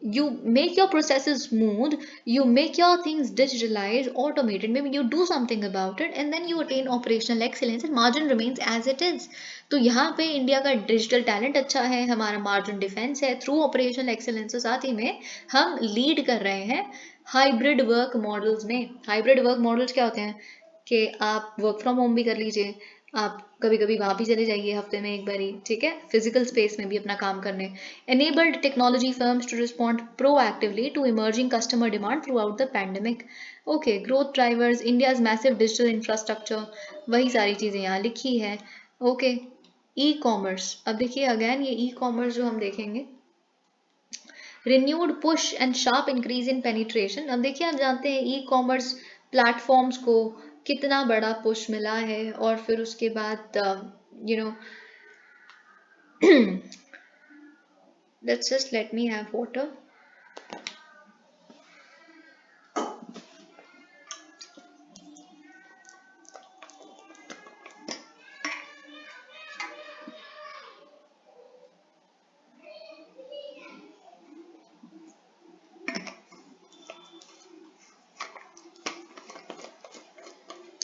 you make your processes smooth, you make your things digitalized, automated, maybe you do something about it and then you attain operational excellence and margin remains as it is. तो यहाँ पे India का digital talent अच्छा है, हमारा margin defence है through operational excellence. तो साथ ही में हम लीड कर रहे हैं हाइब्रिड वर्क मॉडल्स में. हाइब्रिड वर्क मॉडल्स क्या होते हैं कि आप वर्क फ्रॉम होम भी कर लीजिए, आप कभी कभी वहाँ भी चले जाइए हफ्ते में एक बारी. ठीक है, फिजिकल स्पेस में भी अपना काम करने. enabled technology firms to respond proactively to emerging customer demand throughout the pandemic. Okay, growth drivers, India's massive digital infrastructure, वही सारी चीज़ें यहाँ लिखी है. Okay, e-commerce. अब देखिए अगेन ये e-commerce जो हम देखेंगे, renewed push and sharp increase in penetration. अब देखिए, आप जानते हैं e-commerce प्लेटफॉर्म्स को कितना बड़ा पुश मिला है. और फिर उसके बाद you know let's just let me have water.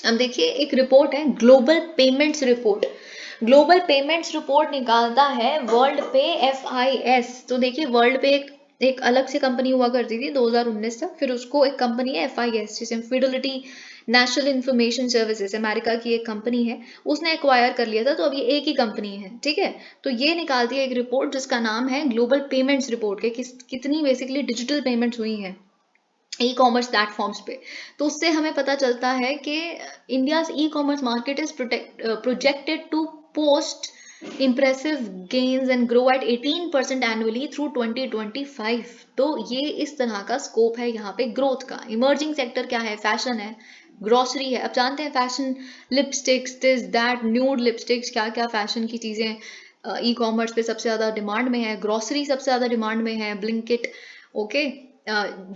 अब देखिए एक रिपोर्ट है, global payments report. Global payments report निकालता है वर्ल्ड पे FIS. तो देखिए वर्ल्ड पे एक अलग से कंपनी हुआ करती थी 2019 तक, फिर उसको एक कंपनी है FIS, जिसे Fidelity national information services, America की एक कंपनी है, उसने एक्वायर कर लिया था. तो अब ये एक ही कंपनी है. ठीक है, तो ये निकालती है एक रिपोर्ट जिसका नाम है ग्लोबल पेमेंट्स रिपोर्ट के कितनी बेसिकली डिजिटल पेमेंट्स हुई हैं ई कॉमर्स प्लेटफॉर्म्स पे. तो उससे हमें पता चलता है कि India's e commerce market is projected to post impressive gains and grow at 18% annually through 2025. तो ये इस तरह का स्कोप है यहाँ पे ग्रोथ का. इमर्जिंग सेक्टर क्या है? फैशन है, ग्रोसरी है. अब जानते हैं fashion, lipsticks, this that, nude lipsticks, क्या क्या फैशन की चीज़ें ई कॉमर्स पे सबसे ज़्यादा डिमांड में है. ग्रोसरी सबसे ज़्यादा डिमांड में है, Blinkit. Okay,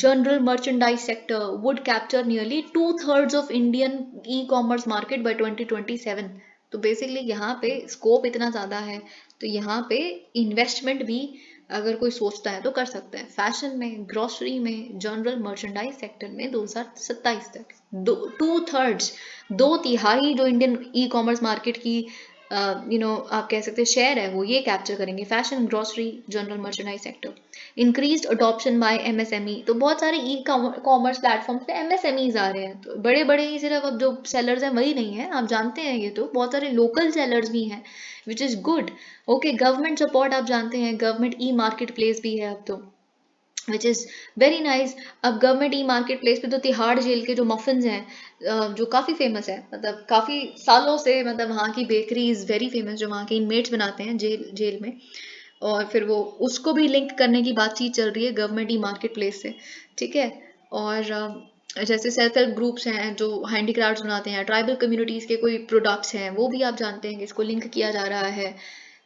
general merchandise sector would capture nearly 2/3 of Indian e-commerce market by 2027. तो बेसिकली यहाँ पे स्कोप इतना ज़्यादा है, तो यहाँ पे इन्वेस्टमेंट भी अगर कोई सोचता है तो कर सकता है. फैशन में, ग्रोसरी में, जनरल मर्चेंडाइज सेक्टर में 2027 तक 2/3, 2/3 जो इंडियन ई कॉमर्स मार्केट की आप कह सकते हैं शेयर है, वो ये कैप्चर करेंगे. Fashion, grocery, general merchandise sector. Increased adoption by MSME. तो बहुत सारे ई कॉमर्स प्लेटफॉर्म्स पे MSMEs आ रहे हैं. तो बड़े बड़े ही सिर्फ अब जो सेलर्स हैं वही नहीं है, आप जानते हैं ये तो बहुत सारे लोकल सेलर्स भी हैं, which is good. Okay, government support आप जानते हैं, गवर्नमेंट ई मार्केट प्लेस भी है अब तो, विच इज़ वेरी नाइस. अब गवर्नमेंट ई मार्केट प्लेस पे तो तिहाड़ जेल के जो मफिन्स हैं जो काफ़ी फेमस है, मतलब काफ़ी सालों से, मतलब वहाँ की बेकरी इज़ वेरी फेमस, जो वहाँ के इनमेट्स बनाते हैं जेल में. और फिर वो उसको भी लिंक करने की बातचीत चल रही है गवर्नमेंट ई मार्केट प्लेस से. ठीक है, और जैसे सेल्फ हेल्प ग्रुप्स हैं जो हैंडीक्राफ्ट्स बनाते हैं, ट्राइबल कम्युनिटीज़ के कोई प्रोडक्ट्स हैं, वो भी आप जानते हैं कि इसको लिंक किया जा रहा है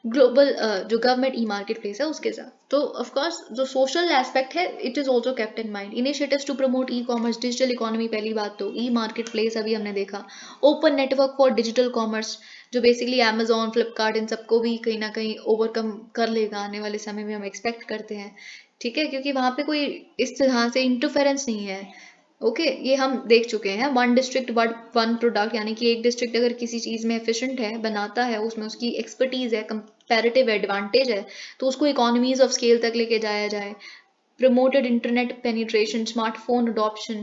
ग्लोबल जो गवर्नमेंट ई मार्केट प्लेस है उसके साथ। तो ऑफ कोर्स जो सोशल एस्पेक्ट है it is also kept in mind. Initiatives to promote e commerce, digital economy, पहली बात तो ई मार्केट प्लेस अभी हमने देखा, open network for digital commerce जो बेसिकली अमेजोन, फ्लिपकार्ट इन सबको भी कहीं ना कहीं ओवरकम कर लेगा आने वाले समय में, हम एक्सपेक्ट करते हैं। ठीक है, क्योंकि वहाँ पे कोई इस तरह से इंटरफेरेंस नहीं है। ओके ये हम देख चुके हैं, वन डिस्ट्रिक्ट वन प्रोडक्ट, यानी कि एक डिस्ट्रिक्ट अगर किसी चीज़ में एफिशिएंट है, बनाता है, उसमें उसकी एक्सपर्टीज़ है, कंपैरेटिव एडवांटेज है, तो उसको इकोनॉमीज ऑफ स्केल तक लेके जाया जाए। promoted internet penetration, smartphone adoption,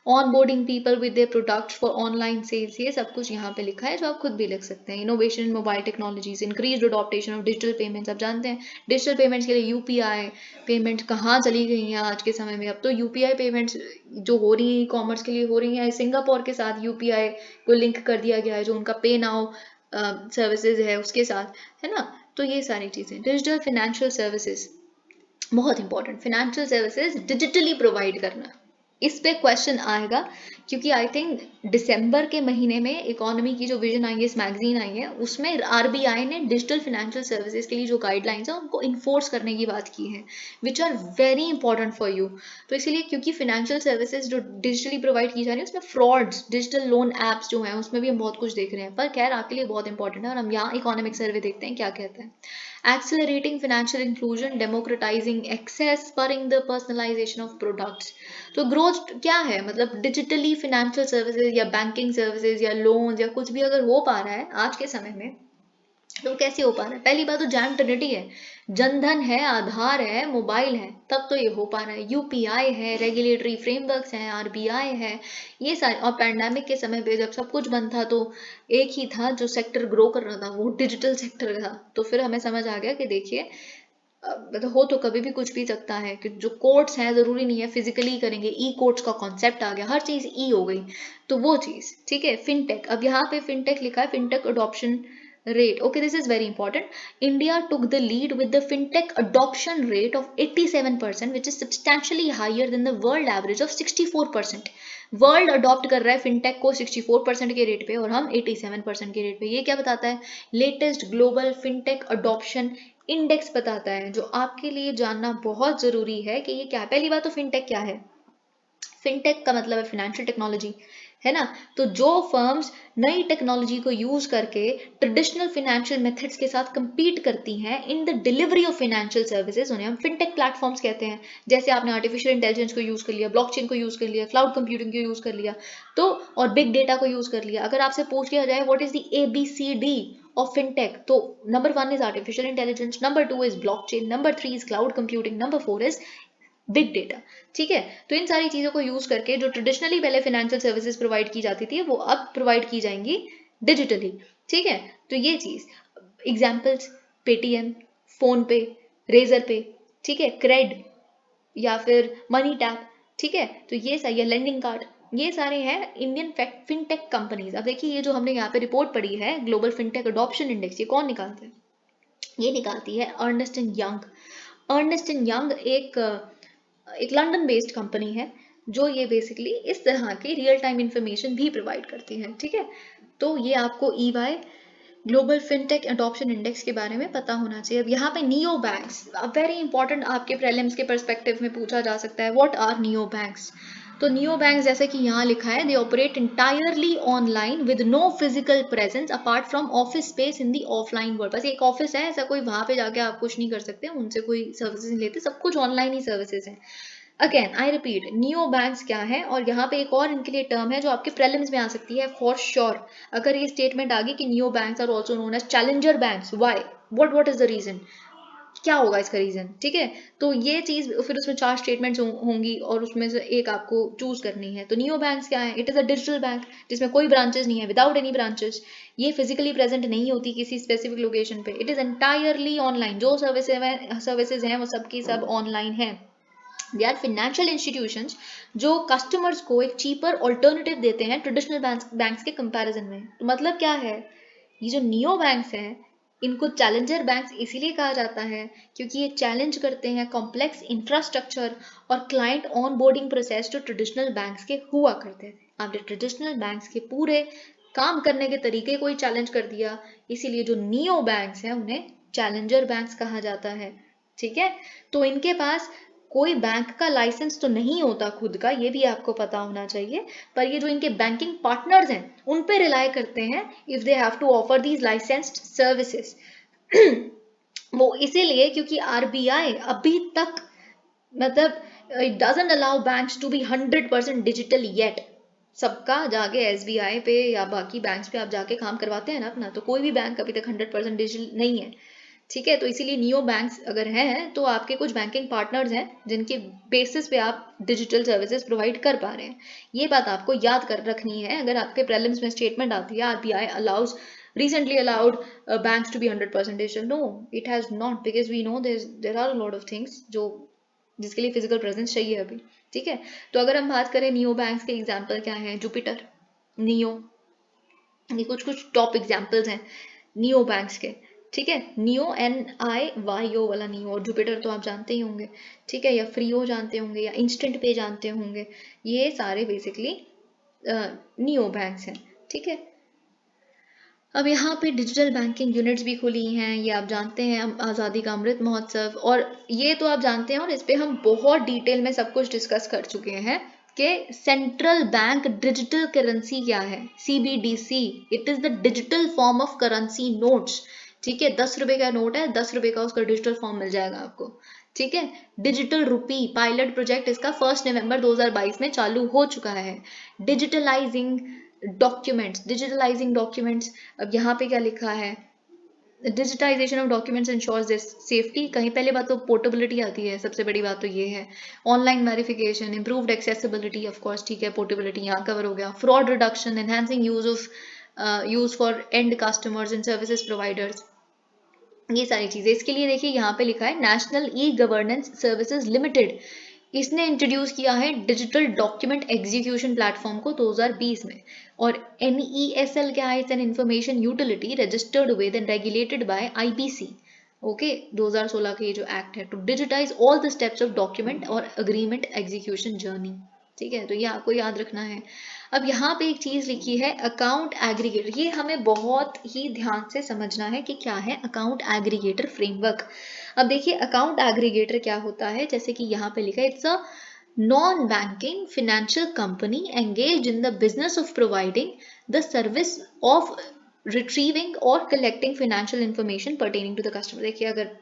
onboarding people with their products for online sales, ये सब कुछ यहाँ पे लिखा है जो आप खुद भी लिख सकते हैं। innovation in mobile technologies, increased adoption of digital payments, आप जानते हैं डिजिटल पेमेंट्स के लिए यूपीआई पेमेंट कहाँ चली गई हैं आज के समय में। अब तो यूपीआई पेमेंट्स जो हो रही हैं ई कॉमर्स के लिए हो रही हैं, सिंगापुर के साथ यूपीआई को लिंक कर दिया गया है, जो उनका पे नाउ सर्विसेज है उसके साथ, है ना। तो ये सारी चीज़ें, डिजिटल फाइनेंशियल सर्विसेज बहुत important, financial services digitally provide करना, इस पे क्वेश्चन आएगा, क्योंकि आई थिंक दिसंबर के महीने में इकोनॉमी की जो विजन आई है, इस मैगजीन आई है, उसमें आरबीआई ने डिजिटल फाइनेंशियल सर्विसेज के लिए जो गाइडलाइंस है उनको इन्फोर्स करने की बात की है, which are very important for you. तो इसीलिए क्योंकि फाइनेंशियल सर्विसेज जो डिजिटली प्रोवाइड की जा रही है उसमें फ्रॉड्स, डिजिटल लोन एप्स जो हैं उसमें भी हम बहुत कुछ देख रहे हैं, पर खैर आपके लिए बहुत इंपॉर्टेंट है। और हम यहाँ इकोनॉमिक सर्वे देखते हैं क्या कहते हैं। Accelerating financial inclusion, democratizing access, spurring the personalization of products। तो ग्रोथ क्या है, मतलब डिजिटली फाइनेंशियल सर्विसेज या बैंकिंग सर्विसेज या लोन या कुछ भी अगर हो पा रहा है आज के समय में, तो कैसे हो पा रहा है? पहली बात तो जैम ट्रिनिटी है, जनधन है, आधार है, मोबाइल है, तब तो ये हो पा रहा है। यूपीआई है, रेगुलेटरी फ्रेमवर्क्स हैं, आरबीआई है, ये सारे। और पैंडेमिक के समय पे जब सब कुछ बंद था तो एक ही था जो सेक्टर ग्रो कर रहा था, वो डिजिटल सेक्टर था। तो फिर हमें समझ आ गया कि देखिए मतलब हो तो कभी भी कुछ भी सकता है, कि जो कोर्ट्स हैं जरूरी नहीं है फिजिकली करेंगे, ई कोर्ट्स का कॉन्सेप्ट आ गया, हर चीज ई हो गई, तो वो चीज ठीक है। फिनटेक, अब यहाँ पे फिनटेक लिखा है, fintech adoption rate, okay, this is very important. India took the lead with the fintech adoption rate of 87%, which is substantially higher than the world average of 64%. World adopt कर रहा है fintech को 64% के rate पे और हम 87% के rate पे। ये क्या बताता है? Latest global fintech adoption index बताता है, जो आपके लिए जानना बहुत जरूरी है कि ये क्या है। पहली बात तो फिनटेक क्या है? फिनटेक का मतलब है फाइनेंशियल टेक्नोलॉजी, है ना। तो जो फर्म्स नई टेक्नोलॉजी को यूज करके ट्रेडिशनल फाइनेंशियल मेथड्स के साथ compete करती हैं in the delivery of financial services, उन्हें हम फिनटेक प्लेटफॉर्म्स कहते हैं। जैसे आपने आर्टिफिशियल इंटेलिजेंस को यूज कर लिया, ब्लॉकचेन को यूज कर लिया, क्लाउड कंप्यूटिंग को यूज कर लिया, तो और बिग डेटा को यूज कर लिया। अगर आपसे पूछ लिया जाए what is the ABCD of fintech, तो number 1 is artificial intelligence, number 2 is blockchain, number 3 is cloud computing, number 4 is big data. ठीक है, तो इन सारी चीजों को यूज करके जो ट्रेडिशनली पहले फाइनेंशियल सर्विसेज प्रोवाइड की जाती थी वो अब प्रोवाइड की जाएंगी डिजिटली। ठीक है, तो ये चीज एग्जांपल्स, पेटीएम, फोन पे, रेजर पे, ठीक है, क्रेड या फिर मनी टैप, ठीक है, तो ये सही है, लेंडिंग कार्ड, ये सारे हैं इंडियन फिनटेक कंपनीज। अब देखिए ये जो हमने यहाँ पे रिपोर्ट पढ़ी है ग्लोबल फिनटेक अडॉप्शन इंडेक्स, ये कौन निकालते हैं? ये निकालती है Ernst and Young. Ernst and Young एक लंदन बेस्ड कंपनी है जो ये बेसिकली इस तरह की रियल टाइम इंफॉर्मेशन भी प्रोवाइड करती है। ठीक है, तो ये आपको EY global fintech adoption index के बारे में पता होना चाहिए। अब यहाँ पे नियो बैंक्स वेरी इंपॉर्टेंट, आपके प्रीलिम्स के पर्सपेक्टिव में पूछा जा सकता है, व्हाट आर नियो बैंक्स। तो नियो बैंक्स जैसे कि यहाँ लिखा है, they operate entirely online with no physical presence apart from office space in the offline world. बस एक ऑफिस है, ऐसा कोई वहां पे जाके आप कुछ नहीं कर सकते, उनसे कोई सर्विसेज नहीं लेते, सब कुछ ऑनलाइन ही सर्विसेज है। Again I repeat, neo banks क्या है, और यहाँ पे एक और इनके लिए टर्म है जो आपके प्रीलिम्स में आ सकती है फॉर श्योर। अगर ये स्टेटमेंट आ गई कि neo banks are also known as challenger banks, why, what is the reason, क्या होगा इसका रीजन? ठीक है, तो ये चीज फिर उसमें 4 स्टेटमेंट्स होंगी और उसमें से एक आपको चूज करनी है। तो नियो बैंक्स क्या है? It is a digital bank जिसमें कोई ब्रांचेस नहीं है, विदाउट एनी ब्रांचेस, ये फिजिकली प्रेजेंट नहीं होती किसी स्पेसिफिक लोकेशन पे, इट इज एंटायरली ऑनलाइन, जो सर्विसेज हैं वो सबकी सब ऑनलाइन है। दे आर फाइनेंशियल इंस्टीट्यूशंस जो कस्टमर्स को एक चीपर ऑल्टरनेटिव देते हैं ट्रेडिशनल बैंक्स के कंपैरिजन में। तो मतलब क्या है, ये जो नियो बैंक्स हैं इनको चैलेंजर बैंक्स इसीलिए कहा जाता है क्योंकि ये चैलेंज करते हैं कॉम्प्लेक्स इंफ्रास्ट्रक्चर और क्लाइंट ऑन बोर्डिंग प्रोसेस जो ट्रेडिशनल बैंक्स के हुआ करते थे। आपने ट्रेडिशनल बैंक्स के पूरे काम करने के तरीके को ही चैलेंज कर दिया, इसीलिए जो नियो बैंक्स हैं उन्हें चैलेंजर बैंक्स कहा जाता है। ठीक है, तो इनके पास कोई बैंक का लाइसेंस तो नहीं होता खुद का, ये भी आपको पता होना चाहिए, पर ये जो इनके बैंकिंग पार्टनर्स हैं उन पे रिलाई करते हैं if they have to offer these licensed services. वो इसीलिए क्योंकि आरबीआई अभी तक मतलब it doesn't allow banks to be 100% digital yet. सबका जाके एसबीआई पे या बाकी बैंक्स पे आप जाके काम करवाते हैं ना अपना, तो कोई भी बैंक अभी तक 100% डिजिटल नहीं है। ठीक है, तो इसीलिए नियो बैंक्स अगर हैं तो आपके कुछ बैंकिंग पार्टनर्स हैं जिनके बेसिस पे आप डिजिटल सर्विसेज प्रोवाइड कर पा रहे हैं। ये बात आपको याद कर रखनी है अगर आपके प्रीलिम्स में स्टेटमेंट आती है RBI allows recently allowed banks to be 100% digital. No, it has not, because we know there are a lot of things जो जिसके लिए फिजिकल प्रेजेंस चाहिए अभी। ठीक है, तो अगर हम बात करें नियो बैंक्स के एग्जांपल क्या है, जुपिटर, नियो, ये कुछ कुछ टॉप एग्जांपल्स हैं नियो बैंक्स के। ठीक है, नियो NIYO वाला नियो, और जुपिटर तो आप जानते ही होंगे। ठीक है, या फ्रीओ जानते होंगे या इंस्टेंट पे जानते होंगे, ये सारे बेसिकली नियो बैंक्स हैं। ठीक है, अब यहाँ पे डिजिटल बैंकिंग यूनिट्स भी खुली हैं, ये आप जानते हैं, आज़ादी का अमृत महोत्सव, और ये तो आप जानते हैं और इस पे हम बहुत डिटेल में सब कुछ डिस्कस कर चुके हैं कि सेंट्रल बैंक डिजिटल करेंसी क्या है, CBDC, it is the digital form of currency notes. ठीक है, 10 रुपए का नोट है, 10 रुपए का उसका डिजिटल फॉर्म मिल जाएगा आपको। ठीक है, डिजिटल रुपी पायलट प्रोजेक्ट इसका 1 नवंबर 2022 में चालू हो चुका है। डिजिटलाइजिंग डॉक्यूमेंट्स, अब यहाँ पे क्या लिखा है, digitisation of documents ensures this safety. कहीं पहले बात तो पोर्टेबिलिटी आती है, सबसे बड़ी बात तो ये है। Online verification, improved accessibility, of course, ठीक है, पोर्टेबिलिटी यहाँ कवर हो गया। Fraud reduction, enhancing use for and customers and services providers, ये सारी चीजें। इसके लिए देखिए यहाँ पे लिखा है national e governance services limited, इसने इंट्रोड्यूस किया है डिजिटल डॉक्यूमेंट एग्जीक्यूशन प्लेटफॉर्म को 2020 में। और NESL क्या है, it's an information utility registered with and regulated by IBC। Okay, 2016 के ये जो एक्ट है, to digitise all the steps of document और अग्रीमेंट एग्जीक्यूशन जर्नी। ठीक है, तो ये आपको याद रखना है। अब यहाँ पे एक चीज लिखी है अकाउंट एग्रीगेटर, ये हमें बहुत ही ध्यान से समझना है कि क्या है अकाउंट एग्रीगेटर फ्रेमवर्क। अब देखिए अकाउंट एग्रीगेटर क्या होता है, जैसे कि यहाँ पे लिखा है, it's a non banking financial company engaged in the business of providing the service of retrieving और collecting financial information pertaining to the customer. देखिए अगर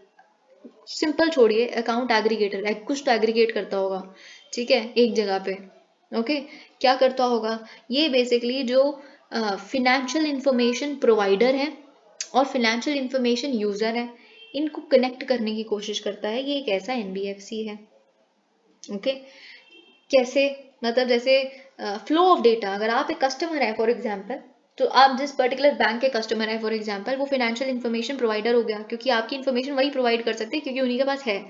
सिंपल छोड़िए, अकाउंट एग्रीगेटर कुछ तो एग्रीगेट करता होगा, ठीक है, एक जगह पे। ओके, क्या करता होगा, ये बेसिकली जो फिनेंशियल इंफॉर्मेशन प्रोवाइडर है और फिनेंशियल इंफॉर्मेशन यूजर है, इनको कनेक्ट करने की कोशिश करता है। ये एक ऐसा NBFC है। ओके, कैसे, मतलब जैसे फ्लो ऑफ डेटा, अगर आप एक कस्टमर है फॉर एग्जांपल, तो आप जिस पर्टिकुलर बैंक के कस्टमर है फॉर एग्जांपल, वो फिनेंशियल इन्फॉर्मेशन प्रोवाइडर हो गया, क्योंकि आपकी इन्फॉर्मेशन वही प्रोवाइड कर सकते हैं क्योंकि उन्हीं के पास है।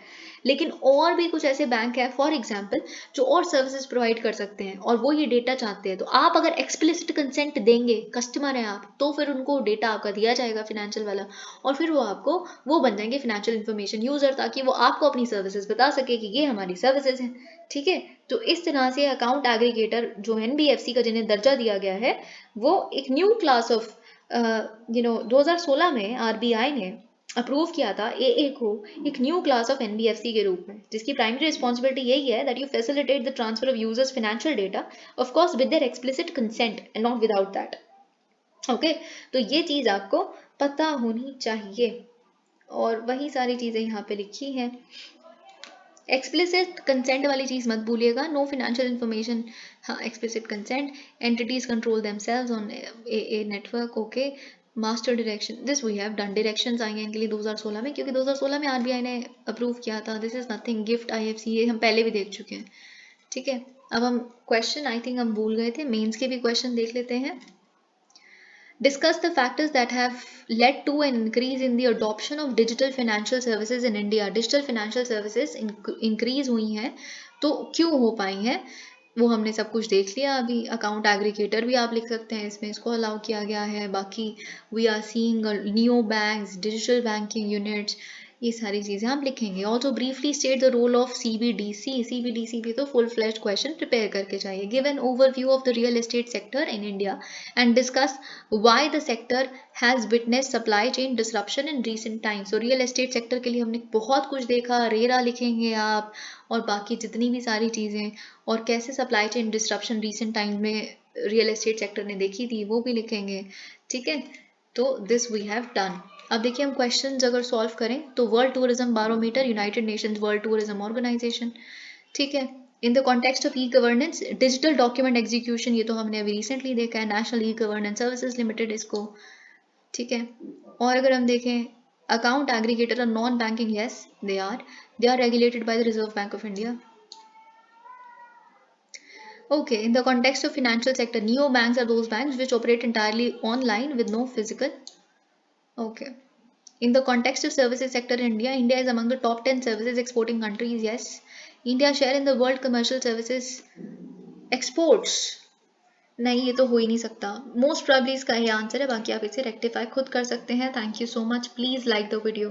लेकिन और भी कुछ ऐसे बैंक है फॉर एग्जांपल जो और सर्विसेज प्रोवाइड कर सकते हैं और वो ये डेटा चाहते हैं, तो आप अगर एक्सप्लिसिट कंसेंट देंगे, कस्टमर है आप, तो फिर उनको डेटा आपका दिया जाएगा फिनेंशियल वाला, और फिर वो आपको वो बन जाएंगे फिनेंशियल इन्फॉर्मेशन यूजर, ताकि वो आपको अपनी सर्विसेज बता सके कि ये हमारी सर्विसेज हैं। ठीक है, तो इस तरह से अकाउंट एग्रीगेटर जो NBFC का जिन्हें दर्जा दिया गया है, वो एक न्यू क्लास ऑफ 2016 में RBI ने अप्रूव किया था AA को एक न्यू क्लास ऑफ NBFC के रूप में, जिसकी प्राइमरी रिस्पॉन्सिबिलिटी यही है that you facilitate the transfer of users financial data, of course with their explicit consent and not without that. Okay, तो ये चीज आपको पता होनी चाहिए, और वही सारी चीजें यहाँ पे लिखी हैं। एक्सप्लिसिट कंसेंट वाली चीज मत भूलिएगा, नो फाइनेंशियल इन्फॉर्मेशन, हाँ explicit consent, entities control themselves on a network. Okay, master direction, this we have done, directions आई हैं इनके लिए 2016 में, क्योंकि 2016 में RBI ने अप्रूव किया था। This is nothing, gift IFC, ये हम पहले भी देख चुके हैं। ठीक है, अब हम क्वेश्चन, आई थिंक हम भूल गए थे, मेंस के भी क्वेश्चन देख लेते हैं। Discuss the factors that have led to an increase in the adoption of digital financial services in India. Digital financial services increase हुई हैं, तो क्यों हो पाई हैं? वो हमने सब कुछ देख लिया अभी। अकाउंट एग्रीगेटर भी आप लिख सकते हैं, इसमें इसको अलाउ किया गया है। बाकी we are seeing neo banks, digital banking units, ये सारी चीज़ें आप लिखेंगे। Also briefly state the role of CBDC। CBDC भी तो फुल फ्लेज्ड क्वेश्चन प्रिपेयर करके चाहिए। Give an overview of the real estate sector in India and discuss why the sector has witness supply chain disruption in recent times. तो real estate sector के लिए हमने बहुत कुछ देखा, रेरा लिखेंगे आप, और बाकी जितनी भी सारी चीज़ें, और कैसे supply chain disruption recent time में रियल एस्टेट सेक्टर ने देखी थी वो भी लिखेंगे। ठीक है, तो दिस वी हैव डन। अब देखिए हम क्वेश्चंस अगर सॉल्व करें तो world tourism barometer, united Nations world tourism organisation. ठीक है, in the context of e governance, digital document execution, ये तो हमने अभी रिसेंटली देखा है, national e governance services limited इसको। ठीक है, और अगर हम देखें अकाउंट एग्रीगेटर और non banking, yes they are regulated by the reserve bank of India. Okay, in the context of financial sector, neo banks are those banks which operate entirely online with no physical. Okay. In the context of services sector in India, India is among the top 10 services exporting countries. Yes. India's share in the world commercial services exports. नहीं, ये तो हो ही नहीं सकता। Most probably इसका ये answer है, बाकी आप इसे रेक्टिफाई खुद कर सकते हैं। Thank you so much. Please like the video.